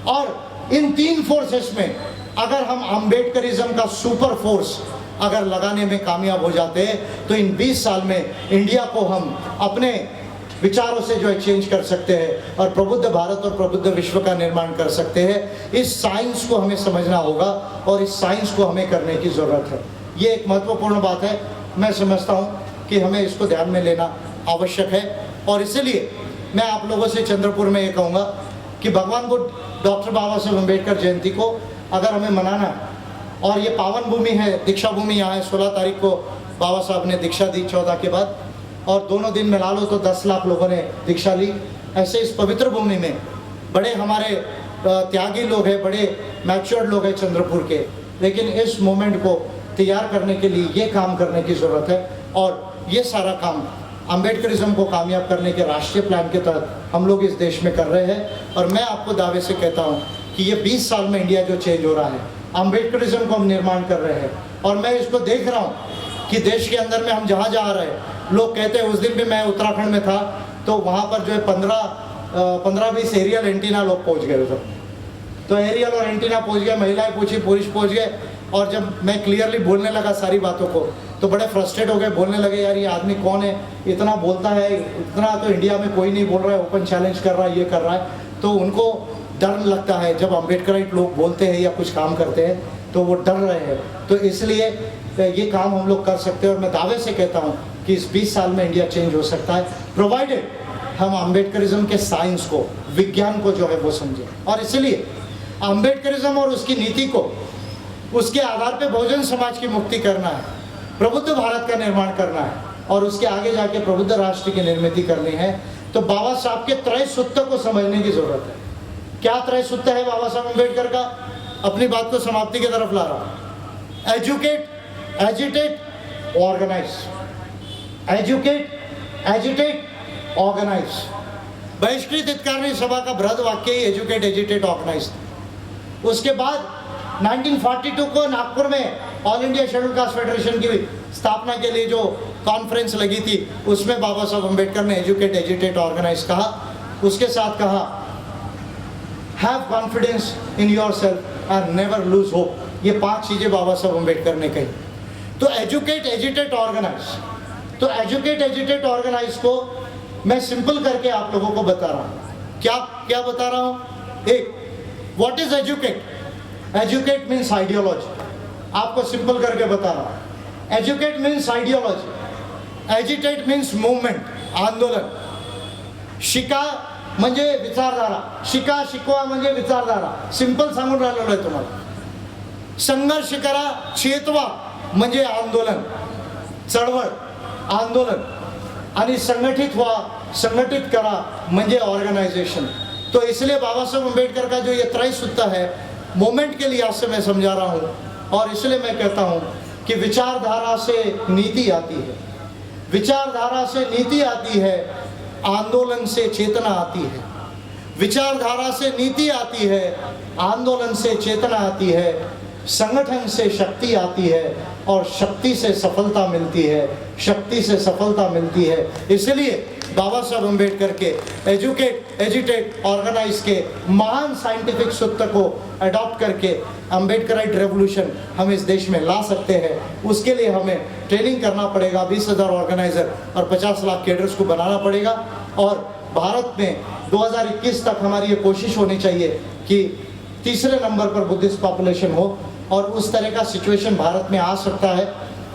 और इन 3 फोर्सेस में अगर हम अम्बेडकरिज्म का सुपर फोर्स अगर लगाने में कामयाब हो जाते हैं तो इन 20 साल में इंडिया को हम अपने विचारों से जो है चेंज कर सकते हैं और प्रबुद्ध भारत और प्रबुद्ध विश्व का निर्माण कर सकते हैं। इस साइंस को हमें समझना होगा और इस साइंस को हमें करने की ज़रूरत है। ये एक महत्वपूर्ण बात है, मैं समझता हूँ कि हमें इसको ध्यान में लेना आवश्यक है। और इसलिए मैं आप लोगों से चंद्रपुर में ये कहूँगा कि भगवान बुद्ध, डॉक्टर बाबा साहब अम्बेडकर जयंती को अगर हमें मनाना है, और ये पावन भूमि है, दीक्षा भूमि यहाँ है, 16 तारीख को बाबा साहब ने दीक्षा दी 14 के बाद, और दोनों दिन मिला लो तो 10 लाख लोगों ने दीक्षा ली। ऐसे इस पवित्र भूमि में बड़े हमारे त्यागी लोग हैं, बड़े मैच्योर्ड लोग हैं चंद्रपुर के, लेकिन इस मोमेंट को तैयार करने के लिए ये काम करने की ज़रूरत है। और ये सारा काम अम्बेडकरिज्म को कामयाब करने के राष्ट्रीय प्लान के तहत हम लोग इस देश में कर रहे हैं। और मैं आपको दावे से कहता हूँ कि ये 20 साल में इंडिया जो चेंज हो रहा है, अम्बेडकरिज्म को हम निर्माण कर रहे हैं। और मैं इसको देख रहा हूँ कि देश के अंदर में हम जहाँ जा रहे हैं, लोग कहते हैं, उस दिन भी मैं उत्तराखंड में था तो वहाँ पर जो है 15-20 एरियल एंटीना लोग पहुँच गए उधर। तो एरियल और एंटीना पहुँच गए, महिलाएं पूछी, पुरुष पहुँच गए। और जब मैं क्लियरली बोलने लगा सारी बातों को तो बड़े फ्रस्ट्रेट हो गए, बोलने लगे, यार ये आदमी कौन है, इतना बोलता है, इतना तो इंडिया में कोई नहीं बोल रहा है, ओपन चैलेंज कर रहा है, ये कर रहा है। तो उनको डर लगता है जब अम्बेडकराइट लोग बोलते हैं या कुछ काम करते हैं तो वो डर रहे हैं। तो इसलिए ये काम हम लोग कर सकते हैं और मैं दावे से कहता हूँ कि इस 20 साल में इंडिया चेंज हो सकता है, प्रोवाइडेड हम अम्बेडकरिज्म के साइंस को, विज्ञान को जो है वो समझें। और इसलिए अम्बेडकरिज्म और उसकी नीति को, उसके आधार पे बहुजन समाज की मुक्ति करना है, प्रबुद्ध भारत का निर्माण करना है और उसके आगे जाके प्रबुद्ध राष्ट्र की निर्मिति करनी है। तो बाबा साहब के त्रय सूत्र को समझने की जरूरत है। क्या त्रय सूत्र है बाबा साहब अम्बेडकर का? अपनी बात को समाप्ति की तरफ ला रहा हूं। Educate, agitate, organise. Educate, agitate, organise. Bahishkrit Hitakarini सभा का बृहद वाक्य ही एजुकेट एजिटेट ऑर्गेनाइज था। उसके बाद 1942 को नागपुर में all India schedule caste federation की स्थापना के लिए जो कॉन्फ्रेंस लगी थी उसमें बाबा साहब अम्बेडकर ने एजुकेट एजिटेट ऑर्गेनाइज कहा। उसके साथ कहा have confidence in yourself and never lose hope. ये 5 चीजें बाबा साहब अम्बेडकर ने कही। तो एजुकेट एजिटेट ऑर्गेनाइज, तो एजुकेट एजिटेट ऑर्गेनाइज को मैं सिंपल करके आप लोगों को बता रहा हूं। क्या क्या बता रहा हूं? एक, what is educate? Educate means ideology. आपको सिंपल करके बता रहा हूं। Educate means ideology, agitate means movement, आंदोलन। शिका म्हणजे विचारधारा, शिका शिकवा म्हणजे विचारधारा, सिंपल सांगून राहिलेलो आहे तुम्हाला। संघर्ष करा, चेतवा म्हणजे आंदोलन, चळवळ, आंदोलन। आणि संगठित व्हा, संगठित करा म्हणजे ऑर्गेनाइजेशन। तो इसलिए बाबा साहब अम्बेडकर का जो ये त्रय सूत्र है मोमेंट के लिहाज से मैं समझा रहा हूँ। और इसलिए मैं कहता हूँ कि विचारधारा से नीति आती है, विचारधारा से नीति आती है, आंदोलन से चेतना आती है। विचारधारा से नीति आती है, आंदोलन से चेतना आती है, संगठन से शक्ति आती है और शक्ति से सफलता मिलती है, शक्ति से सफलता मिलती है। इसलिए बाबा साहब अम्बेडकर के एजुकेट एजिटेट ऑर्गेनाइज के महान साइंटिफिक सूत्र को अडॉप्ट करके अम्बेडकराइट रेवोल्यूशन हम इस देश में ला सकते हैं। उसके लिए हमें ट्रेनिंग करना पड़ेगा, 20,000 ऑर्गेनाइजर और 50 लाख कैडर्स को बनाना पड़ेगा। और भारत में 2021 तक हमारी ये कोशिश होनी चाहिए कि तीसरे नंबर पर बुद्धिस्ट पॉपुलेशन हो। और उस तरह का सिचुएशन भारत में आ सकता है,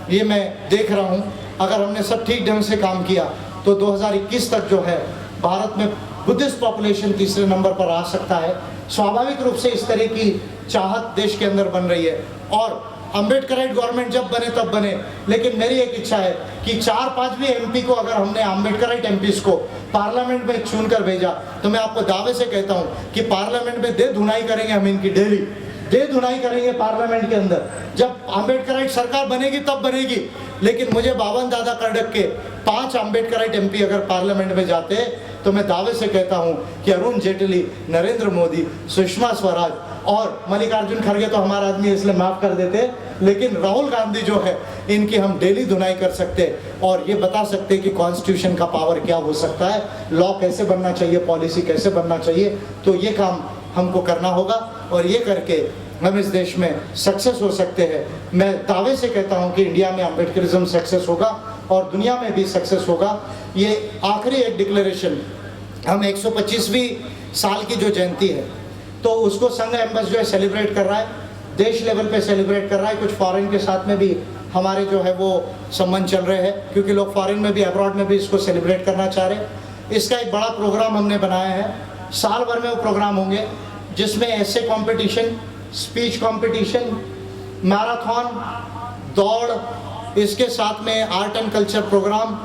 ये मैं देख रहा हूँ। अगर हमने सब ठीक ढंग से काम किया तो 2021 तक जो है भारत में बुद्धिस्ट पॉपुलेशन तीसरे नंबर पर आ सकता है। स्वाभाविक रूप से इस तरह की चाहत देश के अंदर बन रही है। और अम्बेडकराइट गवर्नमेंट जब बने तब बने, लेकिन मेरी एक इच्छा है कि 4-5 भी एमपी को अगर हमने अम्बेडकराइट एमपीज को पार्लियामेंट में चुनकर भेजा तो मैं आपको दावे से कहता हूँ कि पार्लियामेंट में दे धुनाई करेंगे हम इनकी, डेली दे धुनाई करेंगे पार्लियामेंट के अंदर। जब अम्बेडकराइट सरकार बनेगी तब बनेगी, लेकिन मुझे बावन दादा कर्डक के 5 अम्बेडकराइट एमपी अगर पार्लियामेंट में जाते तो मैं दावे से कहता हूं कि अरुण जेटली, नरेंद्र मोदी, सुषमा स्वराज और मल्लिकार्जुन खड़गे तो हमारा आदमी इसलिए माफ कर देते, लेकिन राहुल गांधी जो है इनकी हम डेली धुनाई कर सकते और ये बता सकते कि कॉन्स्टिट्यूशन का पावर क्या हो सकता है, लॉ कैसे बनना चाहिए, पॉलिसी कैसे बनना चाहिए। तो ये काम हमको करना होगा और ये करके हम इस देश में सक्सेस हो सकते हैं। मैं दावे से कहता हूं कि इंडिया में अम्बेडकरिज्म सक्सेस होगा और दुनिया में भी सक्सेस होगा। ये आखिरी एक डिक्लेरेशन, हम 125वीं साल की जो जयंती है तो उसको संघ एम्बस जो है सेलिब्रेट कर रहा है, देश लेवल पे सेलिब्रेट कर रहा है। कुछ फॉरेन के साथ में भी हमारे जो है वो संबंध चल रहे हैं, क्योंकि लोग फॉरेन में भी, अब्रॉड में भी इसको सेलिब्रेट करना चाह रहे हैं। इसका एक बड़ा प्रोग्राम हमने बनाया है, साल भर में वो प्रोग्राम होंगे जिसमें ऐसे कंपटीशन, स्पीच कंपटीशन, मैराथन, दौड़, इसके साथ में art and culture programme,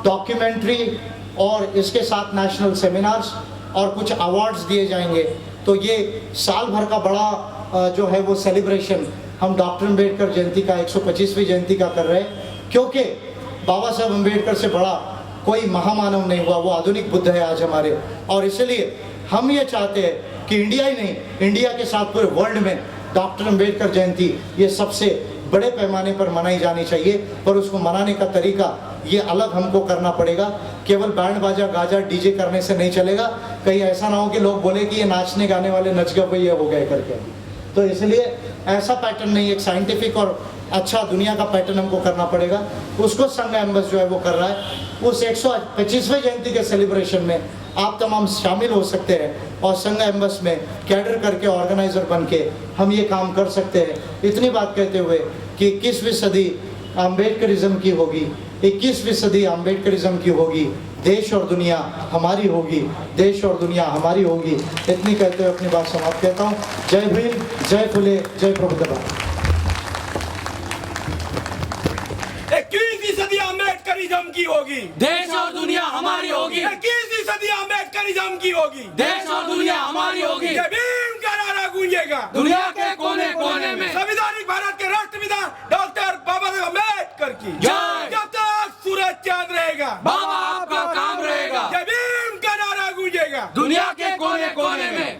documentary और इसके साथ नेशनल सेमिनार्स और कुछ अवार्ड्स दिए जाएंगे। तो ये साल भर का बड़ा जो है वो सेलिब्रेशन हम डॉक्टर अम्बेडकर जयंती का 125वीं जयंती का कर रहे हैं, क्योंकि बाबा साहब अम्बेडकर से बड़ा कोई महामानव नहीं हुआ, वो आधुनिक बुद्ध है आज हमारे। और इसलिए हम ये चाहते हैं कि इंडिया ही नहीं, इंडिया के साथ पूरे वर्ल्ड में डॉक्टर अम्बेडकर जयंती ये सबसे बड़े पैमाने पर मनाई जानी चाहिए। पर उसको मनाने का तरीका ये अलग हमको करना पड़ेगा, केवल बैंड बाजा गाजा डीजे करने से नहीं चलेगा। कहीं ऐसा ना हो कि लोग बोले कि ये नाचने गाने वाले नच गए ये हो गए करके। तो इसलिए ऐसा पैटर्न नहीं, एक साइंटिफिक और अच्छा दुनिया का पैटर्न हमको करना पड़ेगा। उसको संघ एम्बस जो है वो कर रहा है। उस 125वें जयंती के सेलिब्रेशन में आप तमाम शामिल हो सकते हैं और संघ एम्बस में कैडर करके, ऑर्गेनाइजर बन के हम ये काम कर सकते हैं। इतनी बात कहते हुए कि 21वीं सदी अम्बेडकरिज्म की होगी, 21वीं सदी अम्बेडकरिज्म की होगी, देश और दुनिया हमारी होगी, देश और दुनिया हमारी होगी। इतनी कहते हुए अपनी बात समाप्त करता हूँ। जय भीम, जय फुले, जय प्रबुद्धता। 21वीं सदी अम्बेडकरिज्म की होगी, देश और दुनिया हमारी होगी। 21वीं सदी अम्बेडकरिज्म की होगी, देश और दुनिया हमारी होगी। जय भीम का नारा गूंजेगा दुनिया के कोने कोने में। संविधानिक भारत के राष्ट्रपिता डॉक्टर बाबा साहेब अम्बेडकर की जय। जब तक सूरज चांद रहेगा बाबा आपका काम रहेगा। जय भीम का नारा गूंजेगा। कोने में